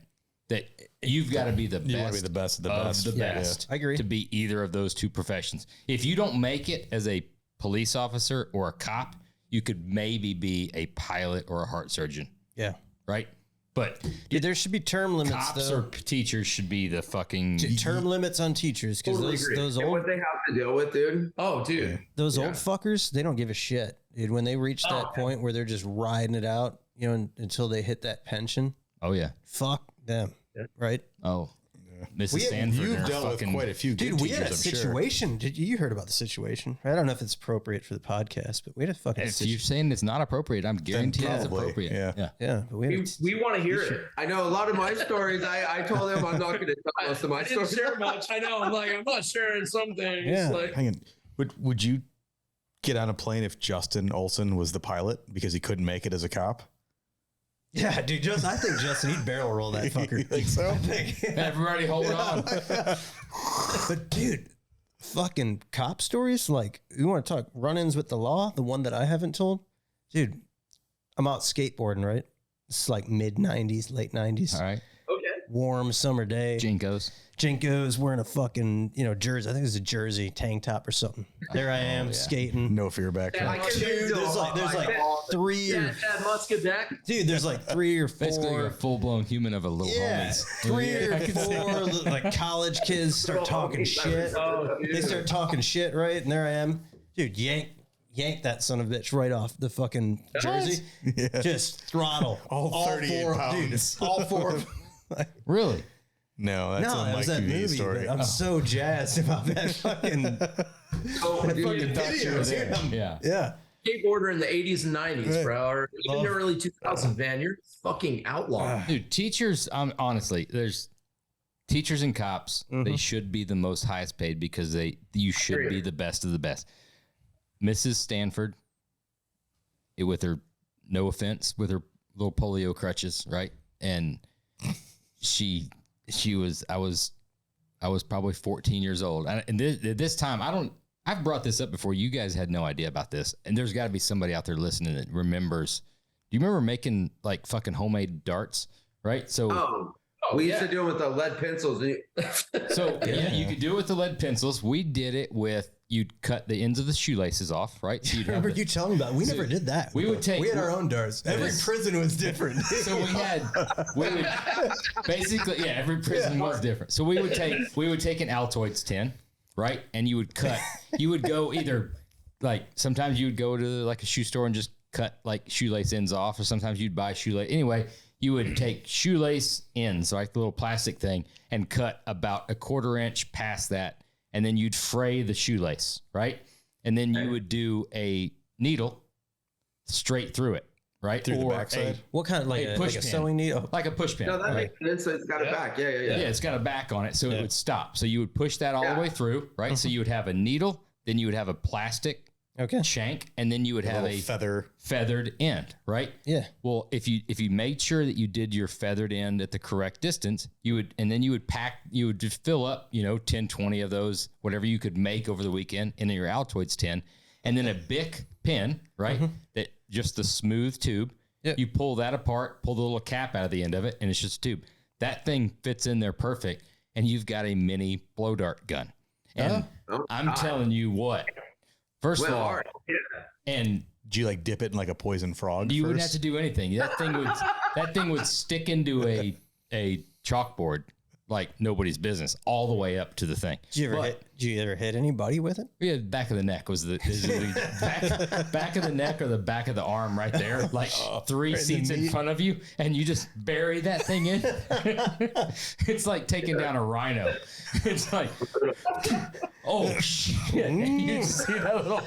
that you've got to be the best. You want to be the best of the best. I agree. To be either of those two professions. If you don't make it as a police officer or a cop, you could maybe be a pilot or a heart surgeon. Yeah. Right? But dude, there should be term limits. Cops or teachers should be the fucking term limits on teachers, because those old, what they have to deal with, dude. Oh, dude, those old fuckers, they don't give a shit, dude. When they reach that point where they're just riding it out, until they hit that pension. Oh yeah, fuck them, right? Oh, Mrs. Sanford, you've dealt with quite a few. Dude, we had a situation. Sure. You heard about the situation? I don't know if it's appropriate for the podcast, but we had a fucking. If you're saying it's not appropriate, I'm guaranteed it's appropriate. Yeah. But we want to hear it. I know a lot of my stories. I told them I'm not going to tell most of my stories. I didn't share much. I know. I'm not sharing some things. Yeah. Like, hang on. Would you get on a plane if Justin Olson was the pilot because he couldn't make it as a cop? Yeah, dude. I think Justin, he'd barrel roll that fucker. You think so? Everybody hold on. But dude, fucking cop stories. Like, you want to talk run-ins with the law? The one that I haven't told, dude. I'm out skateboarding, right? It's like mid '90s, late '90s. All right. okay. Warm summer day. Jinkos wearing a fucking, jersey. I think it was a jersey tank top or something. There I am skating. No fear back. Dude, there's like three. Dude, there's like 3 or 4. Basically, a full blown human of a little homies. 3 or 4 like college kids start talking shit. They start talking shit, right? And there I am, dude. Yank that son of a bitch right off the fucking jersey. Yeah. Just throttle all 38 pounds. Dude, all 4. Really? No, that's a Mike that TV movie, story. I'm so jazzed about that fucking, video. Yeah. Skateboarder in the 80s and 90s, bro, or even the early 2000s, man. You're fucking outlaw. Dude, teachers, honestly, there's teachers and cops. They should be the most highest paid because you should be the best of the best. Mrs. Stanford, with her, no offense, with her little polio crutches, right? And she I was probably 14 years old. And this time, I've brought this up before. You guys had no idea about this. And there's got to be somebody out there listening that remembers. Do you remember making like fucking homemade darts? Right. So we used to do them with the lead pencils. So you could do it with the lead pencils. We did it with, you'd cut the ends of the shoelaces off, right? So you'd remember you telling me about it. We never did that. We had our own darts. Every prison was different. So we would basically, every prison was different. So we would take an Altoids tin, right? And you would cut, you would go either like, sometimes you would go to like a shoe store and just cut like shoelace ends off, or sometimes you'd buy shoelace. Anyway, you would take shoelace ends, like the little plastic thing, and cut about a 1/4 inch past that. And then you'd fray the shoelace, right? And then you would do a needle straight through it, right? Through the backside. What kind of like a sewing needle? Like a push pin. No, that makes sense. It's got a back. Yeah. Yeah, it's got a back on it, so it would stop. So you would push that all the way through, right? So you would have a needle, then you would have a plastic shank, and then you would have a feathered end, right? Yeah. Well, if you made sure that you did your feathered end at the correct distance, you would just fill up, 10, 20 of those, whatever you could make over the weekend in your Altoids tin, and then a Bic pen, right? That just the smooth tube. Yep. You pull that apart, pull the little cap out of the end of it, and it's just a tube. That thing fits in there perfect, and you've got a mini blow dart gun. And I'm telling you what. First of all, and do you like dip it in like a poison frog? You wouldn't have to do anything. That thing would stick into a chalkboard like nobody's business all the way up to the thing. Did you ever hit anybody with it? Yeah, back of the neck was the back of the neck or the back of the arm right there, like 3 seats in front of you, and you just bury that thing in. It's like taking down a rhino. It's like, oh shit! You see that little.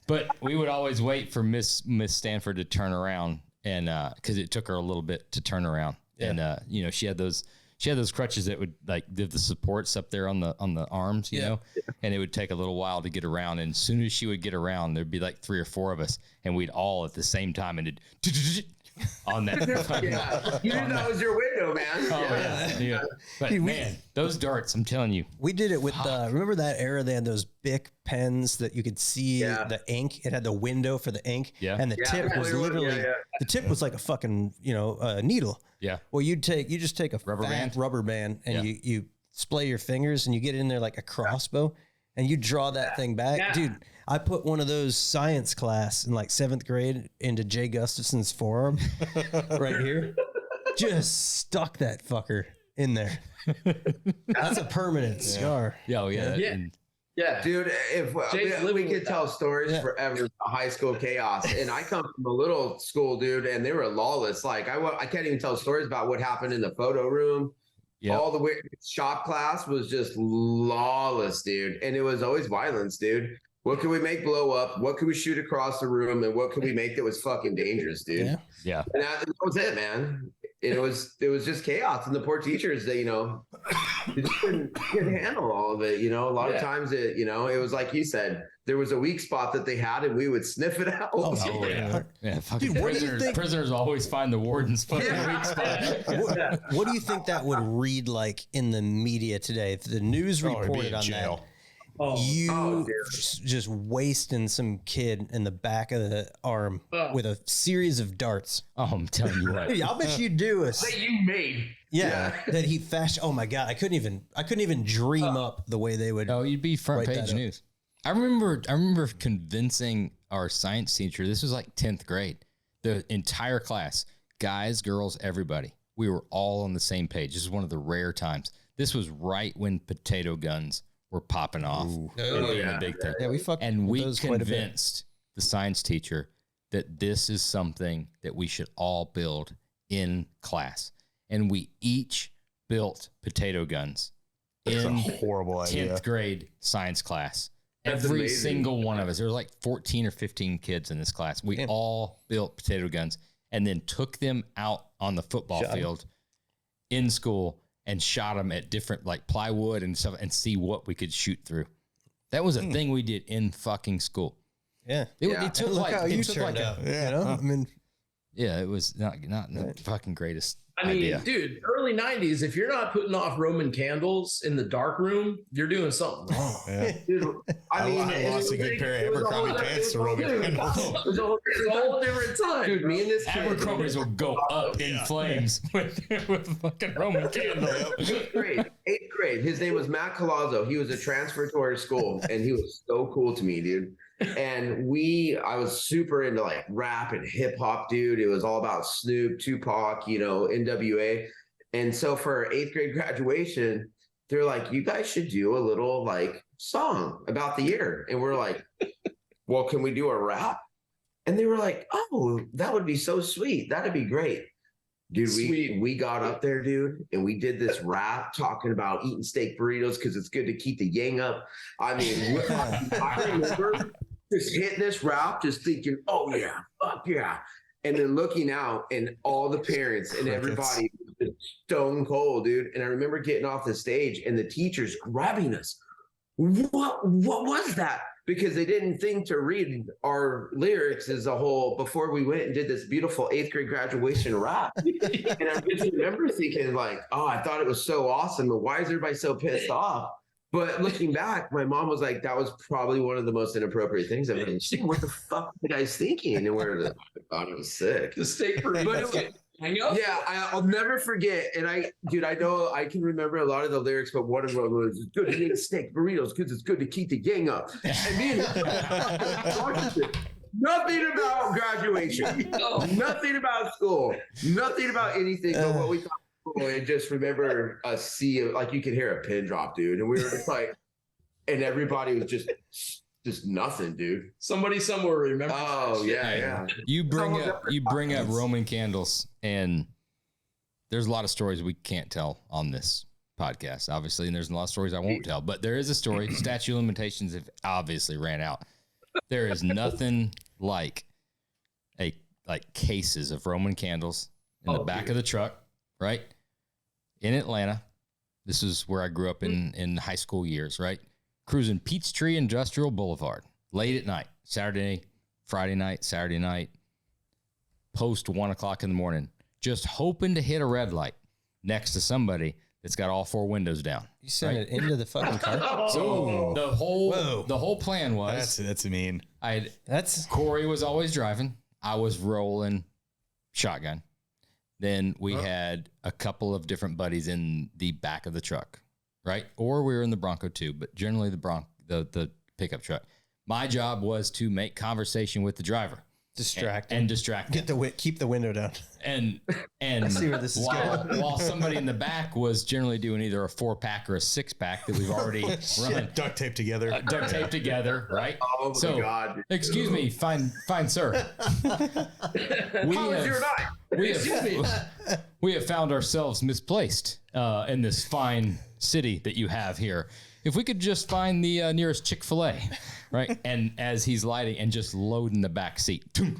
But we would always wait for Miss Stanford to turn around, and because it took her a little bit to turn around. Yeah. And she had those crutches that would like give the supports up there on the arms, you know, and it would take a little while to get around. And as soon as she would get around, there'd be like 3 or 4 of us, and we'd all at the same time and on that. You knew that was your window, man. Yeah. But man, those darts, I'm telling you, we did it with. Remember that era? They had those Bic pens that you could see the ink. It had the window for the ink, and the tip was literally the tip was like a fucking needle. Yeah. Well, you just take a rubber band and you splay your fingers and you get in there like a crossbow and you draw that thing back. Dude, I put one of those science class in like 7th grade into Jay Gustafson's forearm right here. Just stuck that fucker in there. That's a permanent scar. Yeah, dude, we could tell stories forever, high school chaos. And I come from a little school, dude, and they were lawless. Like, I can't even tell stories about what happened in the photo room. Yep. All the shop class was just lawless, dude. And it was always violence, dude. What could we make blow up? What could we shoot across the room? And what could we make that was fucking dangerous, dude? Yeah. And that was it, man. It was just chaos, and the poor teachers, they just couldn't handle all of it. A lot of times it was like you said, there was a weak spot that they had, and we would sniff it out. Fucking prisoners always find the warden's fucking weak spot. What do you think that would read like in the media today? If the news reported on that. Just wasting some kid in the back of the arm with a series of darts. Oh, I'm telling you what. I'll bet you do that you made. Yeah, that he fashioned. Oh my God, I couldn't even dream up the way they would. Oh, you'd be front page news. I remember convincing our science teacher. This was like 10th grade. The entire class, guys, girls, everybody. We were all on the same page. This is one of the rare times. This was right when potato guns were popping off. A big thing. Yeah, we convinced the science teacher that this is something that we should all build in class. And we each built potato guns in a horrible 10th grade science class. Every single one of us. There was like 14 or 15 kids in this class. We all built potato guns and then took them out on the football field in school and shot them at different like plywood and stuff and see what we could shoot through. That was a thing we did in fucking school. Yeah. It took look like, how you turned out. It was not the fucking greatest idea. Dude, early 90s, if you're not putting off Roman candles in the dark room, you're doing something wrong. Yeah. Dude, I mean, I lost a good pair of Abercrombie pants to Roman candles. It was a whole different time. Dude, me and this kid, Abercrombie's will go up in flames with fucking Roman candles. eighth grade. His name was Matt Colazzo. He was a transfer to our school, and he was so cool to me, dude. And I was super into like rap and hip hop, dude. It was all about Snoop, Tupac, NWA. And so for our 8th grade graduation, they're like, you guys should do a little like song about the year. And we're like, well, can we do a rap? And they were like, oh, that would be so sweet. That'd be great. Dude, we got up there, dude, and we did this rap talking about eating steak burritos because it's good to keep the yang up. I mean, I remember just hitting this rap, just thinking, oh, yeah, fuck yeah. And then looking out, and all the parents and everybody was stone cold, dude. And I remember getting off the stage and the teachers grabbing us. What was that? Because they didn't think to read our lyrics as a whole before we went and did this beautiful 8th grade graduation rap. And I just remember thinking like, oh, I thought it was so awesome. And why is everybody so pissed off? But looking back, my mom was like, that was probably one of the most inappropriate things I've ever seen. What the fuck were the guys thinking? And I thought it was sick. The steak burrito. Yeah, I'll never forget. And I know I can remember a lot of the lyrics, but one of them was, it's good to eat steak burritos because it's good to keep the gang up. And me and nothing about graduation, nothing about school, nothing about anything but what we thought. And just remember a sea of, like, you could hear a pin drop, dude. And we were just like, and everybody was just nothing, dude. Somebody somewhere remember. Oh yeah. You bring up Roman candles, and there's a lot of stories we can't tell on this podcast, obviously, and there's a lot of stories I won't tell. But there is a story. Statute of limitations have obviously ran out. There is nothing like cases of Roman candles in the back of the truck, right? In Atlanta. This is where I grew up in high school years, right? Cruising Peachtree Industrial Boulevard late at night, Friday night, Saturday night, post 1 o'clock in the morning, just hoping to hit a red light next to somebody that's got all 4 windows down. You sent it into the fucking car. So the whole plan was that's mean. Corey was always driving. I was rolling shotgun. Then we had a couple of different buddies in the back of the truck, right? Or we were in the Bronco too, but generally the pickup truck. My job was to make conversation with the driver. Distract him. Keep the window down. And I see where this is going. While somebody in the back was generally doing either a 4-pack or a 6-pack that we've already run. Duct tape together. Right? Oh my God. Excuse me, fine sir. We have found ourselves misplaced in this fine city that you have here. If we could just find the nearest Chick-fil-A, right? And as he's lighting and just loading the back seat. And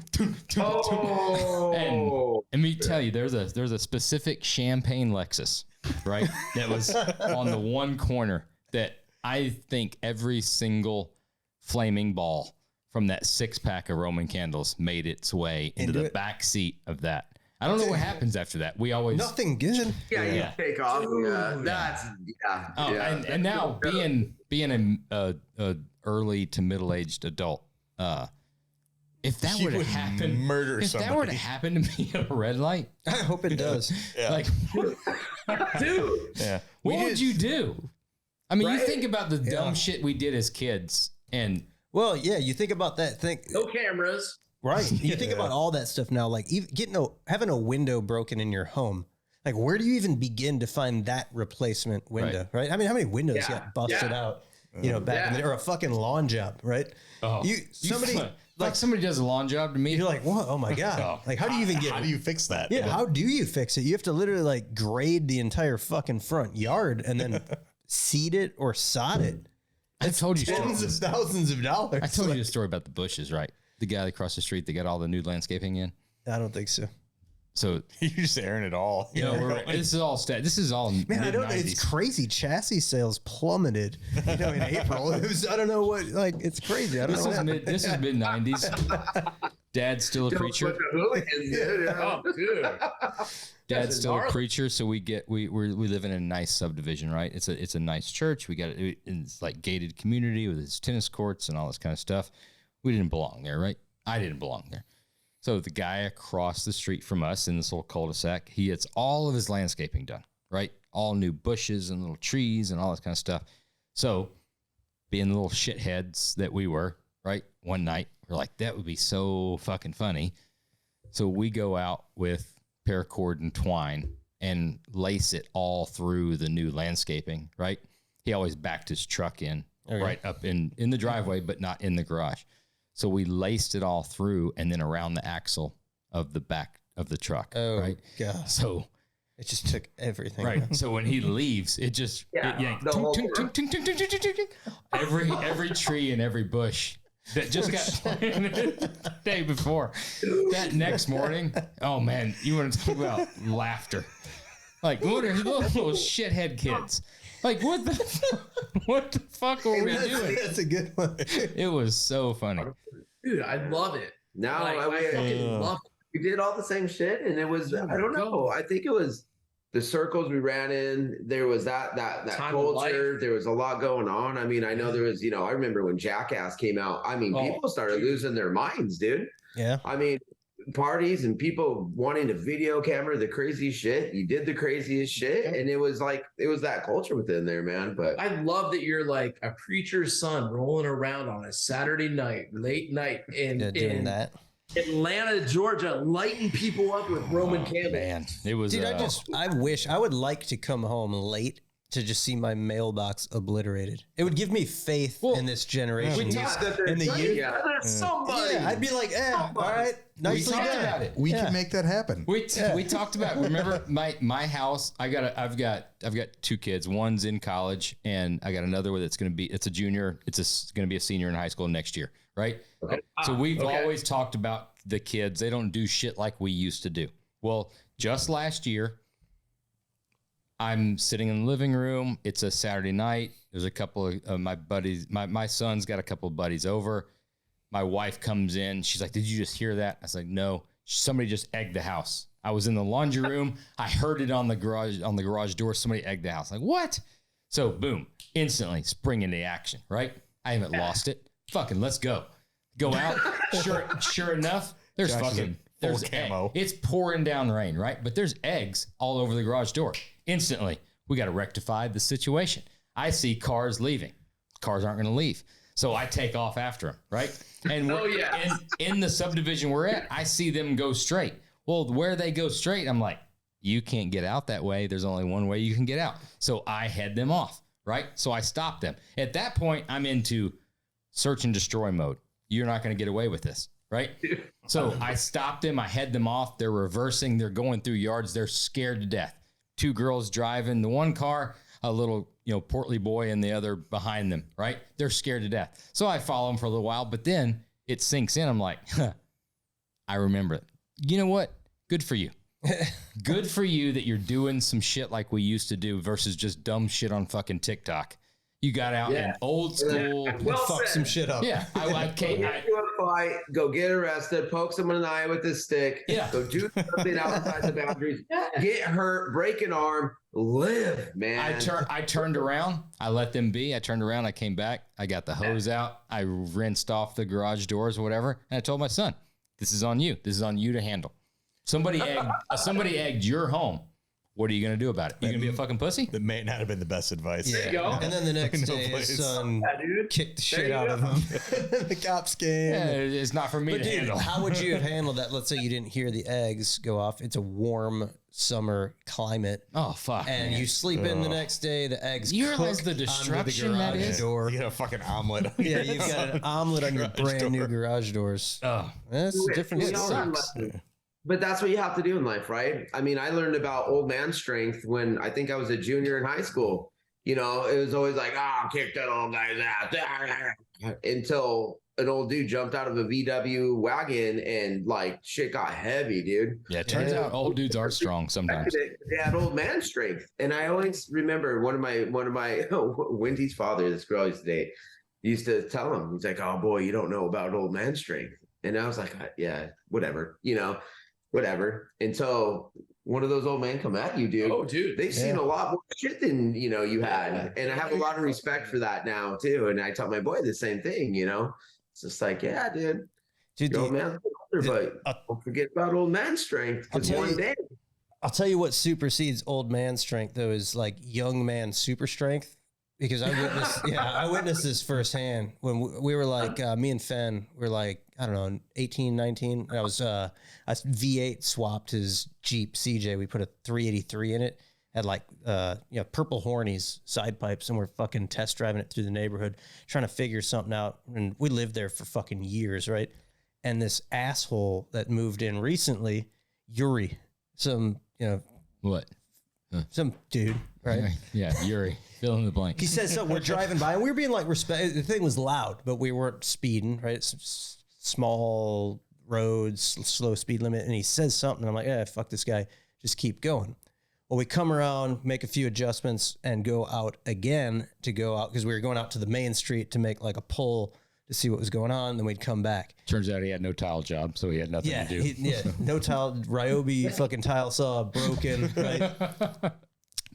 let me tell you, there's a specific champagne Lexus, right? That was on the one corner that I think every single flaming ball from that 6-pack of Roman candles made its way into the back seat of that. I don't know what happens after that. We always nothing good. Yeah, you take off. And now being a early to middle-aged adult, if that were to happen, that were to happen to me at a red light, I hope it does. Like, dude, what would you do? I mean, you think about the dumb shit we did as kids, and you think about that thing. No cameras. Right. You think about all that stuff now, like even having a window broken in your home. Like, where do you even begin to find that replacement window? Right. I mean, how many windows got busted out, back in the day, or a fucking lawn job, right? Oh, somebody does a lawn job to me. You're like, what? Oh my God. Like, how do you even how do you fix that? Yeah. How do you fix it? You have to literally like grade the entire fucking front yard and then seed it or sod it. I told you tens of thousands of dollars. I told you the story about the bushes, right? The guy across the street that got all the new landscaping in. I don't think so. So you're just airing it all. This is all This is all. Man, I don't know. It's crazy. Chassis sales plummeted. In April. I don't know what. Like, it's crazy. I don't know. This is mid '90s. Dad's still a preacher. Oh, dude. Dad's still a preacher, so we live in a nice subdivision, right? It's a nice church. It's like gated community with its tennis courts and all this kind of stuff. We didn't belong there, right? I didn't belong there. So the guy across the street from us in this little cul-de-sac, he gets all of his landscaping done, right? All new bushes and little trees and all this kind of stuff. So being the little shitheads that we were, right? One night, we're like, that would be so fucking funny. So we go out with paracord and twine and lace it all through the new landscaping, right? He always backed his truck in right up in the driveway, but not in the garage. So we laced it all through and then around the axle of the back of the truck, right? God. So it just took everything. Right. So when he leaves, it just yanked. Every tree and every bush that just got planted the day before. That next morning, oh man, you want to talk about laughter. Like, what are little shithead kids? Like, what the fuck were we doing? That's a good one. It was so funny. Dude, I love it. Now I fucking love it. we did all the same shit, and it was I don't know. I think it was the circles we ran in. There was that culture. There was a lot going on. I mean, I know there was. I remember when Jackass came out. I mean, people started losing their minds, dude. Yeah. I mean, parties and people wanting to video camera the craziest shit. You did the craziest shit, and it was that culture within there, man. But I love that you're like a preacher's son rolling around on a Saturday night, late night doing that. Atlanta, Georgia, lighting people up with Roman candles. Man, it was. Dude, I wish I would like to come home late to just see my mailbox obliterated. It would give me faith in this generation. In the youth. There's somebody. Yeah, I'd be like, all right, nicely done. We can make that happen. We talked about. Remember my house? I've got two kids. One's in college, and I got another one that's it's a junior. It's going to be a senior in high school next year, right? Okay. So we've always talked about the kids. They don't do shit like we used to do. Well, just last year, I'm sitting in the living room. It's a Saturday night. There's a couple of my buddies. My son's got a couple of buddies over. My wife comes in. She's like, "Did you just hear that?" I was like, "No." Somebody just egged the house. I was in the laundry room. I heard it on the garage door. Somebody egged the house. Like, what? So boom, instantly spring into action. Right? I haven't lost it. Fucking let's go. Go out. Sure enough, there's camo. It's pouring down rain, right? But there's eggs all over the garage door. Instantly, we got to rectify the situation. I see cars leaving. Cars aren't going to leave. So I take off after them, right? And in the subdivision we're at, I see them go straight. Well, where they go straight, I'm like, you can't get out that way. There's only one way you can get out. So I head them off, right? So I stop them. At that point, I'm into search and destroy mode. You're not going to get away with this, right? So I stop them. I head them off. They're reversing. They're going through yards. They're scared to death. Two girls driving the one car, a little, portly boy in the other behind them, right? They're scared to death. So I follow them for a little while, but then it sinks in. I'm like, I remember it. You know what? Good for you. Good for you that you're doing some shit like we used to do versus just dumb shit on fucking TikTok. You got out in old school. Fuck some shit up. Yeah. Go get arrested, poke someone in the eye with a stick. Yeah. Go do something outside the boundaries. Get hurt, break an arm, live, man. I turned around. I let them be. I turned around. I came back. I got the hose out. I rinsed off the garage doors or whatever. And I told my son, this is on you. This is on you to handle. Somebody egged your home. What are you going to do about it? You going to be a fucking pussy? That may not have been the best advice. There you go. And then the next day, his son kicked the shit out of him. The cops came. Yeah, it's not for me to handle. How would you have handled that? Let's say you didn't hear the eggs go off. It's a warm summer climate. Oh, fuck. And you sleep in the next day, the eggs You realize the destruction that is? Door. You got a fucking omelet. Yeah, you've got an omelet on your brand new garage doors. Oh. That's a different story. But that's what you have to do in life, right? I mean, I learned about old man strength when I think I was a junior in high school. It was always like, kick that old guy's ass. Until an old dude jumped out of a VW wagon and like shit got heavy, dude. Yeah, it turns out old dudes are strong sometimes. They had old man strength. And I always remember one of my Wendy's father, this girl I used to date, used to tell him, he's like, oh boy, you don't know about old man strength. And I was like, yeah, whatever, whatever. Until one of those old men come at you, dude. Oh, dude. They've seen a lot more shit than, you had. And I have a lot of respect for that now, too. And I taught my boy the same thing, It's just like, yeah, dude. Old man's older, but don't forget about old man strength. Because one day. I'll tell you what supersedes old man strength, though, is like young man super strength. Because I witnessed this firsthand when we were like, me and Fen were like, I don't know, 18, 19. And I V8 swapped his Jeep CJ. We put a 383 in it, had like, purple hornies, side pipes, and we're fucking test driving it through the neighborhood, trying to figure something out. And we lived there for fucking years, right? And this asshole that moved in recently, Yuri, some dude, right? Yeah, Yuri. Fill in the blank. He says so. We're driving by, and we were being like the thing was loud, but we weren't speeding, right? It's small roads, slow speed limit. And he says something. And I'm like, yeah, fuck this guy. Just keep going. Well, we come around, make a few adjustments, and go out again because we were going out to the main street to make like a pull to see what was going on. Then we'd come back. Turns out he had no tile job, so he had nothing to do. No tile, Ryobi fucking tile saw broken, right?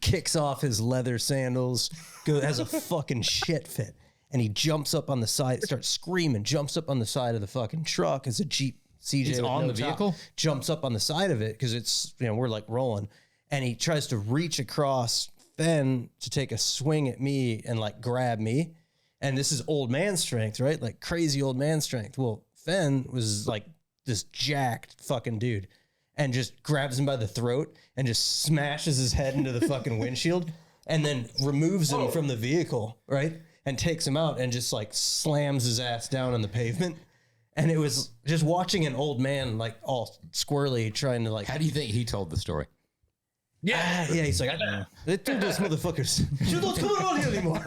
Kicks off his leather sandals, has a fucking shit fit. And he jumps up on the side, starts screaming, jumps up on the side of the fucking truck as a Jeep CJ. He's on the vehicle? Jumps up on the side of it because it's, we're like rolling. And he tries to reach across Fen to take a swing at me and like grab me. And this is old man strength, right? Like crazy old man strength. Well, Fen was like this jacked fucking dude and just grabs him by the throat and just smashes his head into the fucking windshield and then removes him from the vehicle, right? And takes him out and just like slams his ass down on the pavement. And it was just watching an old man like all squirrely trying to like. How do you think he told the story? Yeah, he's like, they told those motherfuckers, you don't come around here anymore.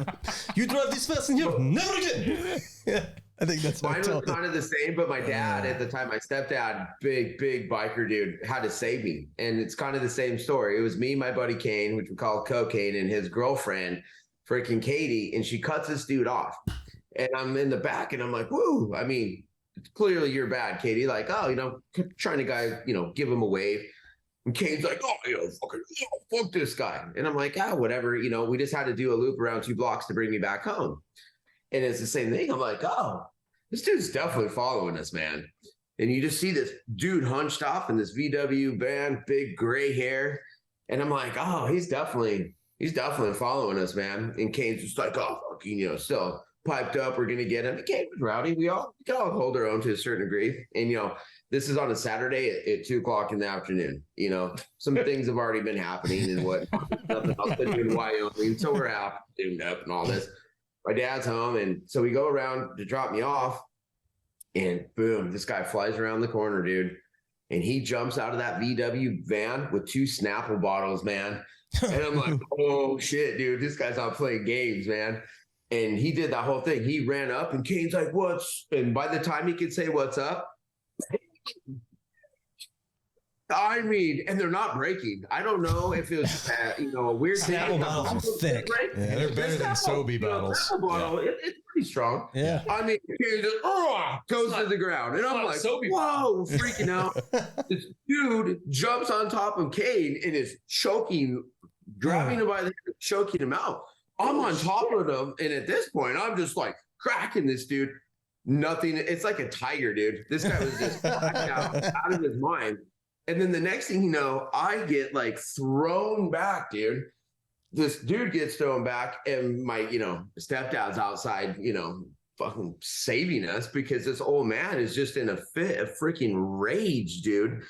You drive this fast in here, never again. Yeah, I think that's mine was kind of the same, but my dad at the time, my stepdad, big biker dude, had to save me. And it's kind of the same story. It was me, my buddy Kane, which we call Cocaine, and his girlfriend, freaking Katie, and she cuts this dude off. And I'm in the back and I'm like, woo. I mean, clearly you're bad, Katie. Like, trying to give him a wave. And Kane's like, fuck this guy. And I'm like, whatever. We just had to do a loop around 2 blocks to bring me back home. And it's the same thing. I'm like, this dude's definitely following us, man. And you just see this dude hunched off in this VW van, big gray hair. And I'm like, he's definitely following us, man. And Kane's just like, fucking, still piped up. We're going to get him. And Kane was rowdy. We all hold our own to a certain degree. And, this is on a Saturday at 2:00 in the afternoon. Some things have already been happening and what nothing else to do in Wyoming. So we're out, tuned up and all this. My dad's home. And so we go around to drop me off and boom, this guy flies around the corner, dude. And he jumps out of that VW van with 2 Snapple bottles, man. And I'm like, oh shit, dude, this guy's out playing games, man. And he did that whole thing. He ran up and Kane's like, and by the time he could say what's up, I mean, and they're not breaking. I don't know if it was, a weird Snapple bottles are thick. Yeah, they're better than Sobe bottles. Bottle, it's pretty strong. Yeah. I mean, he just goes to the ground. And I'm like, whoa, freaking out. This dude jumps on top of Kane and is grabbing him by the head, choking him out. I'm on top of him. And at this point, I'm just like cracking this dude. Nothing. It's like a tiger, dude. This guy was just out of his mind. And then the next thing you know, I get like thrown back, dude. This dude gets thrown back, and my, stepdad's outside, fucking saving us because this old man is just in a fit of freaking rage, dude.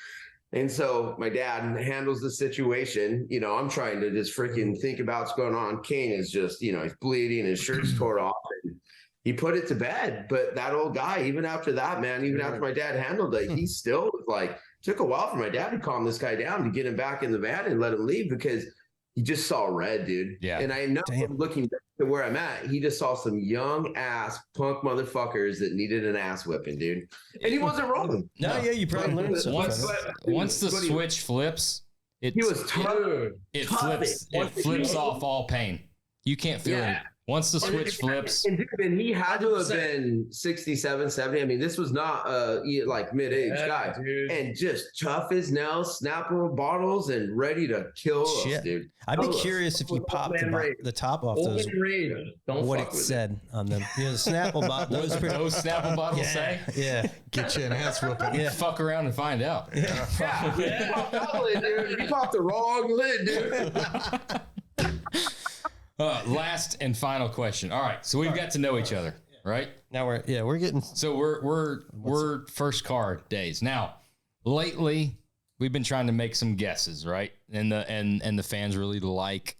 And so my dad handles the situation. I'm trying to just freaking think about what's going on. Kane is just, he's bleeding, his shirt's tore off. And he put it to bed. But that old guy, even after that, man, even after my dad handled it, he still was like, took a while for my dad to calm this guy down to get him back in the van and let him leave because he just saw red, dude. Yeah. And I know looking back to where I'm at, he just saw some young ass punk motherfuckers that needed an ass whipping, dude. And he wasn't wrong. No, yeah, you probably learned something. Once the switch flips, he was tough. It flips off all pain. You can't feel Once the switch flips. And he had to have been 67, 70. I mean, this was not like mid-age guy. Dude. And just tough as nails, snapping bottles and ready to kill us, dude. I'd be curious if you popped the top off those. What it said on them. The Snapple bottle. Those Snapple bottles say? Yeah. Get you an ass whooping. Yeah. Fuck around and find out. Dude. You popped the wrong lid, dude. Last and final question. All right, so we've got to know each other, right? Now we're getting. So we're first car days now. Lately, we've been trying to make some guesses, right? And the fans really like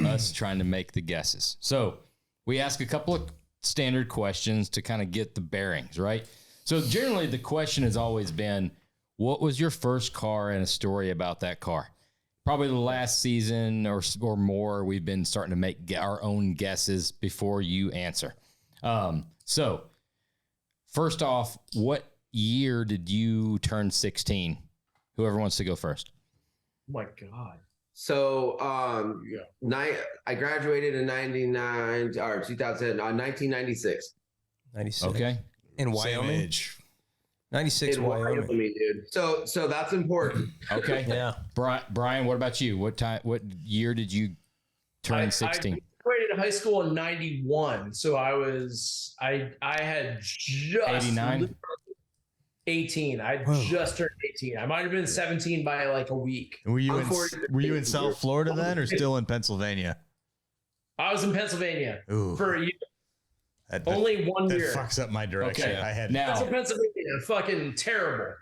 us trying to make the guesses. So we ask a couple of standard questions to kind of get the bearings, right? So generally, the question has always been, what was your first car and a story about that car? Probably the last season or more, we've been starting to make our own guesses before you answer. So first off, what year did you turn 16? Whoever wants to go first. Oh my God. So I graduated in 1996. 96. Okay. In Wyoming. 96 in Wyoming, dude. So that's important. Okay. Yeah. Brian, what about you? What year did you turn 16? I graduated high school in 91. So I had just 89. 18. I just turned 18. I might have been 17 by like a week. Were you in South Florida then, or still in Pennsylvania? I was in Pennsylvania for a year. Only 1 year. That fucks up my direction. Okay. That's in Pennsylvania. Fucking terrible.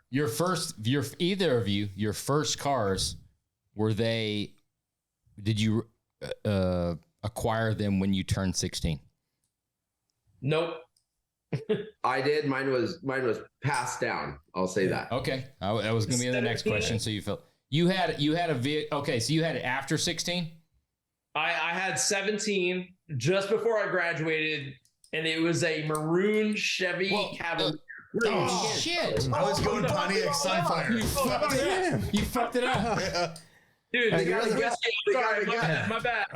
Either of you, your first cars, did you acquire them when you turned 16? Nope. I did. Mine was passed down. I'll say that. Okay. That was going to be the next question. So you had a vehicle. Okay. So you had it after 16? I had 17 just before I graduated. And it was a maroon Chevy Cavalier. Oh, shit. I was going Pontiac Sunfire. You fucked it up. Dude, my bad.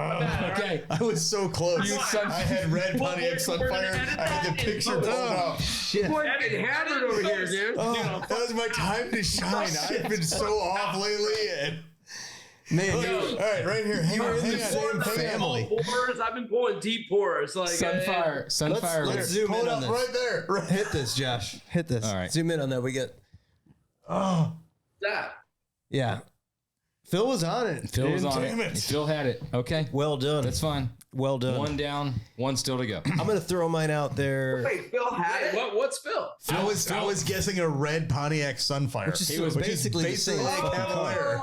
Okay. I was so close. I had red Pontiac Sunfire. I had the picture pulled up. Shit. Boy, I'm getting hammered over here, dude. That was my time to shine. I've been so off lately. And man, all right, right here. Hang on. The same family. I've been pulling deep pours. Like Sunfire. Let's zoom in on this. Right there. Right. Hit this, Josh. Hit this. All right. Zoom in on that. We get. that. Yeah. Phil was on it. Phil was on it. Phil had it. Okay. Well done. That's fine. Well done. One down, one still to go. I'm going to throw mine out there. Wait, Phil had it? What's Phil? I was guessing a red Pontiac Sunfire. Which is basically the same Cavalier.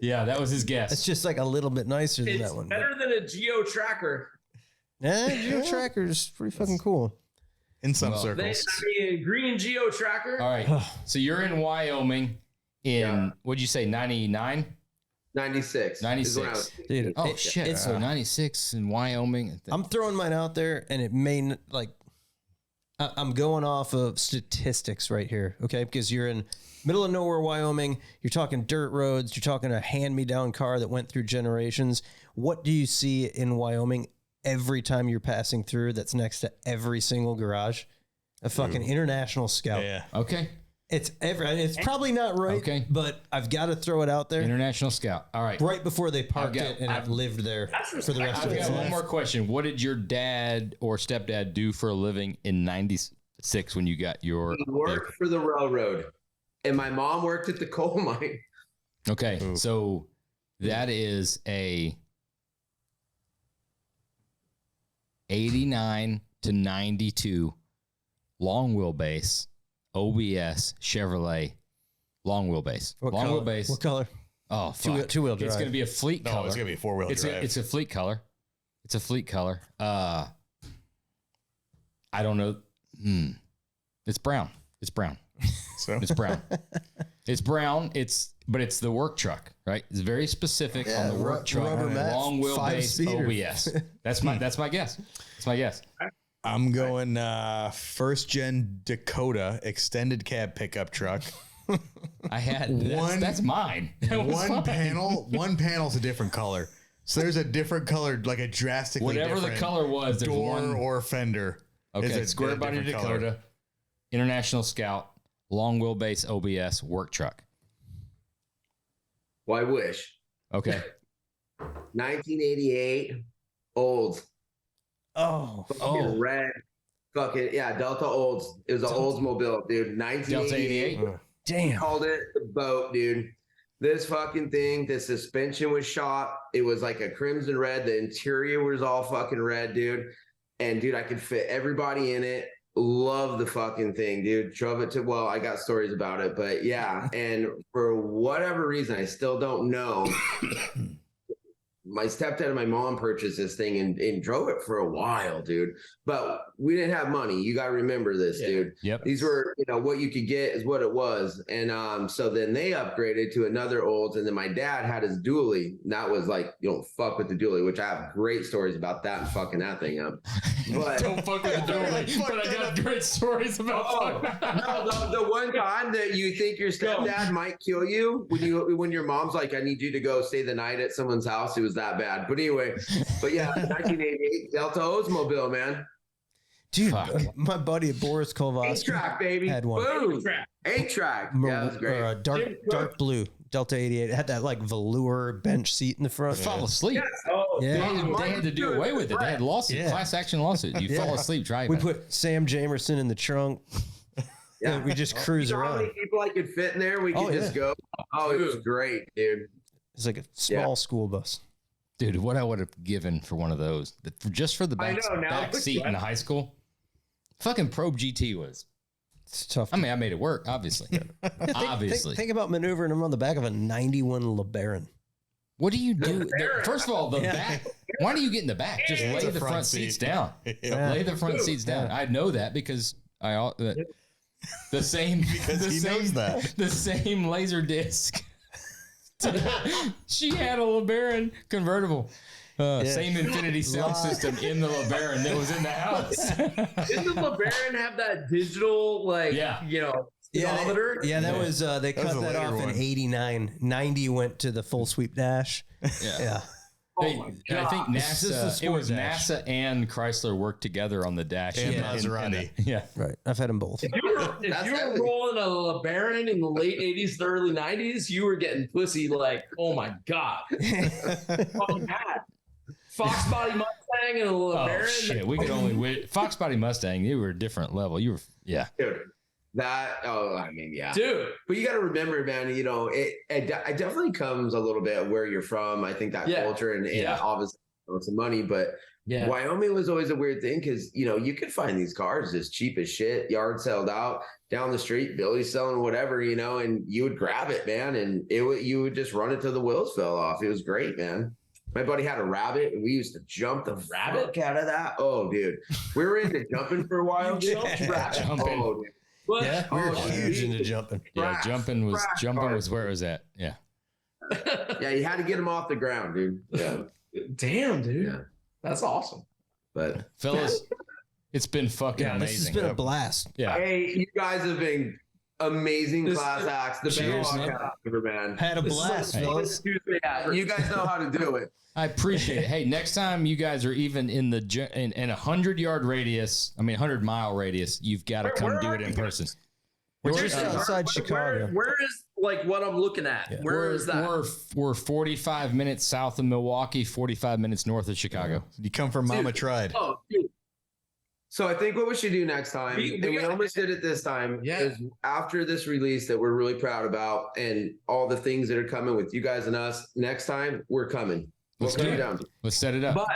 Yeah, that was his guess. It's just like a little bit nicer than It's that one. better than a Geo Tracker. Yeah, Geo Tracker is pretty fucking cool. In some circles. Green Geo Tracker. All right. So you're in Wyoming in, what'd you say, 99? 96. 96. Dude, Shit. So 96 in Wyoming. I'm throwing mine out there, and it may, like, I'm going off of statistics right here, okay? Because you're in middle of nowhere, Wyoming. You're talking dirt roads. You're talking a hand-me-down car that went through generations. What do you see in Wyoming every time you're passing through that's next to every single garage? A fucking International Scout. Yeah. Okay. It's probably not right, but I've got to throw it out there. International Scout. All right. Right before they parked it, and I've lived there for the rest of I've its got life. one more question. What did your dad or stepdad do for a living in 96 when you got your... He worked for the railroad, and my mom worked at the coal mine. Okay, so that is a 89 to 92 long wheelbase OBS Chevrolet long wheelbase. What long color? wheelbase. What color? Oh, fuck. Two-wheel drive. It's going to be a fleet color. No, it's going to be a four-wheel drive. It's a fleet color. It's a fleet color. I don't know. It's brown. It's brown. So It's brown. It's brown. But it's the work truck, right? It's very specific on the work truck. rubber mat, Long wheelbase 5-seater. OBS. That's my guess. That's my guess. I'm going first gen Dakota extended cab pickup truck. I had that's mine. That was One fine. panel. One panel's a different color. So there's a different color, like a drastically whatever different the color was. There's door one or fender. Okay, square body Dakota, color. International Scout, long wheelbase OBS work truck. Well, I wish. Okay. 1988 Olds. Oh, red. Fucking yeah, Delta Olds. It was an Oldsmobile, dude. 1988. Damn. Called it the boat, dude. This fucking thing, the suspension was shot. It was like a crimson red. The interior was all fucking red, dude. And dude, I could fit everybody in it. Love the fucking thing, dude. Drove it to, well, I got stories about it, but yeah. And for whatever reason, I still don't know. My stepdad and my mom purchased this thing and drove it for a while, dude. But we didn't have money. You got to remember this, dude. Yep. These were, what you could get is what it was. And so then they upgraded to another Olds. And then my dad had his dually. And that was like, you don't fuck with the dually, which I have great stories about that and fucking that thing up. But don't fuck with the dually, but I got great stories about the one time that you think your stepdad might kill you when your mom's like, I need you to go stay the night at someone's house. It was that bad. But anyway, 1988 Delta Oldsmobile, man. Dude, my buddy Boris Kovacs 8-track, baby. Had one. Boom. 8-track. Yeah, that was great. Or a dark blue Delta 88. It had that like velour bench seat in the front. Fall asleep. Yes. Oh, yeah. They had to do away with it. They had lawsuit, class action lawsuit. You fall asleep driving. We put Sam Jamerson in the trunk. Yeah, we just cruise around. How many people I could fit in there? We could just go. Oh, it was great, dude. It's like a small school bus. Dude, what I would have given for one of those, just for the back seat in high school, fucking Probe GT was. It's tough. I mean, I made it work, obviously. Think about maneuvering them on the back of a 91 LeBaron. What do you do? First of all, the back. Why do you get in the back? Just lay the front seats down. Yeah. Lay the front seats down. I know that because the same the same laser disc. She had a LeBaron convertible. Same Infinity sound system in the LeBaron that was in the house. Didn't the LeBaron have that digital, speedometer? That was, they cut that off in 89. 90 went to the full sweep dash. Yeah. I think NASA, it was dash. NASA and Chrysler worked together on the dash. And Maserati. Right. I've had them both. If you were rolling a LeBaron in the late 80s, the early 90s, you were getting pussy like, oh my God. Fox Body Mustang and a LeBaron. Oh, shit. We could only Fox Body Mustang, you were a different level. You were, Dude. Dude. But you got to remember, man, it definitely comes a little bit where you're from. I think that culture and obviously some money, but Wyoming was always a weird thing because, you could find these cars as cheap as shit, yard sold out down the street, Billy's selling whatever, and you would grab it, man. And you would just run it till the wheels fell off. It was great, man. My buddy had a Rabbit, and we used to jump the rabbit out of that. Oh, dude. We were into jumping for a while. Jumping. Oh, dude. Yeah, we were huge into jumping. Yeah, jumping was where it was at. Yeah. Yeah, you had to get them off the ground, dude. Yeah. Damn, dude. Yeah. That's awesome. But fellas, it's been fucking amazing. This has been a blast. Yeah. Hey, you guys have been amazing class acts. The best podcast ever, man. Had a blast, fellas. You guys know how to do it. I appreciate it. Hey, next time you guys are even in a 100-yard radius, 100-mile radius, you've got to come do it in person. We're just outside Chicago. Where is what I'm looking at? Yeah. Where is that? We're 45 minutes south of Milwaukee, 45 minutes north of Chicago. You come from Mama Tried. Oh, dude. So I think what we should do next time, we almost did it this time, is after this release that we're really proud about and all the things that are coming with you guys and us, next time we're coming. Let's set it up.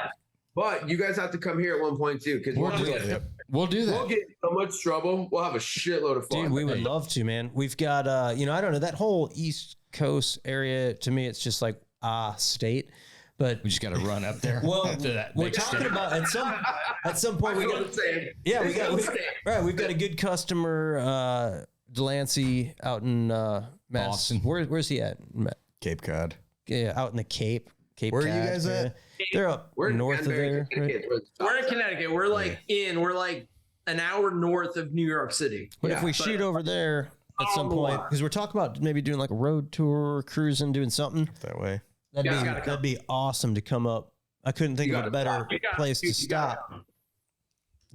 But you guys have to come here at one point too, because we'll do that. We'll get in so much trouble. We'll have a shitload of fun. Dude, we would love to, man. We've got, I don't know, that whole East Coast area. To me, it's just like state. But we just got to run up there. Well, we're talking about at some point we've got a good customer, Delancey out in Boston. Where's he at? Cape Cod. Yeah, out in the Cape. Where are you guys at? They're up north of there. Right? We're in Connecticut. We're like an hour north of New York City. But if we shoot over there at some point, because we're talking about maybe doing like a road tour, cruising, doing something that way. That'd be awesome to come up. I couldn't think of a better place to stop.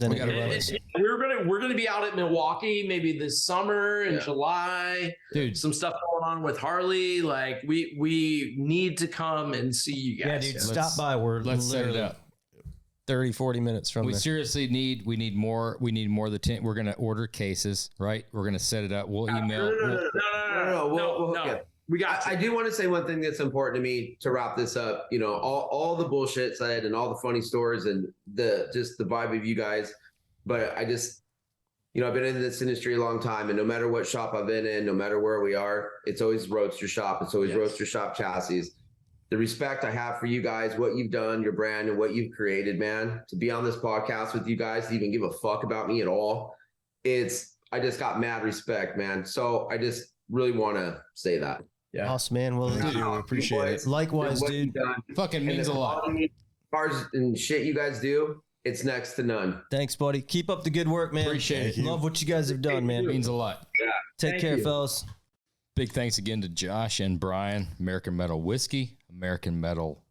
We're gonna be out at Milwaukee maybe this summer in July. Dude, some stuff going on with Harley. Like we need to come and see you guys. Yeah, dude, stop by. Let's set it up. 30, 40 minutes from there. Seriously need more of the tent. We're gonna order cases, right? We're gonna set it up. We'll email. No. I do want to say one thing that's important to me to wrap this up. You know, all the bullshit said and all the funny stories and the vibe of you guys. But I just, I've been in this industry a long time, and no matter what shop I've been in, no matter where we are, it's always roadster shop. It's always roadster shop chassis. The respect I have for you guys, what you've done, your brand, and what you've created, man, to be on this podcast with you guys, to even give a fuck about me at all. I just got mad respect, man. So I just really want to say that. Yeah. Awesome, man. Well, dude, we appreciate it. Likewise, dude. Fucking means a lot. Cars and shit you guys do, it's next to none. Thanks, buddy. Keep up the good work, man. Appreciate it. Love what you guys have done, man. It means a lot. Yeah. Take care, fellas. Big thanks again to Josh and Brian. American Metal Whiskey, American Metal.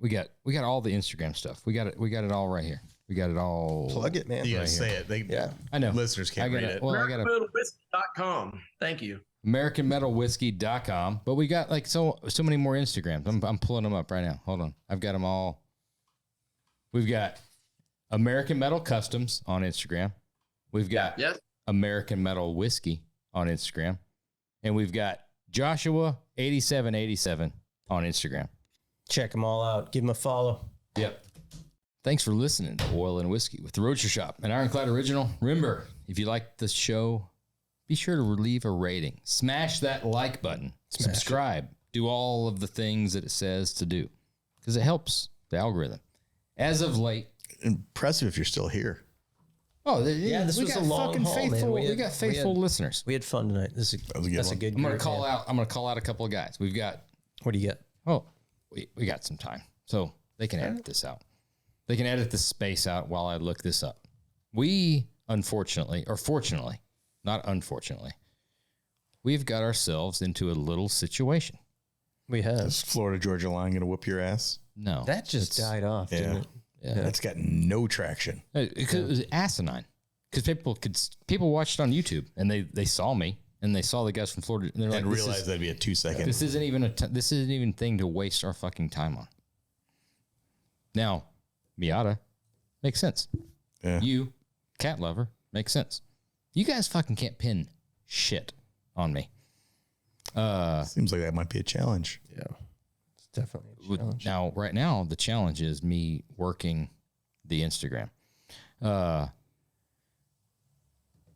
We got all the Instagram stuff. We got it all right here. We got it all. Plug it, man. You gotta say it. I know. Listeners can't read it. Well, AmericanMetalWhiskey.com. Thank you. AmericanMetalWhiskey.com. But we got like so many more Instagrams. I'm pulling them up right now. Hold on. I've got them all. We've got American Metal Customs on Instagram. We've got American Metal Whiskey on Instagram. And we've got Joshua8787 on Instagram. Check them all out. Give them a follow. Yep. Thanks for listening to Oil and Whiskey with the Roadster Shop, an Ironclad original. Remember, if you like the show, be sure to leave a rating. Smash that like button. Subscribe. Do all of the things that it says to do because it helps the algorithm. As of late. Impressive if you're still here. Oh, this was a long haul, faithful, man. We got faithful listeners. We had fun tonight. That's a good I'm going to call out. I'm going to call out a couple of guys. We've got. What do you get? Oh, we got some time, so they can edit this out. They can edit the space out while I look this up. We, unfortunately, or fortunately, not unfortunately, we've got ourselves into a little situation. We have. Is Florida-Georgia line going to whoop your ass? No. That just died off, didn't it? Yeah. That's got no traction. It was asinine. Because people watched it on YouTube, and they saw me, and they saw the guys from Florida, and they're like, realized that'd be a 2-second. This isn't even a thing to waste our fucking time on. Now, Miata makes sense. Yeah. You, cat lover, makes sense. You guys fucking can't pin shit on me. Seems like that might be a challenge. Yeah. It's definitely a challenge. Now, right now, the challenge is me working the Instagram.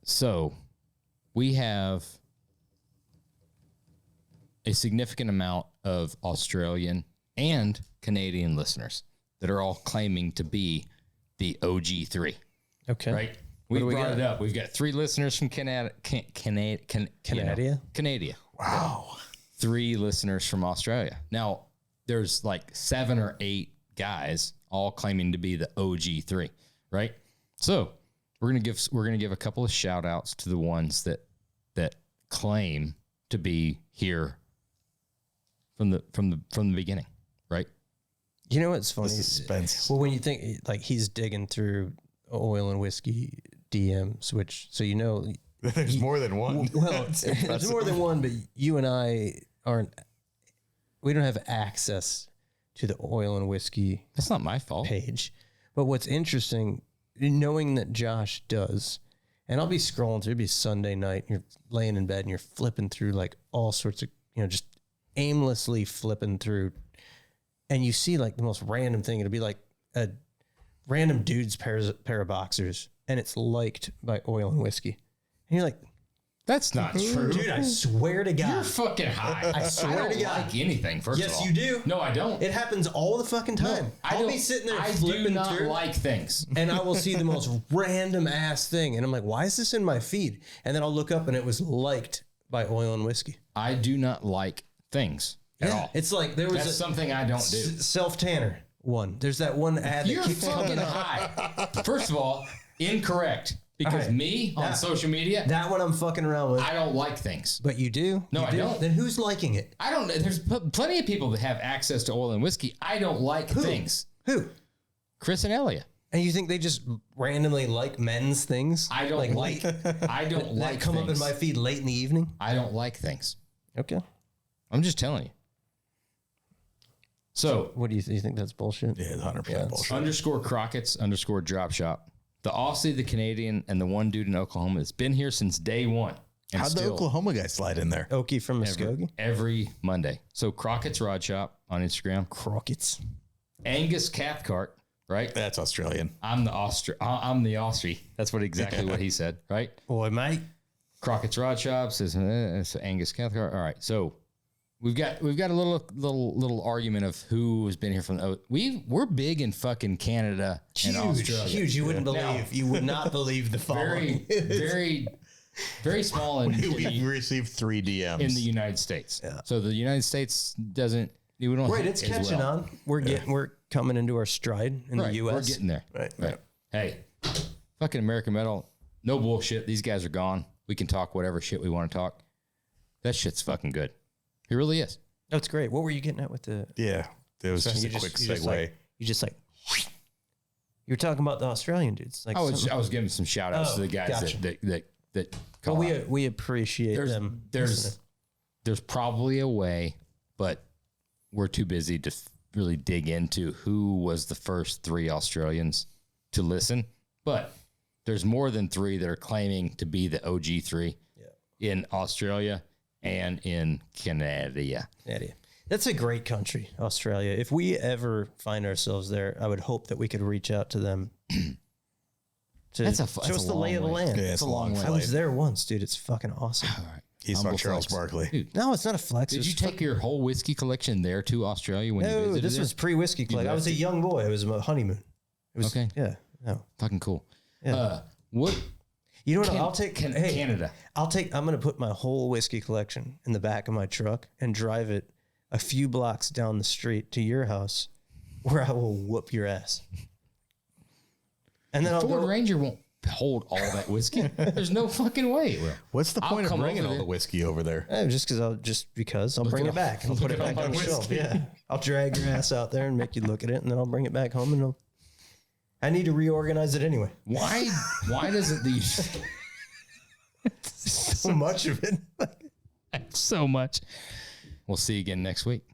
So we have a significant amount of Australian and Canadian listeners that are all claiming to be the OG3. Okay. Right? We brought it up. We've got 3 listeners from Canada. Canada. Wow. 3 listeners from Australia. Now, there's like 7 or 8 guys all claiming to be the OG3, right? So we're gonna give a couple of shout outs to the ones that claim to be here from the beginning, right? You know what's funny? Suspense. Well, when you think like he's digging through Oil and Whiskey DMs, which there's more than one. Well, there's more than one, but you and I we don't have access to the Oil and Whiskey. That's not my fault. Page. But what's interesting, knowing that Josh does, and I'll be scrolling through, it'll be Sunday night, and you're laying in bed and you're flipping through like all sorts of, just aimlessly flipping through, and you see like the most random thing. It'll be like a random dude's pair of boxers, and it's liked by Oil and Whiskey. And you're like, that's not true. Dude, I swear to God. You're fucking high. I swear to God. Like anything, first of all. Yes, you do. No, I don't. It happens all the fucking time. No, I'll be sitting there flipping I do not through, like things. and I will see the most random ass thing. And I'm like, why is this in my feed? And then I'll look up and it was liked by Oil and Whiskey. I do not like things at all. It's like that's something I don't do. Self-tanner one. There's that one ad that keeps fucking high. First of all, incorrect. Because me on social media, that one I'm fucking around with. I don't like things. But you do? No, you I do? don't. Then who's liking it? I don't. There's plenty of people that have access to oil and whiskey. I don't like things. Who? Chris and Elliot. And you think they just randomly like men's things? I don't like. I don't like. Come up in my feed late in the evening. I don't like things. Okay. I'm just telling you. So what do you think? That's bullshit. Yeah, 100% bullshit. _ Crockett's _ drop shop. The Aussie, the Canadian, and the one dude in Oklahoma that's been here since day one. How'd the Oklahoma guy slide in there? Okie from Muskogee? Every Monday. So Crockett's Rod Shop on Instagram. Crockett's. Angus Cathcart, right? That's Australian. I'm the Aussie. That's exactly what he said, right? Boy, mate. Crockett's Rod Shop says Angus Cathcart. All right, so we've got a little argument of who has been here from. We're big in fucking Canada and Australia. Huge. You wouldn't believe. You would not believe the following. Very small. We received 3 DMs in the United States. Yeah. So the United States doesn't. We don't. Right, it's catching on. We're coming into our stride in the U.S. We're getting there. Right. Hey, fucking American Metal. No bullshit. These guys are gone. We can talk whatever shit we want to talk. That shit's fucking good. It really is. That's great. What were you getting at with the? Yeah, it was just a quick segue. You were talking about the Australian dudes. Like I was giving some shout outs to the guys that call we appreciate them. There's probably a way, but we're too busy to really dig into who was the first 3 Australians to listen. But there's more than 3 that are claiming to be the OG 3 in Australia and in Canada. That's a great country, Australia. If we ever find ourselves there, I would hope that we could reach out to them to show us the lay of the land. Yeah, it's a long flight. I was there once, dude. It's fucking awesome. All right. He's like Charles Barkley. Dude, no, it's not a flex. Did you take your whole whiskey collection there to Australia when you visited? No, this was pre-whiskey collection. I was a young boy. It was a honeymoon. It was, okay. Yeah. No. Fucking cool. Yeah. What? You know what? I'll take Canada. I'm going to put my whole whiskey collection in the back of my truck and drive it a few blocks down the street to your house, where I will whoop your ass. And then Ford Ranger won't hold all that whiskey. There's no fucking way it will. What's the point of bringing all the whiskey over there? Just because I'll bring it back. I'll put it back on the shelf. Yeah, I'll drag your ass out there and make you look at it, and then I'll bring it back home, and I need to reorganize it anyway. Why does it these so much of it? So much. We'll see you again next week.